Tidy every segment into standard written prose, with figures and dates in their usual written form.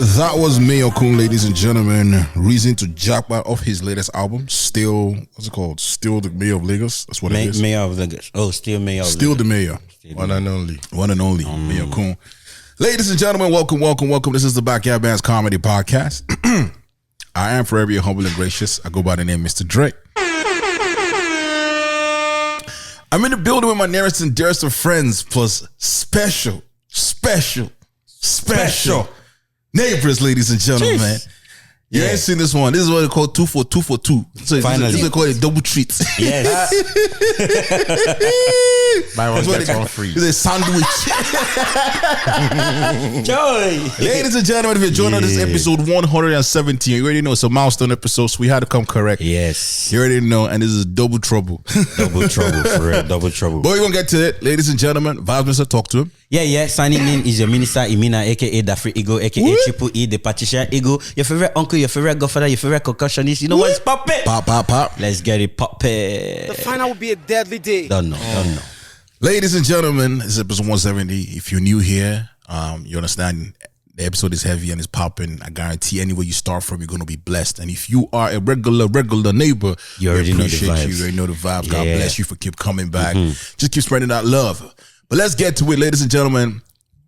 That was Mayo Kun, ladies and gentlemen. Reason to jackpot off his latest album. Still, what's it called? Still the Mayor of Lagos. That's what it is. Mayor of Lagos. Oh, still Mayor of Lagos. Still the Mayor. One and only. One and only. Mayo Kun. Ladies and gentlemen, welcome. This is the Backyard Bands Comedy Podcast. I am forever your humble and gracious. I go by the name Mr. Drake. I'm in the building with my nearest and dearest of friends, plus special neighbors, ladies and gentlemen. Jeez. You ain't seen this one. This is what they call 2 for 2 for 2. So Finally. this is what they call a double treat. Yes. Buy one, get one free. It's a sandwich. Joy. Ladies and gentlemen, if you're joining on this episode 170, you already know it's a milestone episode, so we had to come correct. Yes. You already know, and this is double trouble. Double trouble, for real. Double trouble. But we won't get to it. Ladies and gentlemen, Vibes Minister, talk to him. Yeah. Signing in is your minister, Imina, aka Dafri Ego, aka Triple E, the Patricia Ego, your favorite uncle, your favorite godfather, your favorite concussionist. You know what's poppin'? Pop. Let's get it poppin'. The final will be a deadly day. Don't know. Ladies and gentlemen, this is episode 170. If you're new here, you understand the episode is heavy and it's popping. I guarantee anywhere you start from, you're going to be blessed. And if you are a regular neighbor, you already know the vibes. You already know the vibes. God bless you for keep coming back. Just keep spreading that love. But let's get to it, ladies and gentlemen.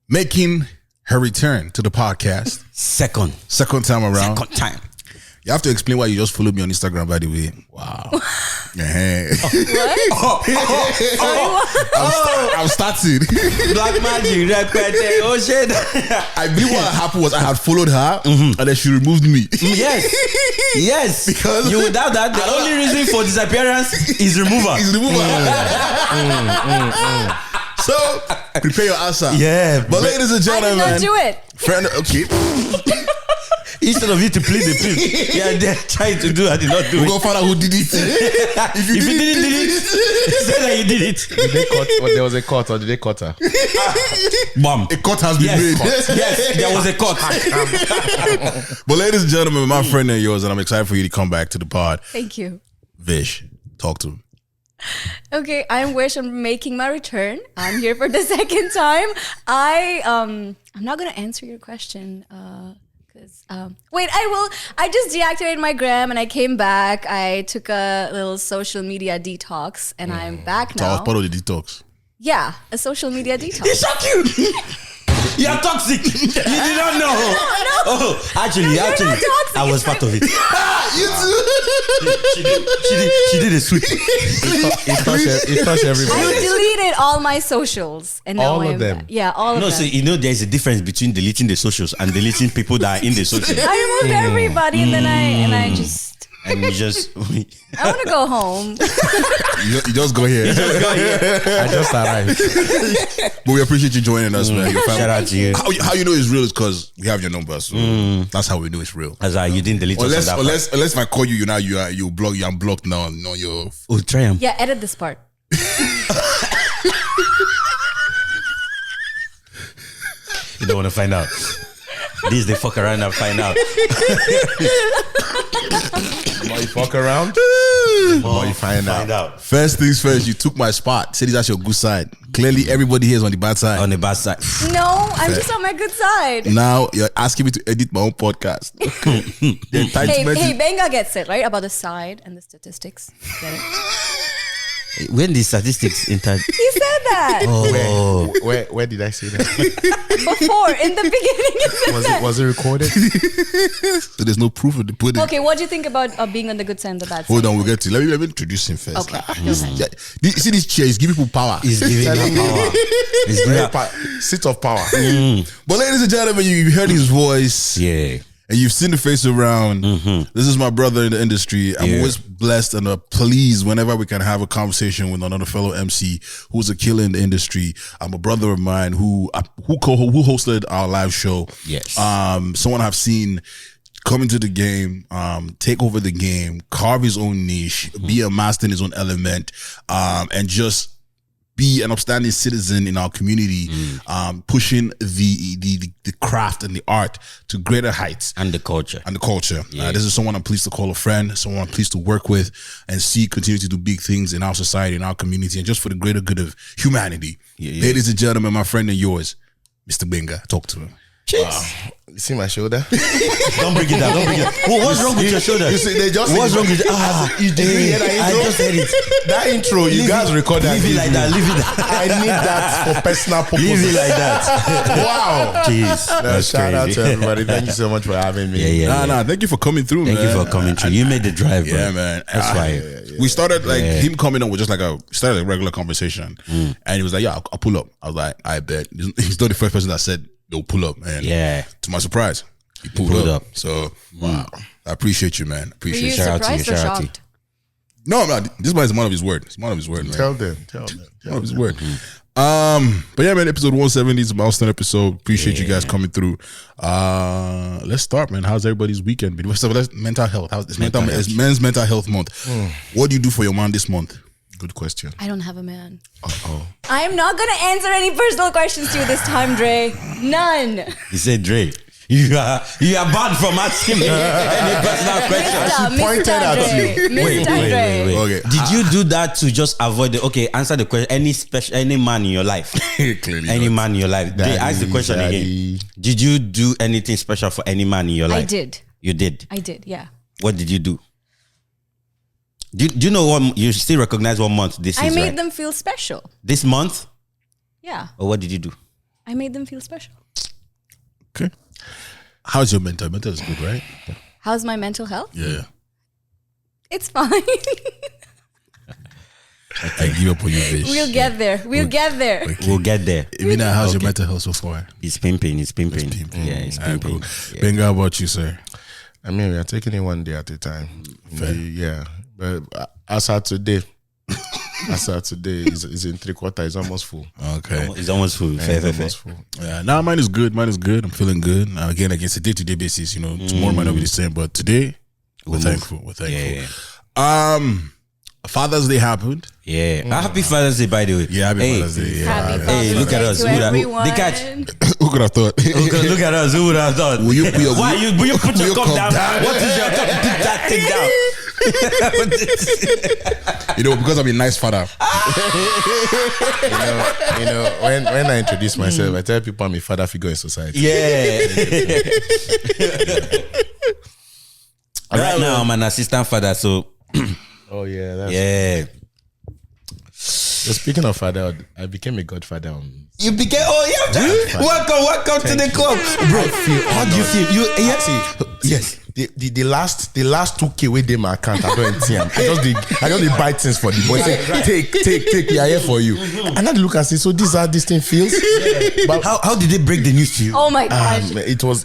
Making her return to the podcast. Second time around. Second time. You have to explain why you just followed me on Instagram, by the way. Wow. I'm starting. Black magic. Oh shit. I believe what happened was I had followed her and then she removed me. Yes. Because you would doubt that the only reason for disappearance is removal. So prepare your answer. Yeah. But ladies and gentlemen, I did not do it. Friend, okay. Instead of you to plead the fifth, they're trying to do. I did not do We're it. gonna find out who did it. If you didn't did it, say that you did it. Did they cut? Or there was a cut, or did they cut her? Bam. A cut has been made. Yes, there was a cut. But ladies and gentlemen, my friend and yours, and I'm excited for you to come back to the pod. Thank you. Vish, talk to him. Okay, I'm Wish. I'm making my return. I'm here for the second time. I'm not gonna answer your question. Wait, I will. I just deactivated my gram and I came back. I took a little social media detox and I'm back So I was now. part of the detox. Yeah, a social media detox. It's so cute. You're toxic. You did not know. No. Oh, actually, you're not toxic. I was part of it. You She did a sweep. It touched everybody. I deleted all my socials and now All of I'm them? back. Yeah, all of No, them. so you know there's a difference between deleting the socials and deleting people that are in the socials. I removed everybody and then I just And you just I want to go home. You just go here. I just arrived. But we appreciate you joining us, man. Your family. shout out to you. How you know it's real is because we have your number, so that's how we know it's real. As you didn't delete us on that part. Unless if I call you, you block you. I'm blocked now. No, you're. Oh, try him. Yeah, edit this part. You don't want to find out. This they fuck around and find out. The more you fuck around, the more you find out. First things first, you took my spot. Said that's your good side. Clearly, everybody here is on the bad side. On the bad side. No, I'm just on my good side. Now you're asking me to edit my own podcast. The entitlement Hey, is- Gbenga gets it, right? About the side and the statistics. Get it? When the statistics enter. He said that Oh, Where did I say that? before, in the beginning. He said that. Was it recorded? so there's no proof of the pudding. Okay, what do you think about being on the good side and the bad side? Hold on, we'll get to it. Let me introduce him first. Okay, go ahead. Yeah, you see this chair is giving people power. he's giving her power. He's giving her Seat of power. But ladies and gentlemen, you heard his voice. Yeah. And you've seen the face around. This is my brother in the industry. I'm always blessed and pleased whenever we can have a conversation with another fellow MC who's a killer in the industry. I'm a brother of mine who hosted our live show. Yes. Someone I've seen come into the game, take over the game, carve his own niche, be a master in his own element, and just be an upstanding citizen in our community, pushing the craft and the art to greater heights. And the culture. This is someone I'm pleased to call a friend, someone I'm pleased to work with and see continue to do big things in our society, in our community, and just for the greater good of humanity. Ladies and gentlemen, my friend and yours, Mr. Gbenga. Talk to him. You see my shoulder? Don't bring it down. Don't bring it down. What's wrong with your shoulder? You see, they just What's wrong with it? I just heard it. That intro, you guys record that. Leave it like that. Leave it. I need that for personal purposes. Leave it like that. Wow. Jeez. Shout out to everybody. Thank you so much for having me. Nah. Thank you for coming through, man. Thank you for coming through. You made the drive, bro. Yeah, man. That's why. We started like him coming on with just like a regular conversation, and he was like, "Yeah, I'll pull up." I was like, "I bet." He's not the first person that said they'll pull up, and to my surprise, he pulled up. So wow, I appreciate you, man. Appreciate you. Were you surprised or shocked? No, this man is man of his word. It's man of his word, man. Tell them. Man of his word. But yeah, man, episode 170 is a milestone episode. Appreciate you guys coming through. Let's start, man. How's everybody's weekend been? So let's mental health. It's Men's Mental Health Month. What do you do for your man this month? Good question. I don't have a man. Uh-oh. I'm not gonna answer any personal questions to you this time, Dre. None. He said, Dre, you are banned from asking me any personal questions. Pointed at you. Wait. Okay. Did you do that to just avoid answer the question? Any man in your life? Clearly any not. man in your life? They ask the question again. Did you do anything special for any man in your life? I did. You did? I did, yeah. What did you do? Do you know what you still recognize what month this is? I made right? them feel special. This month? Yeah. Or what did you do? I made them feel special. Okay. How's your mental? Mental is good, right? How's my mental health? Yeah. It's fine. I give up on you, bitch. We'll get there. We'll get there. Okay. We'll get there. Emina, how's your mental health so far? It's pimping. It's pimping. Yeah, it's pimping. Cool. Gbenga, how about you, sir? I mean, we are taking it one day at a time. Yeah. But as of today, it's in 3/4. It's almost full. Okay. It's almost full. Fair. Full. Yeah. Now mine is good. I'm feeling good. Again, against a day-to-day basis, tomorrow might not be the same, but today we're thankful. We're thankful. Yeah. Father's Day happened. Yeah. Happy Father's Day, by the way. Yeah, happy Father's Day. Yeah. Happy Hey, Father's look at Day us. to Who would have- everyone. they catch. Who could have thought? Look at us. Who would have thought? Will you put your Will you put your cup down? down? What is your cup? Put that thing down. Because I'm a nice father. When I introduce myself, I tell people I'm a father figure in society. Yeah. Right now, I'm an assistant father, so Oh yeah. yeah. So speaking of father, I became a godfather. You became welcome to the club, bro. How do you feel? Yes. The last 2K wey dey my account, I don't see them. I just dey buy things for the boy. Say, take, we are here for you. And I look and say, so this is how this thing feels. But How did they break the news to you? Oh my gosh. it was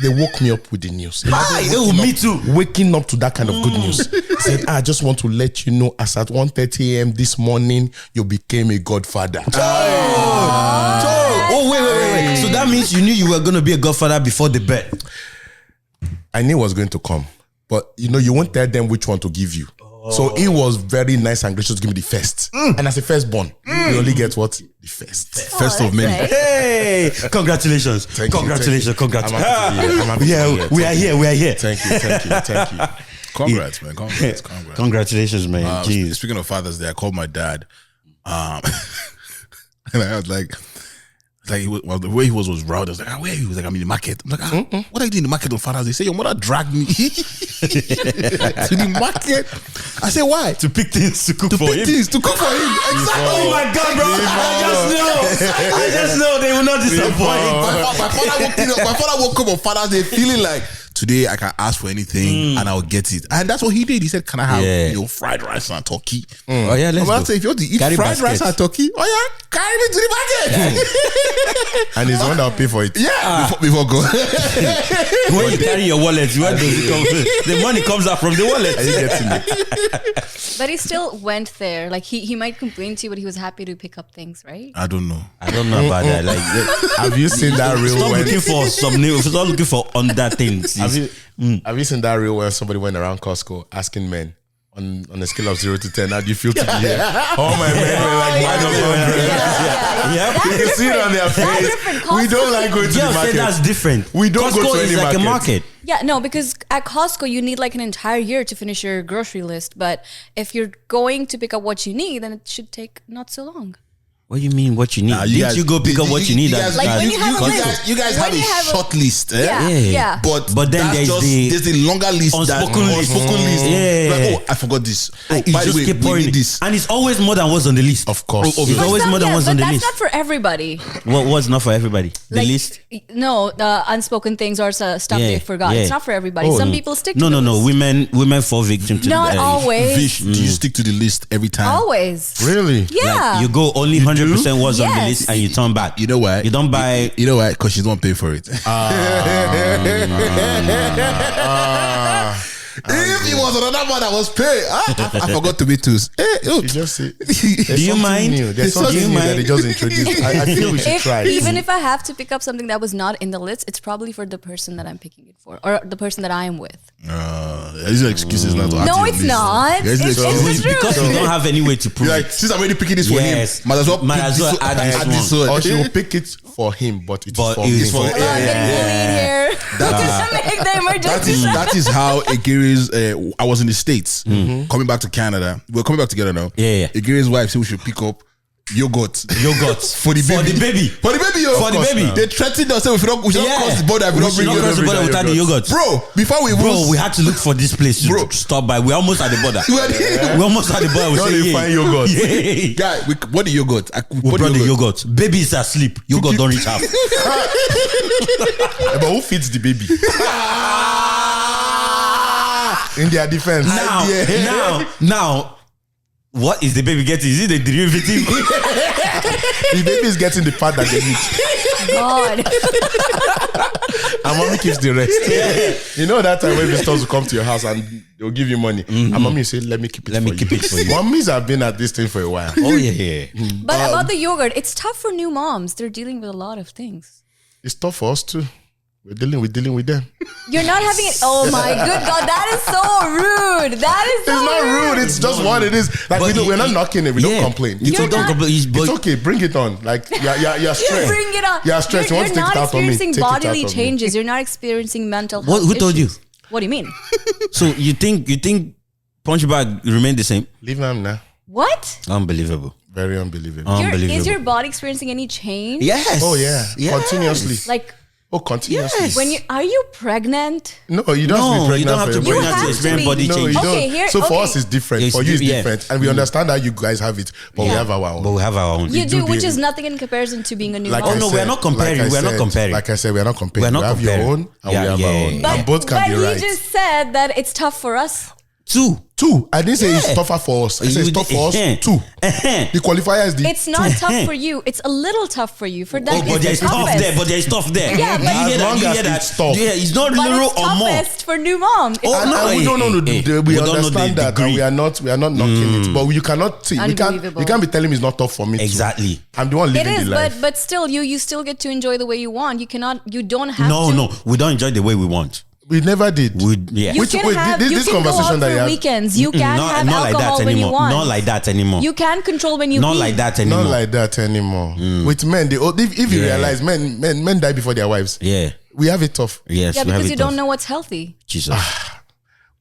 they woke me up with the news. Me too. Waking up to that kind of good news. Said, I just want to let you know, as at 1:30 a.m. this morning, you became a godfather. Wait. So that means you knew you were going to be a godfather before the bet. I knew it was going to come, but you won't tell them which one to give you. So it was very nice and gracious to give me the first. And as a firstborn, you only get what? The first. First of many. Right. Hey, congratulations. Congratulations. I'm happy to be here. We are here. Thank you. Congrats, man. Congrats. Congratulations, man. Jeez. Speaking of Father's Day, I called my dad. And I was like the way he was routed. I was like, where are you? He was like, I'm in the market. I'm like, what are you doing in the market on Father's Day? He said, your mother dragged me to the market. I said, why? To pick things to cook for him. To cook for him. Exactly. Oh my God, bro. I just know they will not disappoint. My father woke up on Father's Day feeling like, today I can ask for anything and I'll get it. And that's what he did. He said, can I have fried rice and turkey? Oh yeah, let's go. Say, if you want to eat Carry fried rice and turkey, carry me to the market. And he's the one that'll pay for it. Yeah. Before go. When you carry your wallet, where does it come from? The money comes out from the wallet. Are you getting it? But he still went there. Like he might complain to you, but he was happy to pick up things, right? I don't know. I don't know about that. Like, have you seen that reel? Stop looking for some new. Stop looking for under things. Have you seen that reel where somebody went around Costco asking men on a scale of 0 to 10, how do you feel to be here? All my men were like, Yeah. You can see it on their face. We don't like going to the market. That's different. We don't Costco go to any is like market. a market. Yeah, no, because at Costco you need like an entire year to finish your grocery list. But if you're going to pick up what you need, then it should take not so long. What do you mean? What you need? Nah, Didn't you go pick up what you need? Like when you have a list. You guys have When you a have a- short list, eh? Yeah. But then that's there's the longer list, unspoken list. list. Yeah. Like, oh, I forgot this. Oh, It by the just way, keep we pouring need it. this. And it's always more than what's on the list. Of course. It's always more than what's on the that's list. not for everybody. What's not for everybody? The Like, list? No, the unspoken things or stuff Yeah, they forgot. yeah. It's not for everybody. Some people stick to No, the list. Women fall victim to Not the always. Vish, do you stick to the list every time? Always. Really? Yeah. You go only 100% what's on the Yes. list and you turn back. You know why? You don't buy. You know why? Because she don't pay for it. If it was another man that was paid, I forgot tomatoes. You just say, Do you mind? There's something Do you new that mind? they just introduced. I feel we should try it. Even if I have to pick up something that was not in the list, it's probably for the person that I'm picking it for or the person that I am with. These are excuses not to add to No, your it's list. not. Guys, It's excuses. the truth. Because you don't have any way to prove You're like, it. since I'm already picking this for Yes. him, might as well add this one. Or she will pick it for him, but it's But for it's me. for- I'm getting bullied here. That Make the emergency. that is how Igiri's. I was in the States, coming back to Canada. We're coming back together now. Yeah. Igiri's wife said we should pick up yogurt for the baby. For the baby. For the baby, yo. For the baby. They threatened us. If we don't Yeah. cross the border, if we We don't should bring not cross the border yogurt. without the yogurt. Bro, before we Bro, we had to look for this place to stop by. We're almost at the border. We're almost at the border. We Don't say, they find yogurt? Yeah. guy, what the yogurt? We brought the yogurt. Baby is asleep. Yogurt don't reach half. But who feeds the baby? In their defense. Now, what is the baby getting? Is it the derivative? The baby is getting the part that they need. God. And mommy keeps the rest. You know that time when visitors will come to your house and they'll give you money. And mommy will say, let me keep it Let for me keep it for you. Mummies have been at this thing for a while. Oh, yeah. But about the yogurt, it's tough for new moms. They're dealing with a lot of things. It's tough for us too. We're dealing with them. You're not having it. Oh my good God, that is so rude. That is so It's not rude. It's just what it is. Like But we're not knocking it. We don't complain. You You're don't not- complain. It's okay. Bring it on. Like you're stressed. Bring it on. You're stressed. You want to take not it out on me. experiencing Take it out bodily on me. changes. You're not experiencing mental health. What- who told you? issues. What do you mean? So you think punch bag remain the same? Leave them now. What? Unbelievable. Very unbelievable. Unbelievable. Is your body experiencing any change? Yes. Oh yeah. Yes. Continuously. Like Continuously. Yes. when are you pregnant? No, you don't have to be pregnant you don't have for to your bring You body. out have to to experience be. body No, change. you Okay, don't. here- So for okay. us, it's different. It's For you, it's yeah. different. And we understand that you guys have it, but we Yeah. have our own. But we have our own. You do, do which the- is nothing in comparison to being a new Like mom. I no, said- we're not comparing. like I We're not said- comparing. Like I said, we're not comparing. We're not we have comparing. your own and Yeah, we have yeah, our yeah, own. yeah. And both can but be he right. just said that it's tough for us. Two. I didn't say it's tougher for us. I said it's tough for us. Two. The qualifier is the It's not tough for you. It's a little tough for you. For them, Oh, but it's there's the stuff toughest. there. But there's stuff there. Yeah, but- Do you hear As that? long Do you as hear that? it's tough. Do you hear? It's not But little it's or more. toughest for new mom. It's Oh, and, no, and we don't know we we don't know the understand that and degree. we are not knocking it. But you cannot see Unbelievable. you can't be telling me it's not tough for me too. Exactly. I'm the one It living is, the life. but still, you still get to enjoy the way you want. You don't have to. No. We don't enjoy the way we want. We never did. Yeah. You Which- can wait, have. this You can conversation go out that for you have- weekends. You can have not like alcohol that when you anymore. want. Not like that anymore. You can control when you Not eat. like that anymore. Not like that anymore. With men, if you Yeah. realize men die before their wives. Yeah. We have it tough. Yes. Yeah, we have because it you don't tough. know what's healthy. Jesus.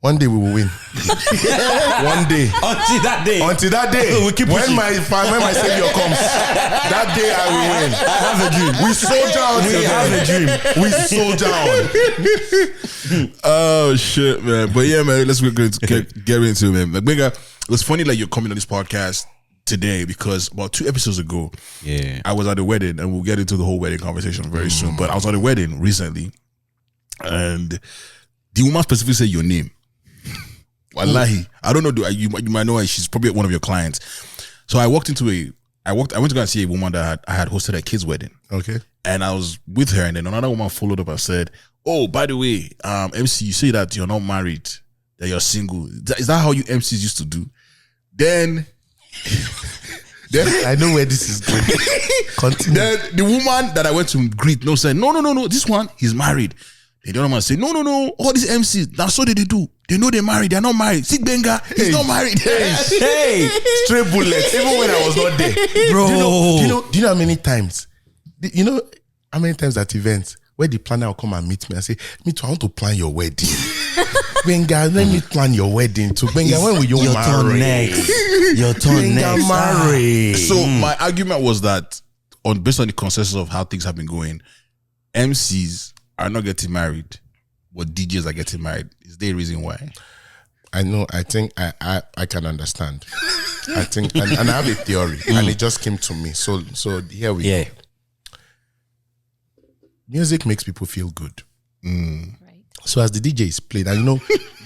One day we will win. One day. Until that day. Until that day, We keep when pushing. my savior comes, that day I will win. I have a dream. We soldier on. We have a dream. We soldier on. Oh shit, man! But yeah, man, let's get into it, man. Like, Gbenga, it was funny, like you're coming on this podcast today because about 2 episodes ago, I was at a wedding, and we'll get into the whole wedding conversation very soon. But I was at a wedding recently, and the woman specifically said your name. Wallahi, I don't know. You might know her. She's probably one of your clients. So I went to go and see a woman that I had hosted a kid's wedding. Okay. And I was with her, and then another woman followed up and said, "Oh, by the way, MC, you say that you're not married, that you're single. Is that how you MCs used to do?" Then I know where this is going. Continue. Then the woman that I went to greet said, no, this one, he's married. The other man said, no, all these MCs, that's what they do. They know they're married, they're not married. See Gbenga, he's not married. Hey, straight bullets. Even when I was not there, Bro. Do you know how many times? You know how many times at events where the planner will come and meet me and say, me too, I want to plan your wedding. Gbenga, let me plan your wedding too. Gbenga, when will you Your turn marry? next. Your turn Gbenga, next. marry. So my argument was that based on the consensus of how things have been going, MCs are not getting married, but DJs are getting married. Is there a reason why? I know. I think I can understand. I think, and I have a theory, and it just came to me. So here we go. Music makes people feel good. Right. So as the DJ is playing, and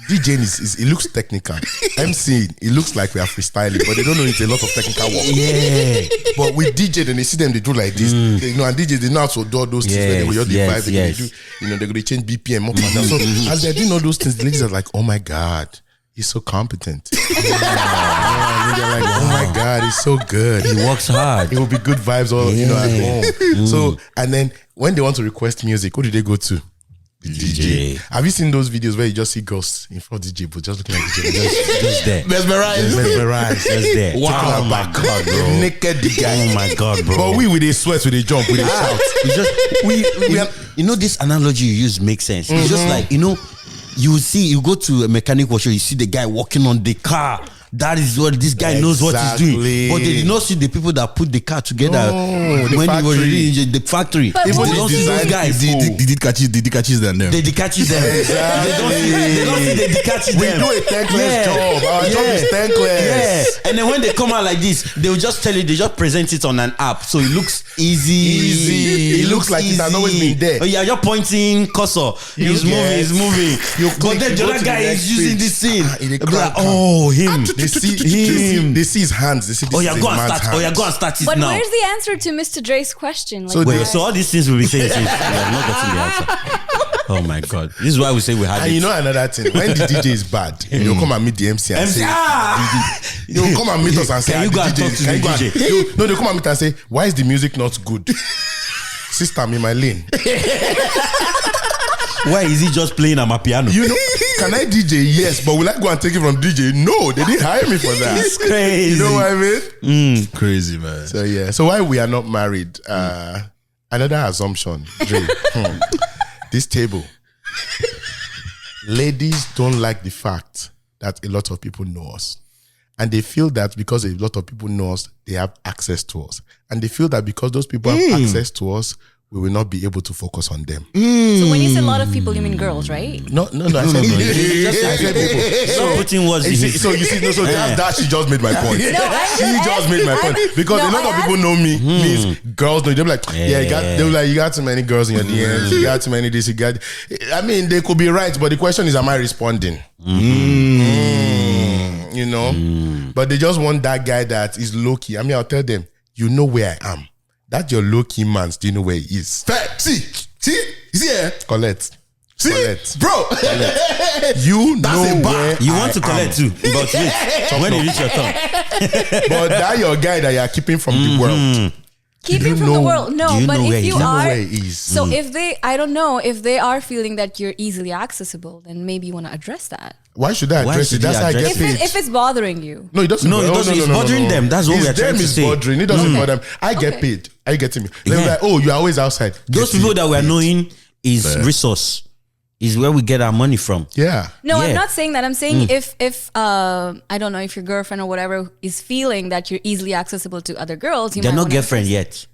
DJing is it looks technical. MC, it looks like we are freestyling, but they don't know it's a lot of technical work. Yeah. But with DJ, then they see them, they do like this. And DJs, they know how to do those things. They go, the vibe, they do, they're going to change BPM up and down. So as they're doing all those things, the ladies are like, oh my God, he's so competent. And they're like, oh my God, he's so good. He works hard. It will be good vibes all, at home. So, and then when they want to request music, who do they go to? The DJ. Have you seen those videos where you just see girls in front of DJ, but just looking at DJ? Just there. Mesmerized. Just there. Wow. Oh my God, bro. Naked the guy. Oh my God, bro. But we with a sweat, with a jump, with a shout. It's just this analogy you use makes sense. It's just like, you go to a mechanic workshop, you see the guy working on the car. That is what this guy knows what he's doing. But they did not see the people that put the car together when he was in the factory. But They what don't is see those guys. Did catches them? They catches them. They don't see they catches them. We do a thankless job. Our job is thankless. Yeah. And then when they come out like this, they will just tell you, they just present it on an app. So it looks easy. It looks like it has always been there. Oh, yeah, you're pointing cursor. He's moving. But then the other guy is using this thing. Like, oh, him. They see his hands. They see this go and man's start. hands. Go and start it But now. where's the answer to Mr. Dre's question? So Wait, so all these things will be saying, we have not gotten the answer. Oh my God. This is why we say we had And it. another thing, when the DJ is bad, they'll come and meet the MC and say, they'll come and meet us and say, Can you go and talk to the DJ? No, they'll come and meet and say, why is the music not good? Sister, I'm in my lane. Why is he just playing on my piano? Can I DJ? Yes, but will I go and take it from DJ? No, they didn't hire me for that. It's crazy. You know what I mean? Crazy, man. So yeah. So why we are not married? Another assumption, Dre. This table. Ladies don't like the fact that a lot of people know us. And they feel that because a lot of people know us, they have access to us. And they feel that because those people have access to us, we will not be able to focus on them. So when you say a lot of people, you mean girls, right? No. I said people. So putting words in his... So you see, so that she just made my point. She just made my point because a lot of people know me. Means girls know. They're like, you got too many girls in your DMs. You got too many this. You got. I mean, they could be right, but the question is, am I responding? But they just want that guy that is low key. I mean, I'll tell them, you know where I am. That's your low key man. Do you know where he is? See, he's here. Collect. See, collect. bro. You know where you want to collect too, but wait, when you reach your turn. But that your guy that you are keeping from the world. Keeping from the world. No, but if you are, where he is. So if they, I don't know, if they are feeling that you're easily accessible, then maybe you want to address that. Why should I address it? That's how I get paid. If it's bothering you. No, it doesn't. No, it doesn't. It's bothering them. That's what we are trying to say. Bothering. It doesn't bother them. I get paid. Are you getting me? They're like, oh, you're always outside. Those people that we're knowing is resource. Is where we get our money from. Yeah. No, I'm not saying that. I'm saying if I don't know, if your girlfriend or whatever is feeling that you're easily accessible to other girls, they're not girlfriend yet.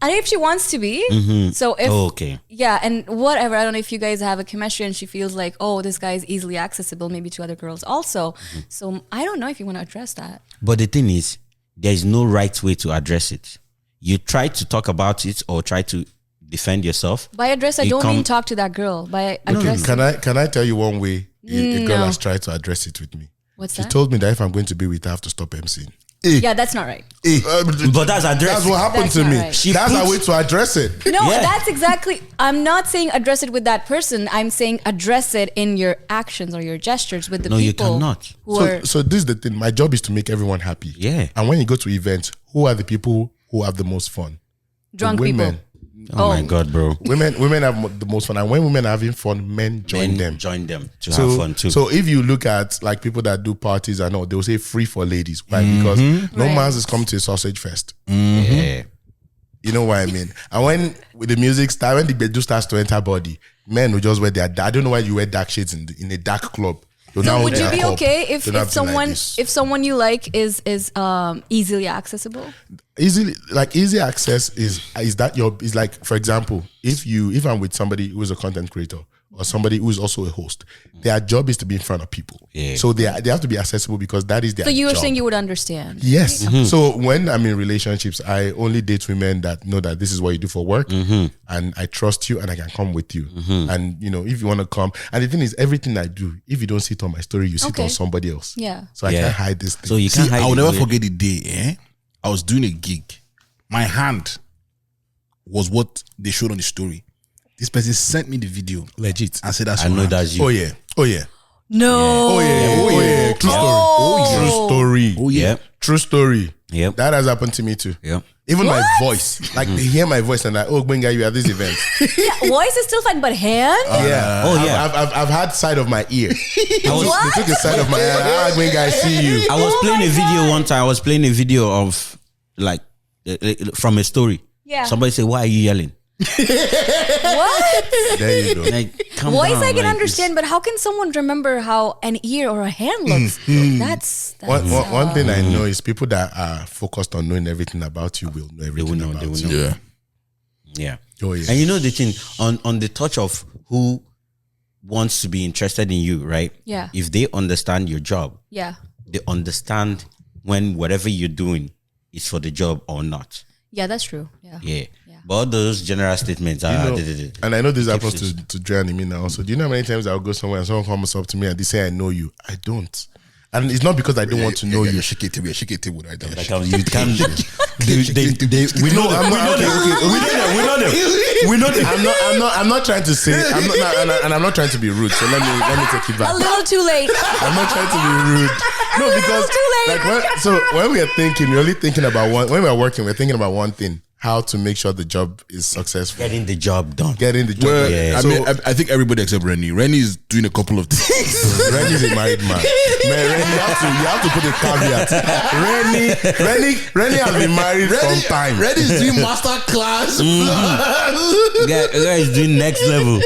And if she wants to be, so if yeah, and whatever, I don't know if you guys have a chemistry and she feels like, oh, this guy is easily accessible, maybe to other girls also. So I don't know if you want to address that. But the thing is, there is no right way to address it. You try to talk about it or try to defend yourself. By address, I don't mean talk to that girl. By address, can I tell you one way a girl has tried to address it with me? What's she that? told me that if I'm going to be with her, I have to stop emceeing. Yeah, that's not right. But that's addressed. That's what happened to me. Right. That's a way to address it. No, that's exactly. I'm not saying address it with that person. I'm saying address it in your actions or your gestures with the people. No, you cannot. So this is the thing. My job is to make everyone happy. Yeah. And when you go to events, who are the people who have the most fun? Drunk women. people. Oh my God, bro. Women have the most fun, and when women are having fun, men join them to have fun too. So if you look at like people that do parties and all, they'll say free for ladies, right? Because no man's is coming to a sausage fest. Yeah. You know what I mean? And when with the music start, when the bedu starts to enter body, men will just wear their. I don't know why you wear dark shades in a dark club. So would you be okay if someone you like is easily accessible? Easy access is like, for example, if I'm with somebody who is a content creator or somebody who is also a host, their job is to be in front of people. Yeah. So they have to be accessible because that is their job. So you were saying you would understand. Yes. Mm-hmm. So when I'm in relationships, I only date women that know that this is what you do for work, and I trust you and I can come with you. And if you want to come, and the thing is, everything I do, if you don't see it on my story, you see it on somebody else. Yeah. So I can't hide this thing. So you can't hide. I will never forget the day. I was doing a gig. My hand was what they showed on the story. This person sent me the video, legit, and said that's. I know that's you. Oh yeah. No. Oh yeah. True story. True story. Oh yeah. True story. Yep. That has happened to me too. Yep. Even my voice, like they hear my voice and like, oh, Gbenga, you at this event. Yeah, voice is still fine, but hand. I've had side of my ear. They took the side of my ear. Gbenga, I see you. I was playing a video one time. I was playing a video of like from a story. Yeah. Somebody said, "Why are you yelling?" What? There you go. Voice I can understand, but how can someone remember how an ear or a hand looks? That's one thing I know is people that are focused on knowing everything about you will know everything about you. Yeah. Oh yeah. And you know the thing on the touch of who wants to be interested in you, right? Yeah. If they understand your job, yeah, they understand when whatever you're doing is for the job or not. Yeah, that's true. Yeah. But all those general statements are... and I know this happens to Dre and me now. So do you know how many times I'll go somewhere and someone comes up to me and they say, I know you. I don't. And it's not because I don't want to know you. Shake it table. I don't. You can't... We know. I'm not trying to say... I'm not trying to be rude. So let me take it back. A little too late. I'm not trying to be rude. No, because... Like when we are thinking, we're only thinking about one... When we're working, we're thinking about one thing. How to make sure the job is successful. Getting the job done. Well, yeah. I think everybody except Rennie. Rennie is doing a couple of things. Rennie's a married man. Man, Rennie, you have to put a caveat. Rennie has been married from time. Rennie is doing master class. Guy is doing next level.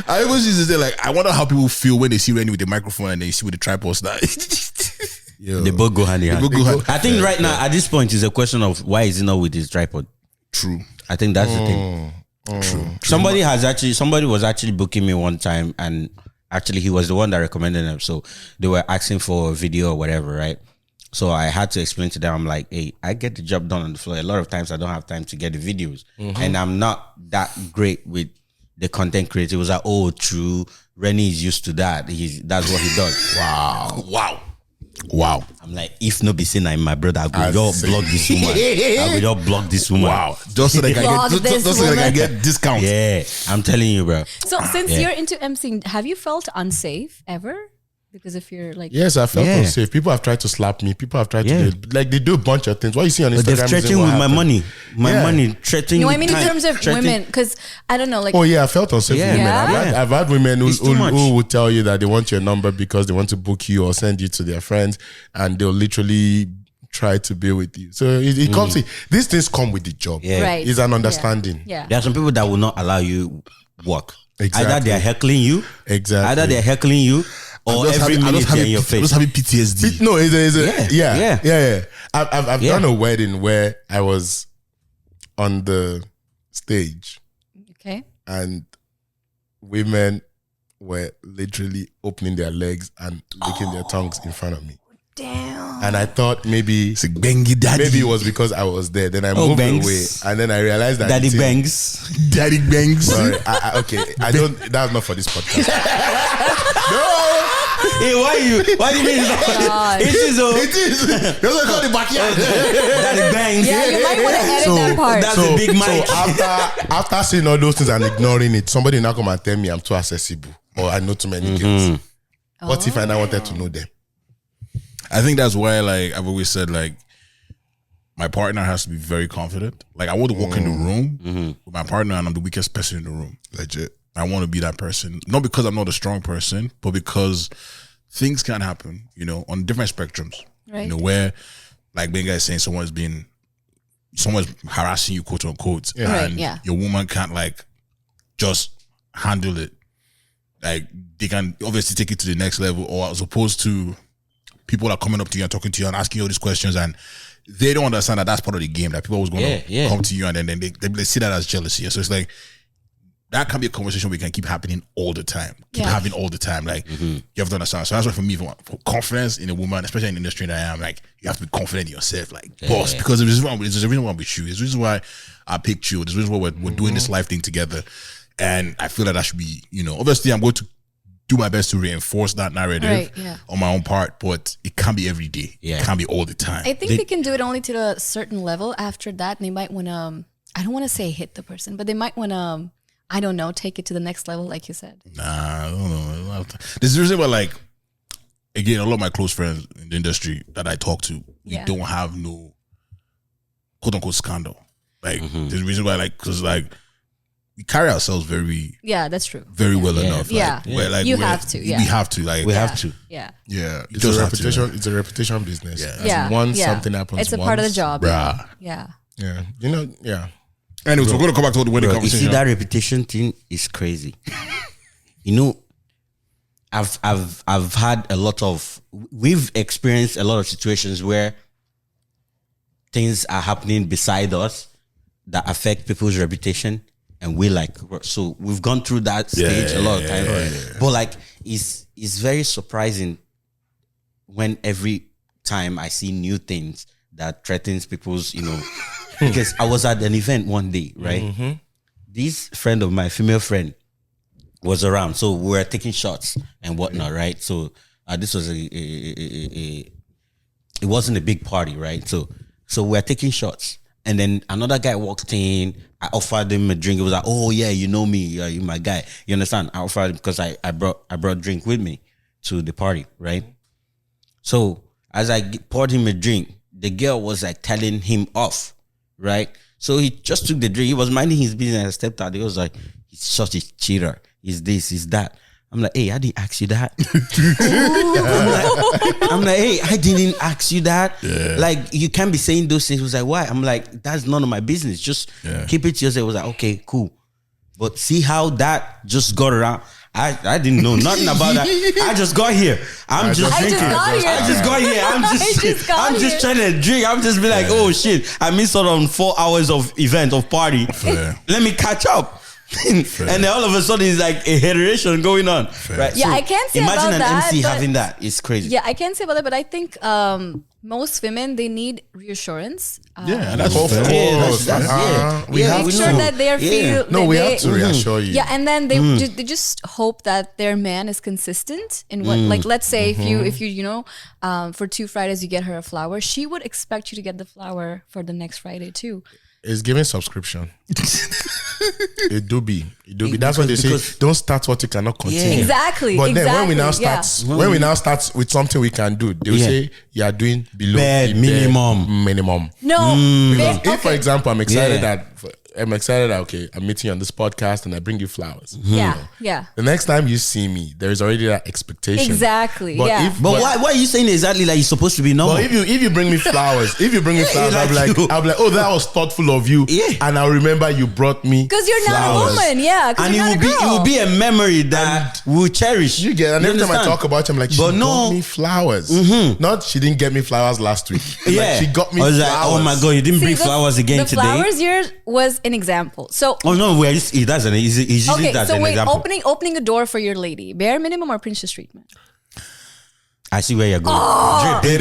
I always used to say, like, I wonder how people feel when they see Rennie with the microphone and they see with the tripod. Yo. They both go hand in hand. I think right now, at this point, it's a question of why is he not with his tripod? True. I think that's the thing. True. Somebody was actually booking me one time, and actually he was the one that recommended them. So they were asking for a video or whatever, right? So I had to explain to them, I'm like, hey, I get the job done on the floor. A lot of times I don't have time to get the videos. And I'm not that great with the content creator. It was like, oh, true. Rennie is used to that. That's what he does. Wow. I'm like, if no be seen, I'm my brother, I will just block this woman. I will just block this woman. Wow. Just so they can get discounts. Yeah. I'm telling you, bro. So since you're into emceeing, have you felt unsafe ever? Because if you're like... Yes, I felt unsafe. People have tried to slap me. People have tried to do... Like, they do a bunch of things. What you see on Instagram... They're threatening with my money. Money, threatening... No, I mean in terms of women. Because, I don't know, like... Oh, yeah, I felt unsafe with women. I've had women who would tell you that they want your number because they want to book you or send you to their friends. And they'll literally try to be with you. So it comes... These things come with the job. Yeah. Right. It's an understanding. Yeah. There are some people that will not allow you work. Exactly. Either they're heckling you. Exactly. Either they're heckling you. Or every minute they're in your face. I was having PTSD. No, yeah. I've done a wedding where I was on the stage. Okay. And women were literally opening their legs and licking their tongues in front of me. Damn. And I thought maybe it's a Gbenga daddy. Maybe it was because I was there. Then I moved away, and then I realized that Daddy Bangs. Sorry, okay. I don't. That's not for this podcast. No. Hey, why do you mean it is? It is. That's what I call the backyard. Daddy Bangs. Yeah, you might want to edit that part. That's a big mic. So after seeing all those things and ignoring it, somebody now come and tell me I'm too accessible or I know too many girls. What if I now wanted to know them? I think that's why, like, I've always said, like, my partner has to be very confident. Like, I want to walk in the room with my partner and I'm the weakest person in the room. Legit. I want to be that person. Not because I'm not a strong person, but because things can happen, on different spectrums. Right. Where, like Gbenga is saying, someone's being someone's harassing you, quote unquote, Right, and yeah. your woman can't like just handle it. Like they can obviously take it to the next level, or as opposed to people are coming up to you and talking to you and asking you all these questions, and they don't understand that that's part of the game. That people always going to come to you, and then they see that as jealousy. So it's like that can be a conversation we can keep happening all the time, having all the time. Like you have to understand. So that's why for me, for confidence in a woman, especially in the industry that I am, like you have to be confident in yourself, like boss. Because there's a reason why I'm with you. There's a reason why I picked you. There's a reason why we're doing this life thing together. And I feel that should be, obviously I'm going to do my best to reinforce that narrative on my own part, but it can't be every day. It can't be all the time. I think they can do it only to a certain level. After that, they might want to, I don't want to say hit the person, but they might want to, I don't know, take it to the next level, like you said. Nah, I don't know. There's a reason why, like, again, a lot of my close friends in the industry that I talk to, we don't have no quote unquote scandal. Like, there's a reason why, like, because, like, we carry ourselves that's true. Very well enough. Like, like, you have to. We have to. Like, we have to. Yeah. Yeah. It's a reputation. It's a reputation business. Once something happens, it's a part of the job. Bruh. Yeah. Anyways, we're going to come back to the wedding conversation. You see, that reputation thing is crazy. I've had we've experienced a lot of situations where things are happening beside us that affect people's reputation. And so we've gone through that stage a lot of times. But like, it's very surprising when every time I see new things that threatens people's, because I was at an event one day, right? This friend of mine, female friend, was around. So we were taking shots and whatnot, right? So this was it wasn't a big party, right? So we were taking shots. And then another guy walked in. I offered him a drink. He was like, "Oh yeah, you know me. You're my guy." You understand? I offered him because I brought drink with me to the party, right? So as I poured him a drink, the girl was like telling him off, right? So he just took the drink. He was minding his business. I stepped out. He was like, "He's such a cheater. He's this, he's that." I'm like, "Hey, I didn't ask you that." I'm like, "Hey, I didn't ask you that." Yeah. Like, you can't be saying those things. He was like, "Why?" I'm like, "That's none of my business. Just keep it to yourself." I was like, "Okay, cool." But see how that just got around. I didn't know nothing about that. I just got here. I'm just drinking. I just got here. I'm just trying to drink. I'm just be like, "Oh shit, I missed out on 4 hours of event, of party. Let me catch up." And then all of a sudden it's like a hateration going on, right? Yeah, so I can't say imagine about an that, MC having that. It's crazy. Yeah, I can't say about that, but I think most women, they need reassurance. That's We make sure that they feel. No, we have to reassure you. Yeah, and then they just hope that their man is consistent in what. Like, let's say if you for 2 Fridays you get her a flower, she would expect you to get the flower for the next Friday too. It's giving subscription. It do be. That's what they say. Don't start what you cannot continue. Yeah. Exactly. But then when we now start with something we can do, they will say you are doing below bare minimum. No. Because if, for example, I'm excited that okay, I'm meeting you on this podcast and I bring you flowers. Yeah. The next time you see me, there is already that expectation. Exactly. But why are you saying exactly like you're supposed to be normal? But if you bring me flowers, I'll be like, "Oh, that was thoughtful of you," and I'll remember you brought me because you're not flowers. a woman, and it will be a memory that we'll cherish. You get, and every time I talk about you, I'm like, she got me flowers. Not she didn't get me flowers last week. Like, she got me flowers. Like, oh my god, you didn't bring flowers again today. The flowers here was an example. So he doesn't. He's okay. That's so an wait, example. opening a door for your lady, bare minimum or princess treatment? I see where you're going. No. We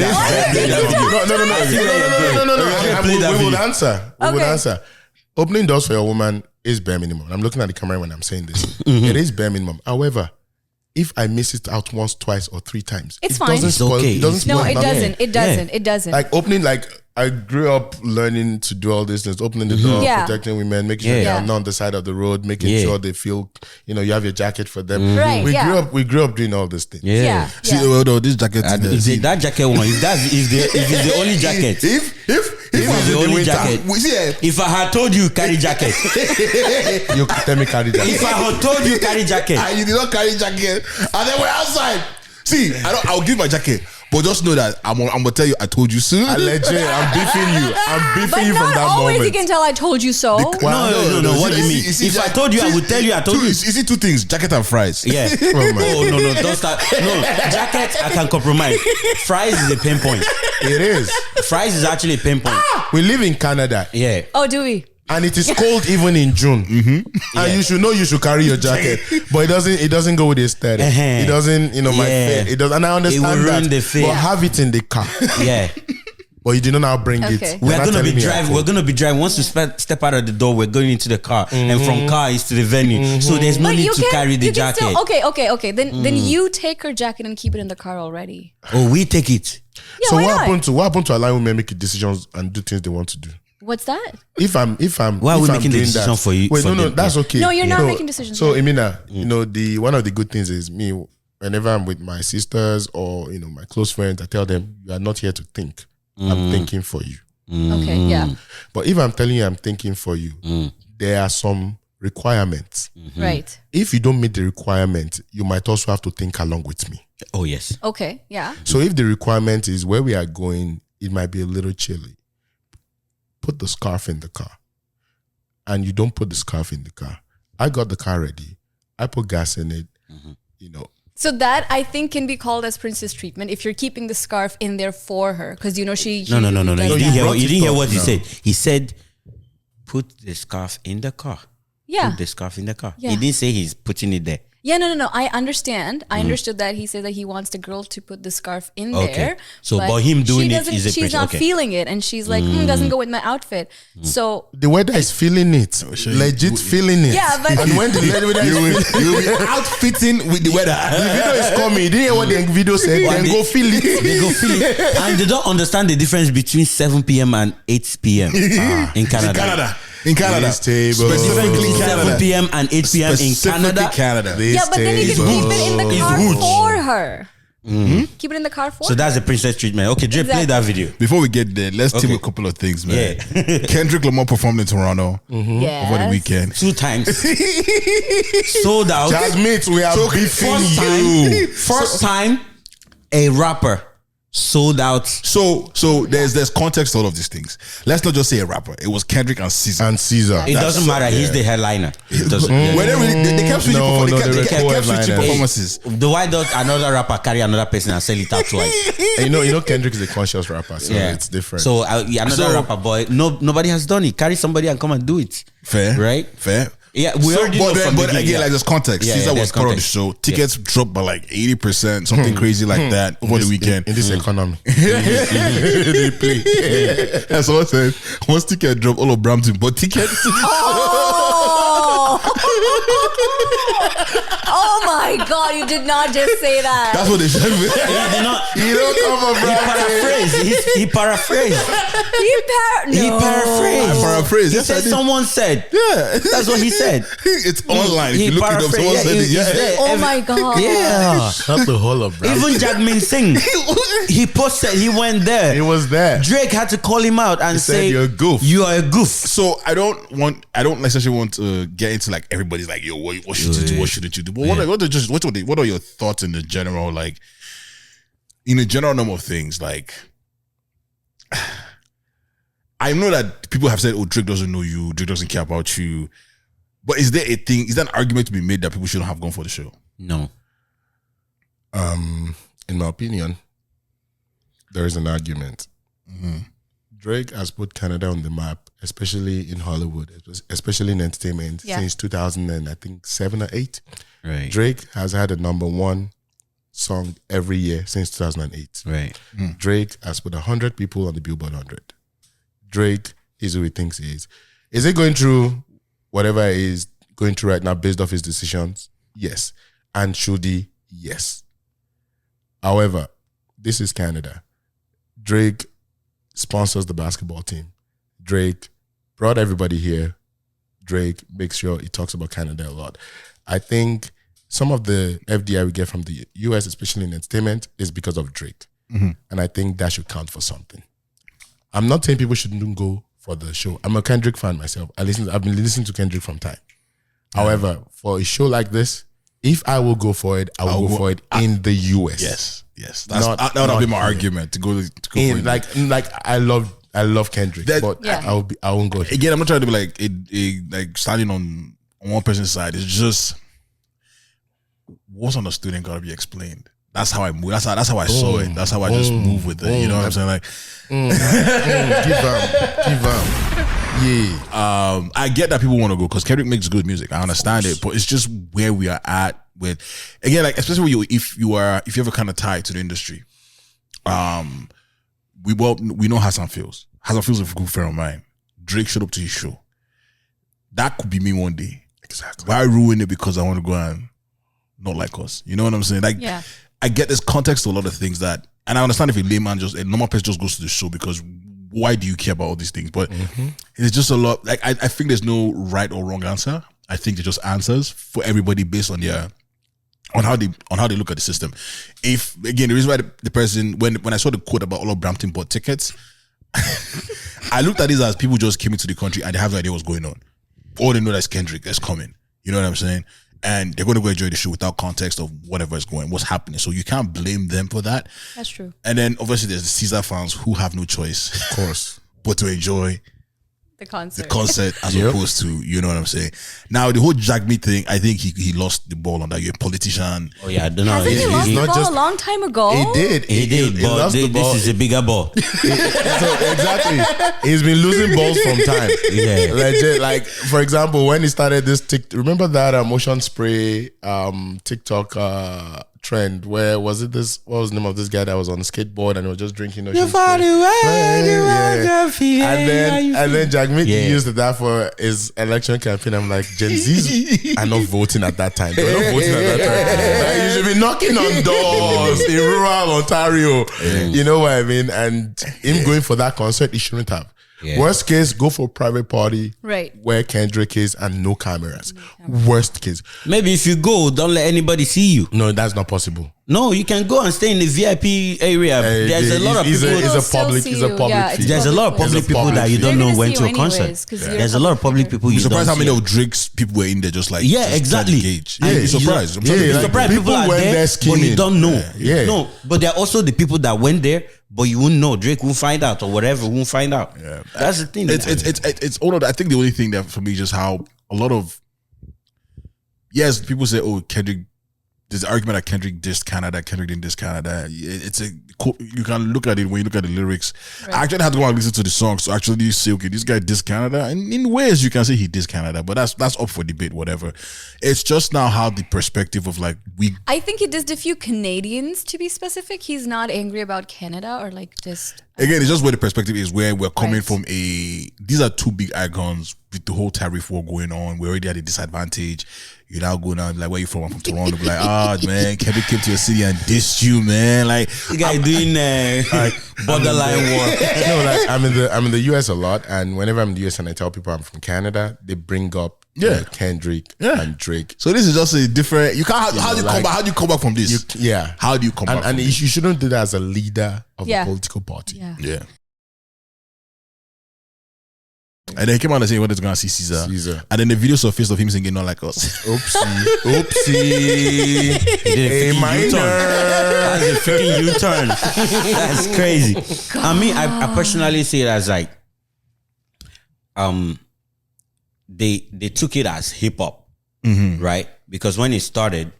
will answer. We will answer. Opening doors for your woman is bare minimum. I'm looking at the camera when I'm saying this. It is bare minimum. However, if I miss it out once, twice, or 3 times, it's fine. It's okay. It doesn't. It doesn't. Like opening, I grew up learning to do all these things, opening the door, protecting women, making sure they are not on the side of the road, making sure they feel, you have your jacket for them. Right, we grew up doing all these things. See, this jacket. That jacket one. If it's the only jacket. If it's the only jacket. If I had told you carry jacket, you tell me carry jacket. If I had told you carry jacket, and you did not carry jacket, and then we're outside. See, I'll give my jacket. But just know that I'm gonna tell you, I told you soon. Alleged, I'm beefing you. I'm beefing But you from not that always moment. you can tell I told you so. No. What do you mean? If I told you, I would tell you. I told you. You see two things: jacket and fries. Yeah. Oh no! Don't start. No, jacket I can compromise. Fries is a pain point. It is. Fries is actually a pain point. We live in Canada. Yeah. Oh, do we? And it is cold even in June. And you should know you should carry your jacket. But it doesn't go with the aesthetic. It doesn't, my fit. It does, and I understand It will ruin that. the fit. But have it in the car. Yeah. But you do not now bring Okay. it. We're not gonna be telling me driving. I We're gonna be driving. Once you step out of the door, we're going into the car, and from car is to the venue. So there's no need to carry the jacket. Okay. Then you take her jacket and keep it in the car already. Oh, we take it. Yeah, So why what not? happened to allowing women make decisions and do things they want to do? What's that? If I'm Why are we if I'm making the doing decision that, for you? Wait, for no, them? that's okay. No, you're not making decisions So yet. Emina, the one of the good things is me. Whenever I'm with my sisters or my close friends, I tell them you are not here to think. I'm thinking for you. Okay, yeah. But if I'm telling you I'm thinking for you, there are some requirements. Right. If you don't meet the requirement, you might also have to think along with me. Oh yes. Okay, yeah. So if the requirement is where we are going, it might be a little chilly. Put the scarf in the car. And you don't put the scarf in the car. I got the car ready. I put gas in it. So that I think can be called as princess treatment if you're keeping the scarf in there for her because she No. does You that. didn't hear what he No. said. He said, "Put the scarf in the car." Yeah. Put the scarf in the car. Yeah. He didn't say he's putting it there. Yeah, no. I understand. I understood that he said that he wants the girl to put the scarf in there. So, but him doing she it doesn't- is a she's not okay. feeling it, and she's like, doesn't go with my outfit. So The weather is feeling it. Legit feeling it. yeah, but And when the weather is You will be outfitting with the weather. the video is coming. You didn't hear what the video said. Then go feel it. They go feel it. And they don't understand the difference between 7 p.m. and 8 p.m. in Canada. In Canada. This table. Specifically Between Canada. 7 p.m. and 8 p.m. in Specifically Canada. Canada. yeah, but then you can keep it in the It's car good. for her. Keep it in the car for So her. that's the princess treatment. Okay, Jay, play Exactly. that video. Before we get there, let's Okay. tell a couple of things, man. Yeah. Kendrick Lamar performed in Toronto Yes. over the weekend. 2 times. Sold out. Jasmine, we are beefing you. First time a rapper sold out. So there's context to all of these things. Let's not just say a rapper. It was Kendrick and Caesar. And Caesar. It doesn't matter. He's the headliner. It doesn't. Were they really? They kept switching No, performances. no, They kept switching co-headliners. performances. The why does another rapper carry another person and sell it out twice? You know, Kendrick is a conscious rapper, so it's different. So another So- rapper boy, nobody has done it. Carry somebody and come and do it. Fair, Right? Fair. Yeah, we already know from the but beginning, again, yeah. like there's context. Yeah, Caesar yeah, was there's part of the context. show. Tickets dropped by like 80%, something crazy like that over the weekend. in this economy. They play. That's what I said. Once ticket drop, all of Brampton, but tickets. Oh my God! You did not just say that. That's what they said. He did not. You don't come from He paraphrased. He paraphrased. No. He paraphrased. I paraphrased. He Yes, I said did. someone said. Yeah, That's what he said. It's online. If He you look it up, someone paraphrased. said it. It's Yeah. there. Oh my God. Yeah. Not the whole of Brown. Even Jagmeet Singh, he posted. He went there. It was there. Drake had to call him out and said, say, "You're a goof." You are a goof." So I don't necessarily want to get into like everybody's like, yo, what should you do? What shouldn't you do? But what are your thoughts in the general, like in the general number of things? Like, I know that people have said, oh, Drake doesn't know you, Drake doesn't care about you. But is there an argument to be made that people shouldn't have gone for the show? No. In my opinion, there is an argument. Drake has put Canada on the map, especially in Hollywood, especially in entertainment, since 2007 or 8. Right. Drake has had a #1 song every year since 2008. Right. Drake has put 100 people on the Billboard 100. Drake is who he thinks he is. Is he going through whatever he is going through right now based off his decisions? Yes. And should he? Yes. However, this is Canada. Drake sponsors the basketball team. Drake brought everybody here. Drake makes sure he talks about Canada a lot. I think some of the FDI we get from the US, especially in entertainment, is because of Drake. And I think that should count for something. I'm not saying people shouldn't go for the show. I'm a Kendrick fan myself. I've been listening to Kendrick from time. However, for a show like this, if I will go for it, I will go for it in the US. Yes, Not- that would be not my here. argument to go for In, like I love Kendrick, That- but I won't go here. Again, I'm not trying to be like standing on one person's side. It's just what's understood and gotta be explained. That's how I move. That's how I saw it. That's how I just move with it. You know what I'm saying? Like, Give him. Yeah. I get that people want to go because Kendrick makes good music. I understand it, but it's just where we are at with, again, like especially if you have a kind of tie to the industry. We know Hassan feels. Hassan feels a good friend of mine. Drake showed up to his show. That could be me one day. Exactly. Why ruin it because I want to go and not like us? You know what I'm saying? Like, Yeah. I get this context to a lot of things that, and I understand if a normal person just goes to the show because why do you care about all these things? But it's just a lot. Like I think there's no right or wrong answer. I think they're just answers for everybody based on on how they look at the system. If again the reason why the person when I saw the quote about all of Brampton bought tickets, I looked at this as people just came into the country and they have no idea what's going on. All they know that's Kendrick that's coming. You know what I'm saying? And they're going to go enjoy the show without context of whatever is what's happening. So you can't blame them for that. That's true. And then obviously there's the Caesar fans who have no choice, Of course. but to enjoy The concert. the concert as opposed to, you know what I'm saying. Now the whole Jack Me thing, I think he lost the ball on that. You're a politician. Oh yeah, I don't know. Hasn't he It's lost the not ball just- a long time ago? He did. He did, He but lost the ball. this is a bigger ball. So exactly, he's been losing balls from time. Yeah. Legit. Like for example, when he started this remember that motion spray TikTok trend where was it this? What was the name of this guy that was on a skateboard and he was just drinking ocean spray? And then Jack Mick used that for his election campaign. I'm like, Gen Z's are not voting at that time. They're not voting at that time. Like, you should be knocking on doors in rural Ontario. You know what I mean? And him going for that concert, he shouldn't have. Yeah. Worst case, go for a private party Right. where Kendrick is and no cameras. Worst case. Maybe if you go, don't let anybody see you. No, that's not possible. No, you can go and stay in the VIP area. There's a lot of He's people. a They'll still public. see He's a you. public. Yeah, it's figure. There's a lot of Public public figure. people that you They're don't know gonna went see to you a concert. anyways, 'cause you're a There's a lot of public people you You're surprised don't how many see. of Drake's people were in there just like Yeah, just exactly. trying to gauge. And You'd be you- surprised. I'm yeah, telling you. You're like, surprised people people are went there, there but you scheming. don't know. Yeah. No, but there are also the people that went there, but you won't know. Drake won't find out or whatever won't find out. Yeah. That's the thing. It's all of that. I think the only thing that for me is just how a lot of yes, people say, oh, Kendrick. There's the argument that Kendrick dissed Canada, Kendrick didn't diss Canada. It's you can look at it when you look at the lyrics. Right. I actually had to go and listen to the songs to actually say, okay, this guy dissed Canada. And in ways you can say he dissed Canada, but that's up for debate, whatever. It's just now how the perspective of like I think he dissed a few Canadians, to be specific. He's not angry about Canada or like just. again, it's just where the perspective is where we're coming Right. from these are two big icons with the whole tariff war going on. We're already at a disadvantage. You're now going out like where you from? I'm from Toronto. Be like, man, Kendrick came to your city and dissed you, man. Like the guy doing borderline war. No, like I'm in the US a lot, and whenever I'm in the US and I tell people I'm from Canada, they bring up Kendrick and Drake. so this is just a different you can't how do you come back how do you come back from this? How do you come back And from you this? shouldn't do that as a leader of Yeah. a political party. Yeah. Yeah. And then he came out and said he wanted to go and see Caesar. And then the video surfaced of him singing Not Like Us. Oopsie. He did a A freaking U-turn. minor. That's a freaking U-turn. That's crazy. I mean, I personally see it as like, they took it as hip hop, right? Because when it started,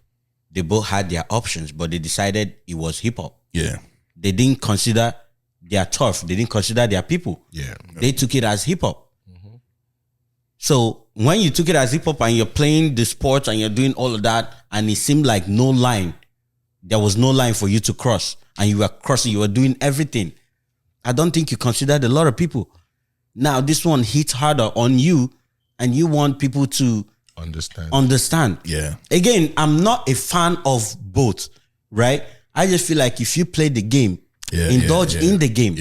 they both had their options, but they decided it was hip hop. Yeah. They didn't consider their turf. They didn't consider their people. Yeah. They took it as hip hop. So when you took it as hip hop and you're playing the sports and you're doing all of that, and it seemed like no line, there was no line for you to cross, and you were crossing, you were doing everything. I don't think you considered a lot of people. Now this one hits harder on you, and you want people to understand. Yeah. Again, I'm not a fan of both, right? I just feel like if you play the game, indulge in the game.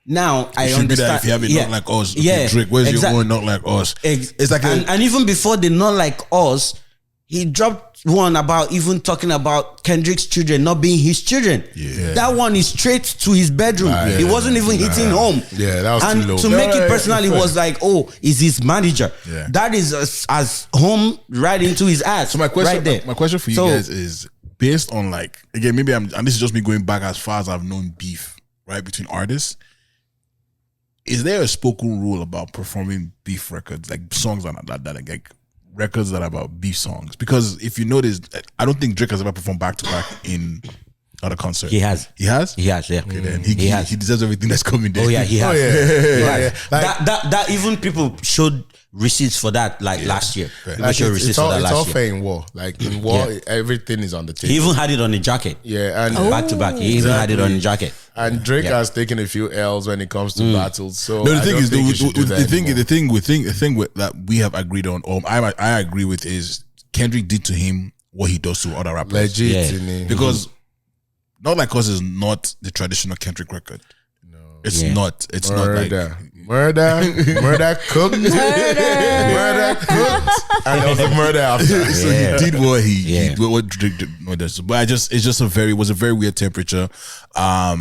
Now I Should be understand. that if you have it not like us. Okay, Drake, where's your one not like us? It's like and even before the not like us, he dropped one about even talking about Kendrick's children not being his children. Yeah. That one is straight to his bedroom. It wasn't even hitting home. Yeah, that was and too low. to make it personal, it was like, oh, is his manager. Yeah. That is as home right into his ass. So my question right there. my question for you So- guys is based on like, again, maybe and this is just me going back as far as I've known beef, right, between artists. Is there a spoken rule about performing beef records, like songs that like records that are about beef songs? Because if you notice, I don't think Drake has ever performed back to back in at a concert. He has. He has? He has, yeah. Okay, then he has. He deserves everything that's coming there. Oh yeah, he has. Oh, yeah. He Yeah, has. yeah. Like- that even people showed receipts for that last year. People Like showed it's receipts all, for that it's all last year. fair in war. Like in war, everything is on the table. He even had it on a jacket. Yeah, and Back to back. He even had it on a jacket. And Drake Yeah. has taken a few L's when it comes to battles. So No, the I thing don't is, think he should do that anymore. the thing with, that we have agreed on, or I agree with, is Kendrick did to him what he does to other rappers. Legit, Yeah. you know. Because Not Like Us is not the traditional Kendrick record. No, it's not. It's not like murder cooked, murder cooked, and there was a murder after. So he did what he what Drake did. But it was a very weird temperature. I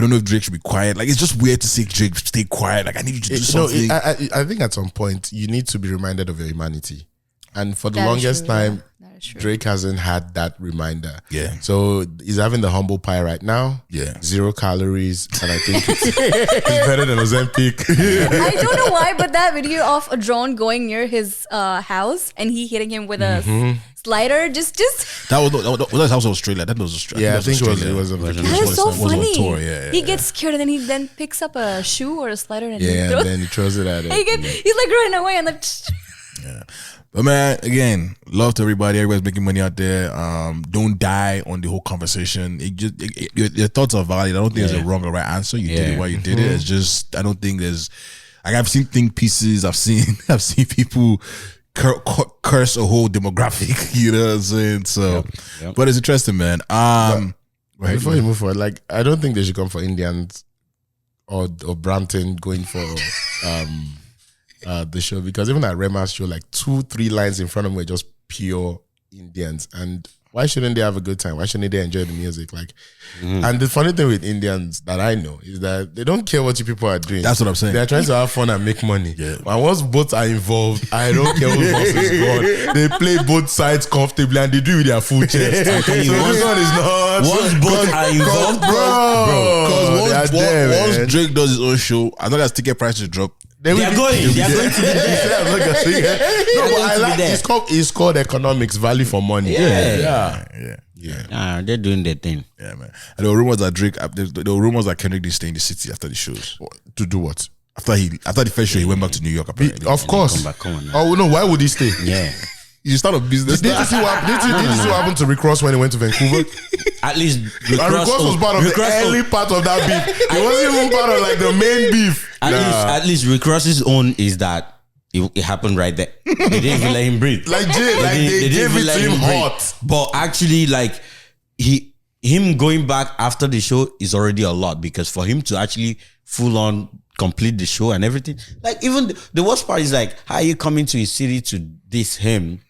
don't know if Drake should be quiet. Like, it's just weird to see Drake stay quiet. Like, I need you to do something. I think at some point you need to be reminded of your humanity, and for the That is longest true, time, that is true. Drake hasn't had that reminder. Yeah. So he's having the humble pie right now. Yeah. 0 calories, and I think it's better than Ozempic. I don't know why, but that video of a drone going near his house and he hitting him with a slider, just That was House of Australia. That was Australia. Yeah, I think it was that is so was on funny. tour, yeah, He gets scared and then he then picks up a shoe or a slider and he Yeah, throws. and then he throws it at it. He's like running away and like. But man, again, love to everybody. Everybody's making money out there. Don't die on the whole conversation. Your thoughts are valid. I don't think there's a wrong or right answer. You did it while you did it. It's just, I don't think there's, like, I've seen think pieces. I've seen people curse a whole demographic. You know what I'm saying? So, but it's interesting, man. Before you move forward, like, I don't think they should come for Indians or Brampton going for the show, because even at Rema's show, like 2-3 lines in front of me were just pure Indians. And why shouldn't they have a good time? Why shouldn't they enjoy the music? Like, and the funny thing with Indians that I know is that they don't care what you people are doing. That's what I'm saying. They're trying to have fun and make money. Yeah. And once both are involved, I don't care who boss is gone. They play both sides comfortably and they do it with their full chest. So this one is not. Once both are involved, Because bro, once Drake does his own show, as long as ticket prices drop, They are going to be there. No, but I like it's called economics, value for money. They're doing their thing. Yeah, man. And there were rumors that there were rumors that Kendrick did stay in the city after the shows. To do what? After the first show, he went back to New York. Apparently, Of course. Come on now. Oh no, why would he stay? Yeah. you start a business. Did you see what happened to Rick Ross when he went to Vancouver? At least Rick Ross was part of the early part of that beef. He wasn't even part of like the main beef. At least Rick Ross's own is that it happened right there. They didn't even let him breathe. Like they gave it to him hot. But actually, like him going back after the show is already a lot, because for him to actually full on complete the show and everything, like even the worst part is like, how are you coming to his city to diss him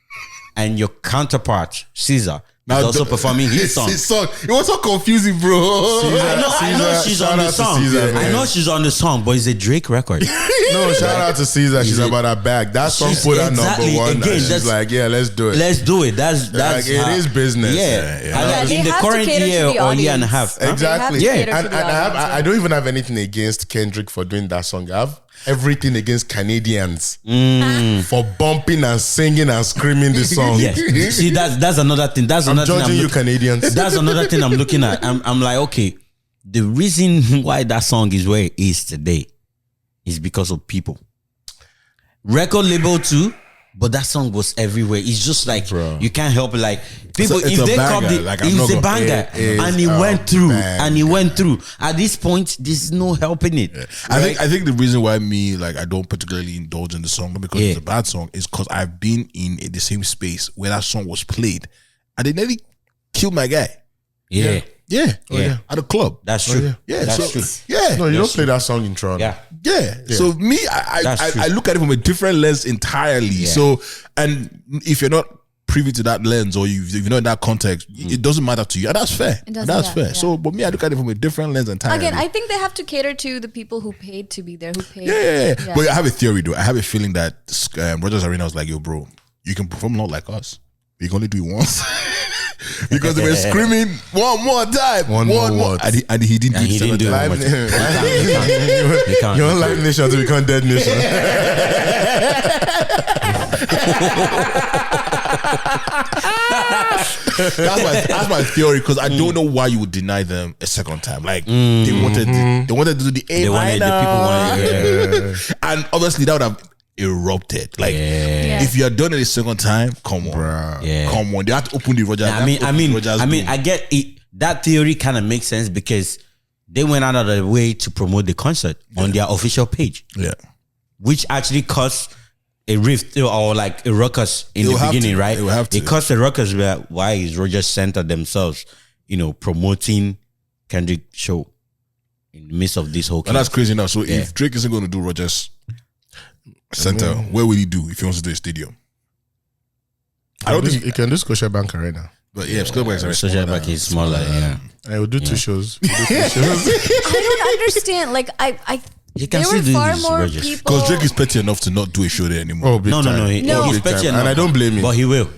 and your counterpart Caesar is also performing his song? It was so confusing, bro. I know she's on the song. I know she's on the song, but it's a Drake record. No, shout out to Caesar. She's about her bag. That song put her number one. Again, she's like, yeah, let's do it. Let's do it. That's like, it is business. Yeah. And they in the have to current cater to year the or year and a audience. half. huh? Exactly. They have to cater And to the audience, I don't even have anything against Kendrick for doing that song. I have everything against Canadians for bumping and singing and screaming the song. Yes. See, that's another thing. That's I'm another thing. judging you Canadians. That's another thing I'm looking at. I'm like, okay, the reason why that song is where it is today is because of people. Record label too, but that song was everywhere. It's just like, you can't help it. Like, people, It's if a they banger. copy, Like, I'm it's not a gonna- banger, It and he is went a through, banger. and he went through. At this point, there's no helping it. I think the reason why I don't particularly indulge in the song, not because it's a bad song, is because I've been in the same space where that song was played, and they nearly killed my guy. Yeah. Yeah, Yeah. at a club. That's true. Yeah, That's so, true. Yeah, No, you don't play that song in Toronto. Yeah. yeah. So me, That's true. I look at it from a different lens entirely. Yeah. So, and if you're not privy to that lens, or if you're not in that context, it doesn't matter to you. And that's fair. It doesn't That's matter, fair. yeah. So, but me, I look at it from a different lens entirely. Again, I think they have to cater to the people who paid to be there, who paid. Yeah. But I have a theory though. I have a feeling that Rogers Arena was like, yo, bro, you can perform not like us. You can only do it once. because they were screaming one more time, one more. And he didn't do it. He didn't do it. You're on Live Nation to become Dead Nation. That's my theory, because I don't know why you would deny them a second time. Like they wanted to do the A minor, and obviously that would have erupted. Like if you are done it a second time, come on, come on. They have to open the Rogers. I get it. That theory kind of makes sense because they went out of their way to promote the concert on their official page. Yeah, which actually caused a rift or like a ruckus in the beginning, right? It will have to. It caused a ruckus where why is Rogers Center themselves, promoting Kendrick show in the midst of this whole case. And that's crazy now. So if Drake isn't going to do Rogers Center, where will he do if he wants to do a stadium? I don't think he can do Scotiabank Arena. But yeah, Scotiabank is smaller. I will do 2 shows. I don't understand. Like you can there were see far these more Rogers. people. Because Drake is petty enough to not do a show there anymore. No. He's petty enough, and I don't blame him. But he will.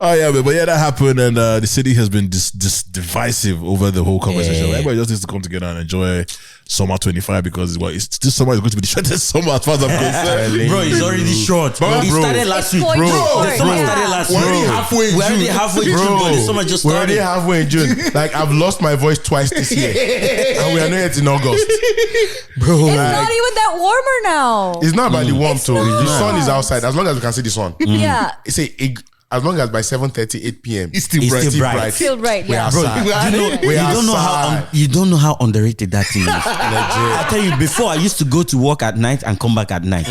Oh yeah, but that happened, and the city has been divisive over the whole conversation. Yeah. Everybody just needs to come together and enjoy summer 25 because this summer is going to be the shortest summer as far as I'm concerned. Bro, it's already short. It started last week. The summer started last week. We're already halfway in June, but the summer just started. We're already halfway in June. Like I've lost my voice twice this year, and we are not yet in August. Bro, it's not even that warmer now. It's not about the warmth too. The sun is outside as long as we can see the sun. Yeah. As long as by 7:30, 8 p.m. It's still bright. Still bright, yeah. Bro, you don't know how underrated that thing is. I tell you, before I used to go to work at night and come back at night.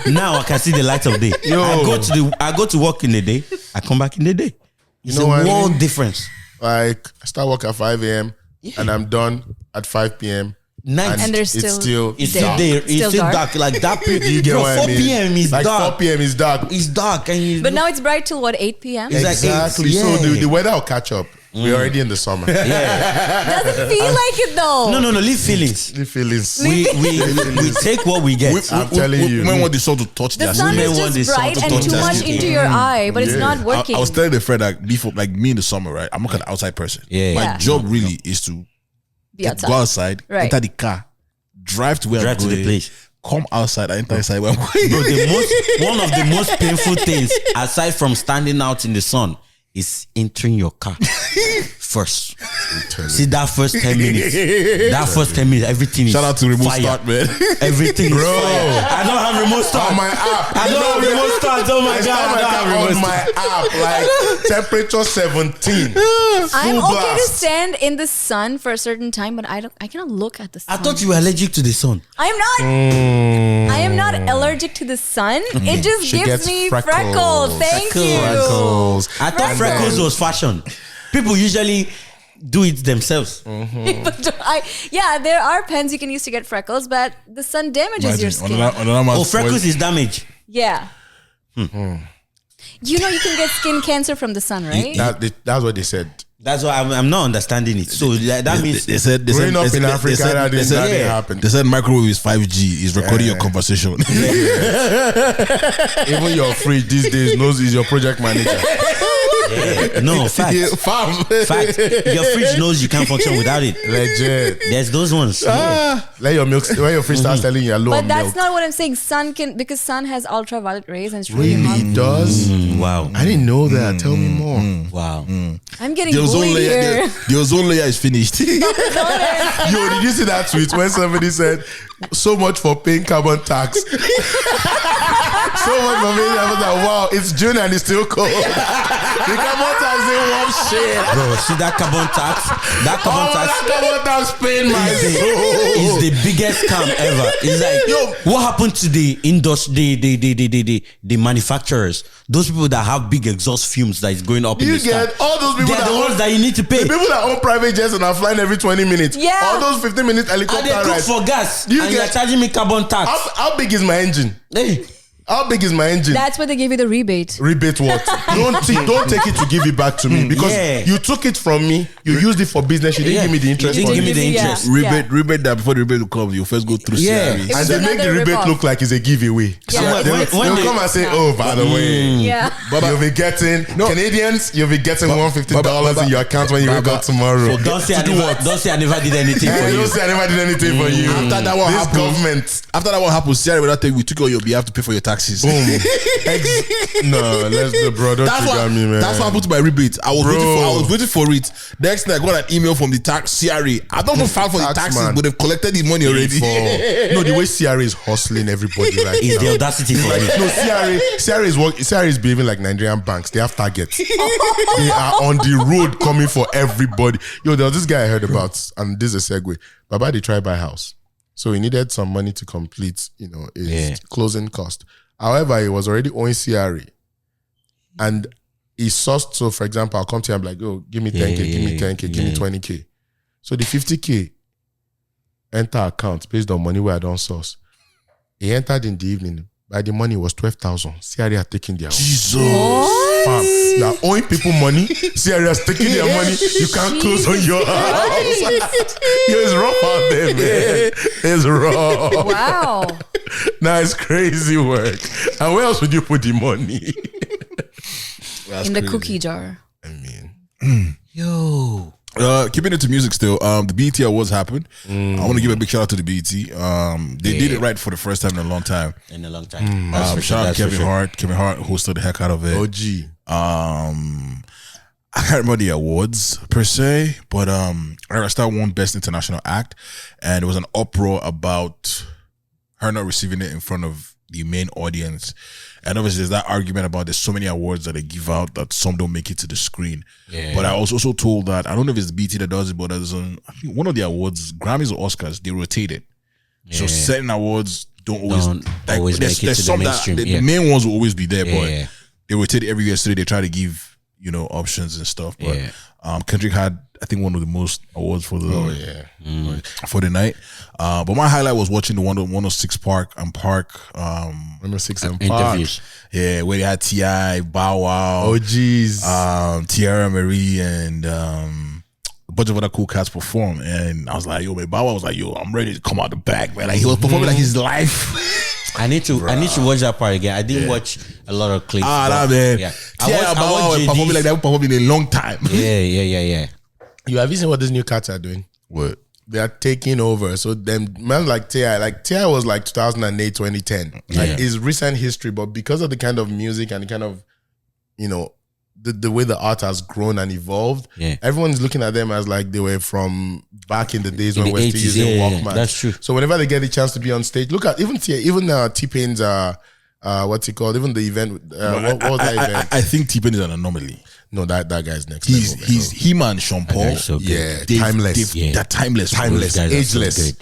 Now I can see the light of day. I go to work in the day, I come back in the day. It's a world difference. Like I start work at 5 a.m. and I'm done at 5 p.m. Night. And there's it's still there. It's still dark. Like that. You get what 4 I mean? p.m. is like dark. 4 p.m. is dark. It's dark, but now it's bright till what, 8 p.m. Exactly. So the weather will catch up. We're already in the summer. Doesn't feel like it though. No. Leave feelings. The feelings. We take what we get. I'm telling you. Women want the sun to touch the their sun skin. is just bright and too much into your eye, but it's not working. I was telling a friend that before, like me in the summer, right? I'm not an outside person. My job really is to go outside, enter the car, drive to where I'm going, to the place, come outside, I enter inside where I'm going. Bro, one of the most painful things, aside from standing out in the sun, is entering your car first. See that first 10 minutes. That first 10 minutes, everything is shout out to remote fire. start, man. Everything is fire. I don't have remote start on my app. I don't have remote start. Oh my god! On my app, like temperature 17. I'm okay to stand in the sun for a certain time, but I cannot look at the sun. I thought you were allergic to the sun. I am not. I am not allergic to the sun. It just gives me freckles. Thank you. I thought freckles was fashion. People usually do it themselves. There are pens you can use to get freckles, but the sun damages your skin. Freckles is damage. Yeah. You can get skin cancer from the sun, right? That's what they said. That's why I'm not understanding it. So that means they said growing up in Africa, that didn't happen. They said microwave is 5G. Is recording your conversation. Even your fridge these days knows is your project manager. No, fact. Fact. Your fridge knows you can't function without it. Legit. There's those ones. Let your milk. When your fridge starts telling you low but that's milk. not what I'm saying. Because sun has ultraviolet rays and it's really hot. does. Wow. I didn't know that. Tell me more. Wow. I'm getting bullied here. The ozone layer is finished. Yo, did you see that tweet when somebody said, "So much for paying carbon tax." So much for paying carbon tax. Wow, it's June and it's still cold. The carbon tax didn't warm shit. Bro, see that carbon tax? That carbon tax pain my soul. Is the biggest scam ever. It's like, what happened to the industry, the manufacturers? Those people that have big exhaust fumes that is going up in the sky. All those people They're the ones that you need to pay. The people that own private jets and are flying every 20 minutes. Yeah. All those 15-minute helicopter And they cook rides. for gas. And you're charging me carbon tax. How big is my engine? Hey. How big is my engine? That's where they give you the rebate. Rebate what? don't take it to give it back to me because you took it from me. You used it for business. You didn't give me the interest. You didn't give me the interest. Rebate that before the rebate will come, you first go through CRE. And they make the rebate look like it's a giveaway. Yeah. They'll come and say, "Oh, by the way, you'll be getting Canadians. You'll be getting $150 in your account when you wake up tomorrow." Don't say I never did anything for you. Don't say I never did anything for you. After that one happened, CRE will not take. We took all your behalf to pay for your taxes. Boom. No, let's do, bro. Don't trigger me, man. That's what happened to my rebate. I was waiting for it. Next thing I got an email from the tax CRE. I don't know file for the taxes, but they've collected the money already. No, the way CRE is hustling everybody right It's now. the audacity for me. No, CRE is behaving like Nigerian banks. They have targets. They are on the road coming for everybody. Yo, there was this guy I heard about, and this is a segue. Baba, they tried buy house. So he needed some money to complete, his closing cost. However, he was already owing CRE. And he sourced, so for example, I'll come to him, I'm like, oh, give me 10K, give me 10K, give me 20K. So the 50K enter account based on money where I don't source. He entered in the evening. By the money was 12,000. CRE had taken their own. Jesus. Fam, you are owing people money. CRE has taken their money. You can't close on your house. It's rough out there, man. It's rough. Wow. Now it's crazy work. And where else would you put the money? In the cookie jar. I mean, Yo. Keeping it to music still, the BET Awards happened. I want to give a big shout out to the BET. They did it right for the first time in a long time. Shout out Kevin Hart. Kevin Hart hosted the heck out of it. OG. I can't remember the awards per se, but Ayra Starr won Best International Act, and there was an uproar about her not receiving it in front of the main audience. And obviously there's that argument about there's so many awards that they give out that some don't make it to the screen. But I was also told that, I don't know if it's the BT that does it, but there's I think one of the awards, Grammys or Oscars, they rotate it. So certain awards don't always make it to the mainstream. The main ones will always be there, but they rotate it every year, so they try to give options and stuff. But Kendrick had, I think, one of the most awards for the for the night. But my highlight was watching the 106 Park and Park 106 and Park interviews. Yeah, where they had T.I., Bow Wow, Tierra Marie, and a bunch of other cool cats perform. And I was like, yo, man, Bow Wow was like, yo, I'm ready to come out the back, man. Like, he was performing like his life. I need to watch that part again. I didn't watch a lot of clips. Nah, man. Yeah. I watched performing like that. Performing in a long time. Yeah. You have you seen what these new cats are doing? What? They are taking over. So them man like T.I. was like 2008, 2010. Like his recent history, but because of the kind of music and the kind of, the way the art has grown and evolved, everyone's looking at them as like they were from back in the days when we're still using Walkman. That's true. So whenever they get a chance to be on stage, look at even T-Pain's what's it called? Even the event. What was that event? I think T-Pain is an anomaly. No, that guy's next. He's him and Sean Paul. So timeless. They're timeless, ageless. So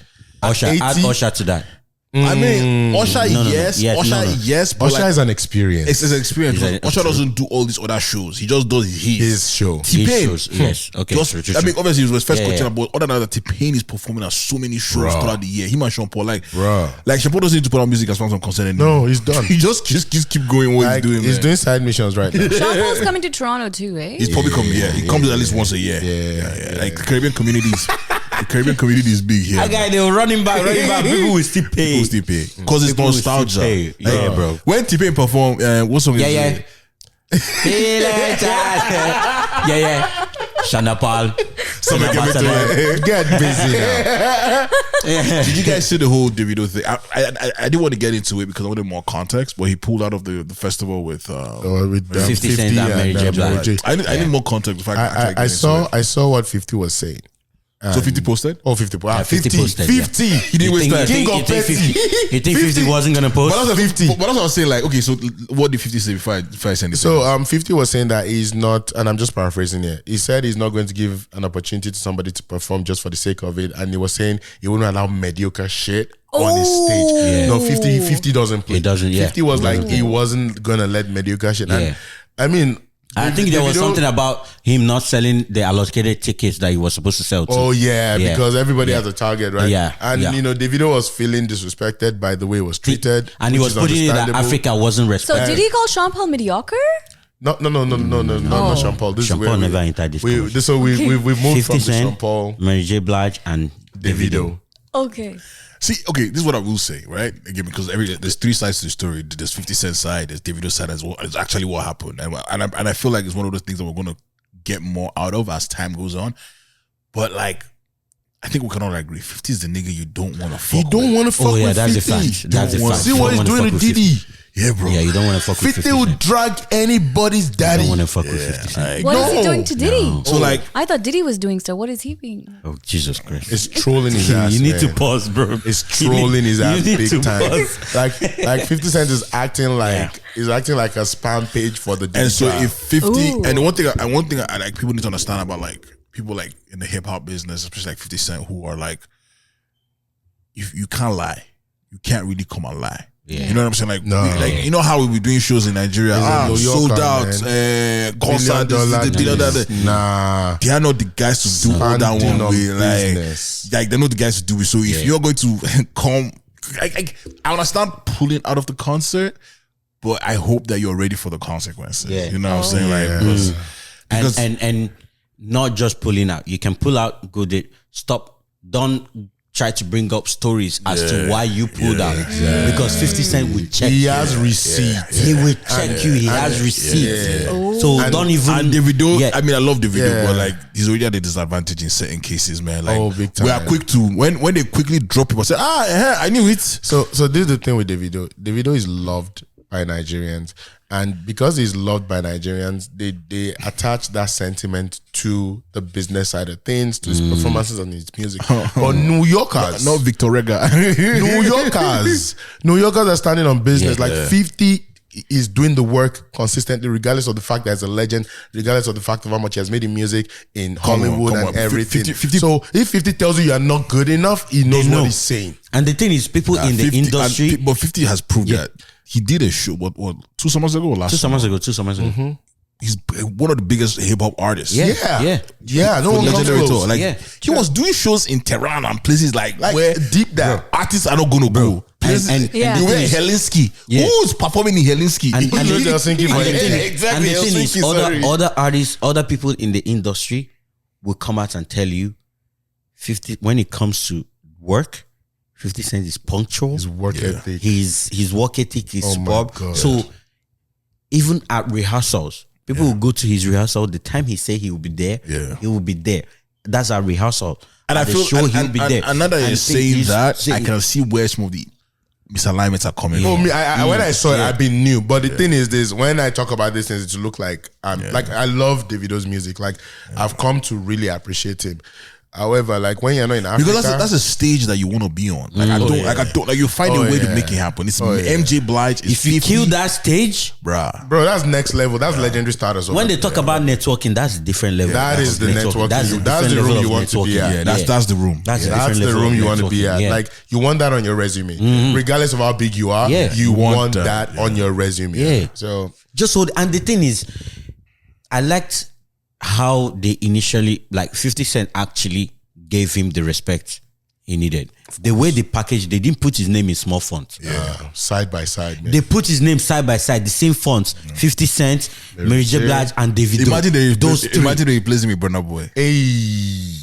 Usher, add Usher to that. I mean, Usher, yes. But Usher is an experience. It's an experience. Usher doesn't do all these other shows. He just does his show. T-Pain. Yes. Okay. I mean, obviously, he was first coaching, but other than that, T-Pain is performing at so many shows throughout the year. Him and Sean Paul, like Sean Paul doesn't need to put out music as far as I'm concerned. No, he's done. He just keep going what he's doing. He's doing side missions right now. Sean Paul's coming to Toronto too, eh? He's probably coming. Yeah, he comes at least once a year. Yeah. Like the Caribbean communities. The Caribbean community is big here. That guy, they were running back. People will still pay. Because it's nostalgia. Yeah, bro. When T-Pain performed, what song is it? Yeah. Shana Paul. Get busy now. Did you guys see the whole Davido thing? I didn't want to get into it because I wanted more context, but he pulled out of the festival with 50 Cent and Mary J. Blige. I need more context. I saw what 50 was saying. So 50 posted? Oh, 50. 50 posted. 50. Yeah. He didn't waste time. King of Petty. You think 50 wasn't going to post? But that's 50. But that's what I was saying. Like, okay, so what did 50 say before I send it? So 50 was saying that he's not, and I'm just paraphrasing here. He said he's not going to give an opportunity to somebody to perform just for the sake of it. And he was saying he wouldn't allow mediocre shit on his stage. Yeah. No, 50 doesn't play. He doesn't, 50 was like he wasn't going to let mediocre shit. And I mean, I think there was something about him not selling the allocated tickets that he was supposed to sell to. Oh yeah, because everybody has a target, right? Yeah, and Davido was feeling disrespected by the way it was treated, and he was putting it that Africa wasn't respected. So did he call Sean Paul mediocre? No, not Sean Paul. This Sean Paul never entered this. We've moved from the Sean Paul, Mary J. Blige, and Davido. Okay. See, okay, this is what I will say, right? Again, because there's three sides to the story. There's 50 Cent's side, there's Davido's side as well. It's actually what happened, and I feel like it's one of those things that we're gonna get more out of as time goes on. But like, I think we can all agree, 50 is the nigga you don't want to fuck. You don't want to fuck with 50. That's a fact. That's a fact. See what he's doing with Diddy. Yeah, bro. Yeah, you don't want to fuck with 50 will drag anybody's daddy. You don't want to fuck with 50 Cent. What is he doing to Diddy? No. So like, I thought Diddy was doing stuff. What is he being? Oh, Jesus Christ. It's trolling his ass. You need to man. pause, bro. It's trolling his ass you need big to time. pause. Like 50 Cent is acting like he's acting like a spam page for the and so Diddy if 50 Ooh. and one thing I like people need to understand about like people like in the hip hop business, especially like 50 Cent, who are like, you can't lie. You can't really come and lie. Yeah. You know what I'm saying? Like, No. like you know how we be doing shows in Nigeria, New sold Yorker, out, $1 concert, billion nah. they are not the guys to do all that one Standing on way. business. Like they're not the guys to do it. So if you're going to come, I understand pulling out of the concert, but I hope that you're ready for the consequences. Yeah. You know what I'm saying? Yeah. Like, because And not just pulling out. You can pull out, stop, don't try to bring up stories as to why you pulled out. Because 50 Cent will check He you. has receipts. He will check you. He has receipts. So don't even. and Davido, Yeah. I mean, I love Davido, Yeah. but like he's already at a disadvantage in certain cases, man. Like Big time. we are quick to when they quickly drop people say, I knew it. So this is the thing with Davido. Davido is loved by Nigerians, and because he's loved by Nigerians, they attach that sentiment to the business side of things, to his performances and his music. But New Yorkers, Not Victor Rega. New Yorkers are standing on business. Yeah. Like 50 is doing the work consistently, regardless of the fact that he's a legend, regardless of the fact of how much he has made in music, in Hollywood and everything. 50 so if 50 tells you are not good enough, he knows what he's saying. And the thing is, people in the 50 industry. but 50 has proved that he did a show. What 2 summers ago or last? 2 summers ago. He's one of the biggest hip hop artists. Yeah. No one comes Legendary close. tour. Like Yeah. he was doing shows in Tehran and places like where deep down. artists are not going to go. Places, And Yeah. you wear Helsinki. Yeah. Who's performing in Helsinki? And Helsinki the for thing it. is- Exactly. and the thing is, Helsinki, sorry. other artists, other people in the industry will come out and tell you, 50 when it comes to work, 50 Cent is punctual. His work ethic. His work ethic is Oh my superb. God. So even at rehearsals, people will go to his rehearsal. The time he say he will be there, he will be there. That's our rehearsal. And At I the feel show, he'll be there. And now that And you're the thing saying is, that, I can see where some of the misalignments are coming Oh, from. me, when I saw it, I've been new. But the thing is this, when I talk about these things, it look like like I love Davido's music. Like I've come to really appreciate him. However, like when you're not in Africa, Because that's a stage that you want to be on. Like I don't like you find a way to make it happen. It's MJ Blige. if you kill that stage, bruh. bro, that's next level. That's legendary status. when they talk about networking, that's a different level. That is the networking. That's a That's different the room level you of want to be networking. at. Yeah, that's the room. That's a that's different the level room of you want to be networking. at. Yeah. Like you want that on your resume, regardless of how big you are. Yeah. You want that. that on your resume. Yeah. So Just so, and the thing is, I liked how they initially, like 50 Cent actually gave him the respect he needed. The way they packaged, they didn't put his name in small font. side by side, man. They put his name side by side, the same fonts. 50 Cent, Mary J. Blige, and Davido. Imagine they replacing me, Burna Boy. Hey.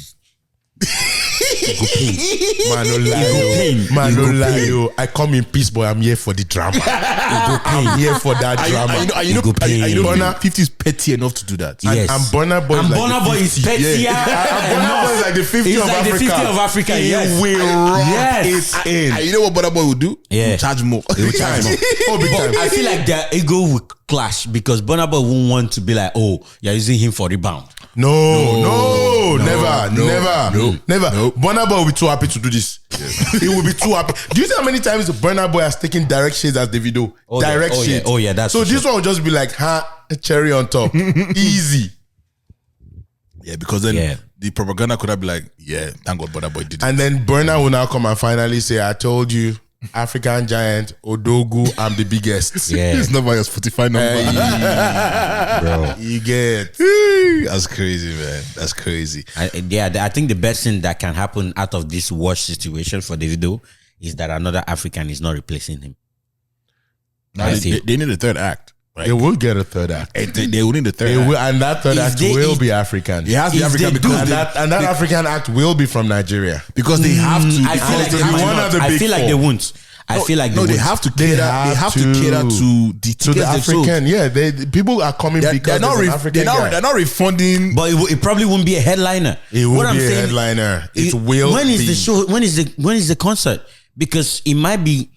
Man, no lie, pain. yo. Man, You no go lie, pain. yo. I come in peace, boy. I'm here for the drama. I'm here for that drama. You know, go pain. Burna 50 is petty enough to do that. Yes. And Burna Boy, And is like Burna the Boy is 50. pettier. And Burna Boy is like the 50 He's of like Africa. the 50 of Africa, He yes. will rock Yes. it in. And you know what Burna Boy will do? Yeah. Charge more. He will charge more. Oh, big time. I feel like their ego will clash because Burna Boy won't want to be like, oh, you're using him for rebound. No, never. Burna Boy will be too happy to do this. He will be too happy. Do you know how many times Burna Boy has taken direct shades as Davido? Oh, yeah. Direct Oh, yeah. shades. Oh, yeah, that's so for this one will just be like, cherry on top. Easy. Yeah, because then Yeah. the propaganda could have been like, yeah, thank God Burna Boy did it. And then Burna will now come and finally say, I told you African giant, Odogu, I'm the biggest. Yeah. His number is 45 number. Bro. You get. That's crazy, man. That's crazy. I think the best thing that can happen out of this wash situation for Davido is that another African is not replacing him. They need a third act. Like, They will get a third act. they will need a third They act. will, and that third If act they- will if- be African. It has to be If African they do, because And that African act will be from Nigeria. because they have to. I feel like to they be might one not. of the I big feel like four. they won't. I feel like no, they they won't. have to cater. They have to cater to the To the African, yeah. The people are coming They're because not. there's an African guy. They're not refunding. But it probably won't be a headliner. It will What I'm be a saying- headliner. It will When is be. the show? When is the concert? Because it might be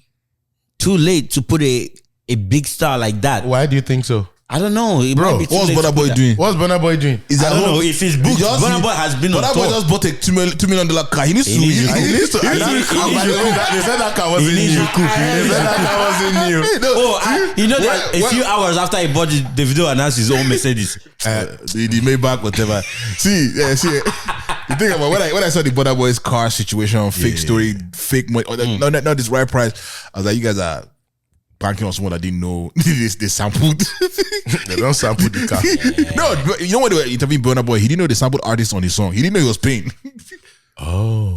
too late to put a big star like that. Why do you think so? I don't know. It Bro, might be too What's late to Burna put Boy that. doing? What's Burna Boy doing? Is I don't know if he's booked. Burna Boy has been on Burna Boy tour. just bought a $2 million car. He needs to. He needs he to- needs to. And they said that car wasn't needs new. to cook. They said that car wasn't new. You know that a few hours after he bought it, Davido announced his own Mercedes. The Maybach, whatever. See. The thing about when I saw the Burna Boy's car situation, fake story, fake money, not this right price. I was like, you guys are banking on someone that didn't know they sampled. They don't sample the car. No, but you know when they were interviewing Burna Boy, he didn't know they sampled artists on his song. He didn't know he was paying.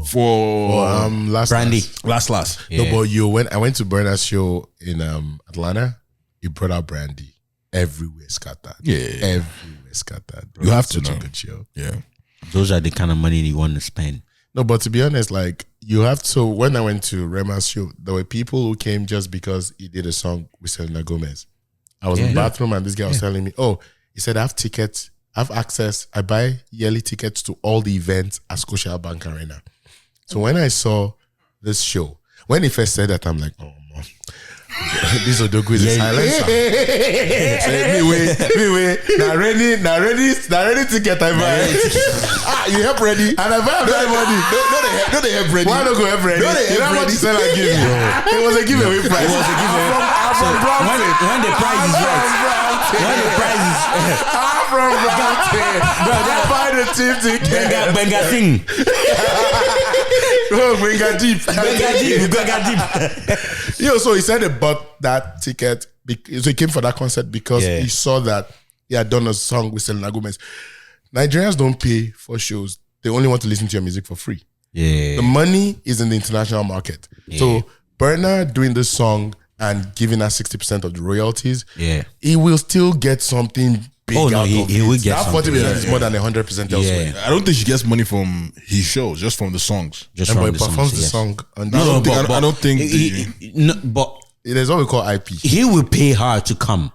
For Last Brandy. last. No, but when I went to Burna's show in Atlanta, he brought out Brandy. Everywhere scattered. Yeah. Everywhere scattered. Bro. You have It's to such know. a good show. Yeah. Those are the kind of money you want to spend. No, but to be honest, like you have to. When I went to Rema's show, there were people who came just because he did a song with Selena Gomez. I was in the bathroom and this guy was telling me, "Oh, he said I have tickets, I have access. I buy yearly tickets to all the events at Scotiabank Arena." So when I saw this show, when he first said that, I'm like, "Oh man, this Odogu is a silencer." Me wait. Now ready ticket I buy. You help ready. And I buy everybody. No, they help ready. Why not go help ready? No, they You know help how much ready. he said I give you? It was a giveaway price. It was a giveaway. When the price is right, when the price is I'm from Brampton. I buy the cheap ticket. Gbenga thing. Oh, Gbenga deep. Gbenga deep. Yo, so he said he bought that ticket. So he came for that concert because he saw that he had done a song with Selena Gomez. Nigerians don't pay for shows. They only want to listen to your music for free. Yeah. The money is in the international market. So Burna doing this song and giving us 60% of the royalties, he will still get something big Oh, no, out he- of he it. will get that 40% something, is more than 100% elsewhere. I don't think she gets money from his shows, just from the songs. Just And from but the he performs songs, the yes. song on No, that. I don't think. But It is what we call IP. he will pay her to come.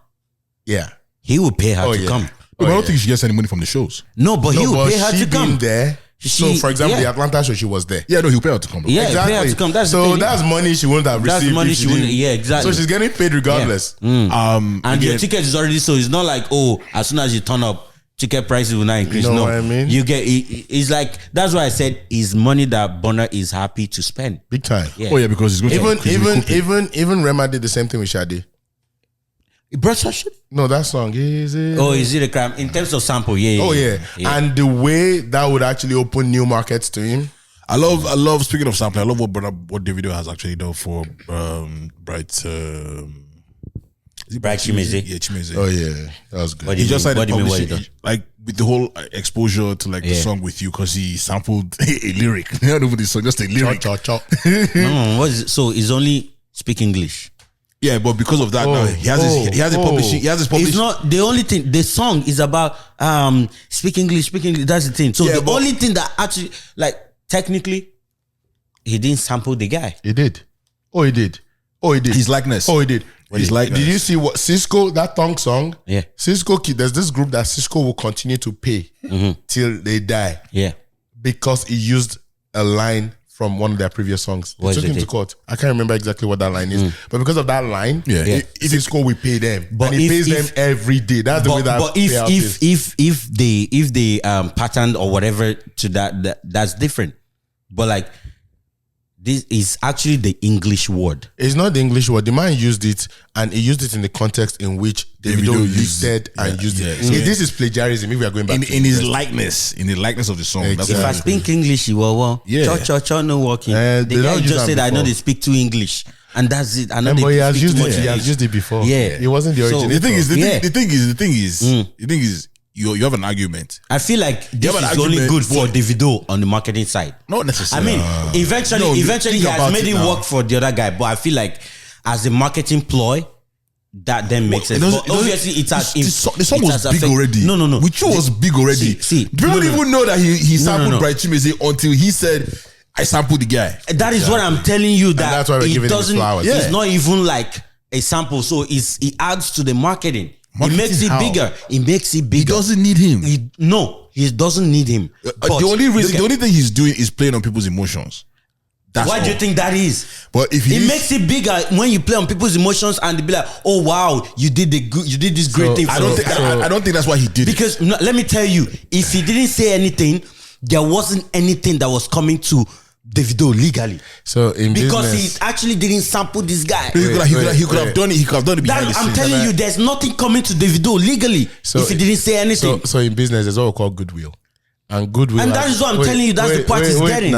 Yeah. He will pay her Oh, to yeah. come. I don't think she gets any money from the shows. No, but he No, will but pay her she to come. been there. So, She- for example, yeah. the Atlanta show, she was there. Yeah, no, he'll pay her to come. Yeah, pay her to come. That's the so thing. that's money she wouldn't have That's received. money if she wouldn't. didn't. Yeah, exactly. So she's getting paid regardless. And Again, your ticket is already so. It's not like, oh, as soon as you turn up, ticket prices will not increase. You know No, what I mean? You get. It's like that's why I said it's money that Burna is happy to spend. Big time. Yeah. Oh yeah, because he's going to Even Rema did the same thing with Sade. Brother, shit. No, that song is it? Oh, is it a crime in terms of sample? Yeah. Oh yeah. And the way that would actually open new markets to him. I love. Speaking of sampling, I love what Davido has actually done for Bright. Bright Chimeze. Yeah, Chimeze. Oh yeah, that was good. What do He you just mean? started What do you mean? What he publishing, done? like with the whole exposure to like the song with you, because he sampled a lyric. Not even the song, just a lyric. Cha cha. No, what is it? So he's only speak English. Yeah, but because of that, now he has his publishing. He has his publishing. It's not the only thing. The song is about speak English. That's the thing. So Yeah, the but- only thing that actually, like, technically, he didn't sample the guy. He did. Oh, he did. Oh, he did. His likeness. Oh, he did. His likeness. Did you see what Cisco, that Thong song? Yeah. Cisco, there's this group that Cisco will continue to pay till they die Yeah. because he used a line from one of their previous songs. They What took is him it? to court. I can't remember exactly what that line is, but because of that line, Yeah. Cisco will pay them, But and he if- pays them if- every day. That's the way that But payout is. if they patterned or whatever to that's different. But like this is actually the English word. It's not the English word. The man used it, and he used it in the context in which Davido listed and used it. yeah. This is plagiarism. If we are going back to in his the likeness, in the likeness of the song. That's If what I speak English, you will Yeah. Cho no working. They The don't guy use just that said I know before. they speak too English. and that's it. And but he has used it. He has used it before. Yeah, it wasn't the original. The thing is, you have an argument. I feel like this is only good for Davido on the marketing side. Not necessarily. I mean, eventually he has made it work for the other guy, but I feel like as a marketing ploy, that then makes sense. But obviously, it has. The song was big already. No. Which was big already. People don't even know that he sampled Bright Chimezie until he said, "I sampled the guy." That is what I'm telling you. That that's why we're giving him flowers. It's not even like a sample, so it adds to the marketing. It makes it bigger. It makes it bigger. He doesn't need him. He doesn't need him. The only thing he's doing is playing on people's emotions. Why do you think that is? But if it makes it bigger when you play on people's emotions and they be like, "Oh wow, you did this great thing." I don't think that's why he did because, it. Because let me tell you, if he didn't say anything, there wasn't anything that was coming to Davido legally. So because he actually didn't sample this guy. He could have done it. He could have done it behind the scenes. I'm telling you, there's nothing coming to Davido legally if he didn't say anything. So in business, there's what we call goodwill. And goodwill, and that is what I'm telling you. That's the part he's getting.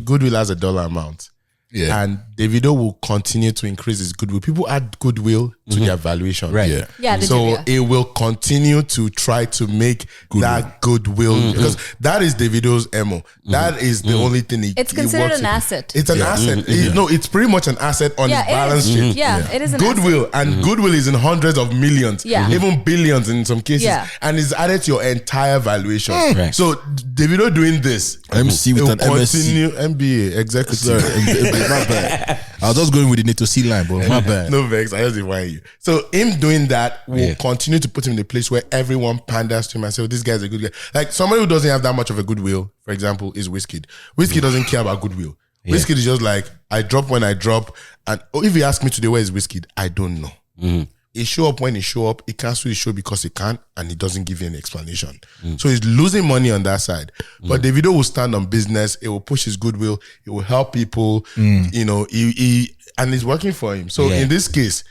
Goodwill has a dollar amount. Yeah. And Davido will continue to increase his goodwill. People add goodwill to their valuation. Right. Yeah. So it will continue to try to make that goodwill because that is Davido's MO. That is the only thing it's considered an asset. It's an asset. It's pretty much an asset on his balance sheet. Yeah, it is an goodwill. asset. And goodwill is in hundreds of millions, even billions in some cases. Yeah. And it's added to your entire valuation. Right. So Davido doing this, MC with an continue MSc. MBA executive. My bad. I was just going with the need to see line, but my bad. No vex, I just define you. So him doing that will continue to put him in a place where everyone panders to him and say, "Oh, this guy's a good guy." Like somebody who doesn't have that much of a goodwill, for example, is Wizkid. Wizkid doesn't care about goodwill. Wizkid is just like, I drop when I drop. And if you ask me today, where is Wizkid? I don't know. He show up when he show up. He cancel his show because he can, and he doesn't give you an explanation. So he's losing money on that side. But Davido will stand on business. It will push his goodwill. It will help people. You know, he and it's working for him. So in this case,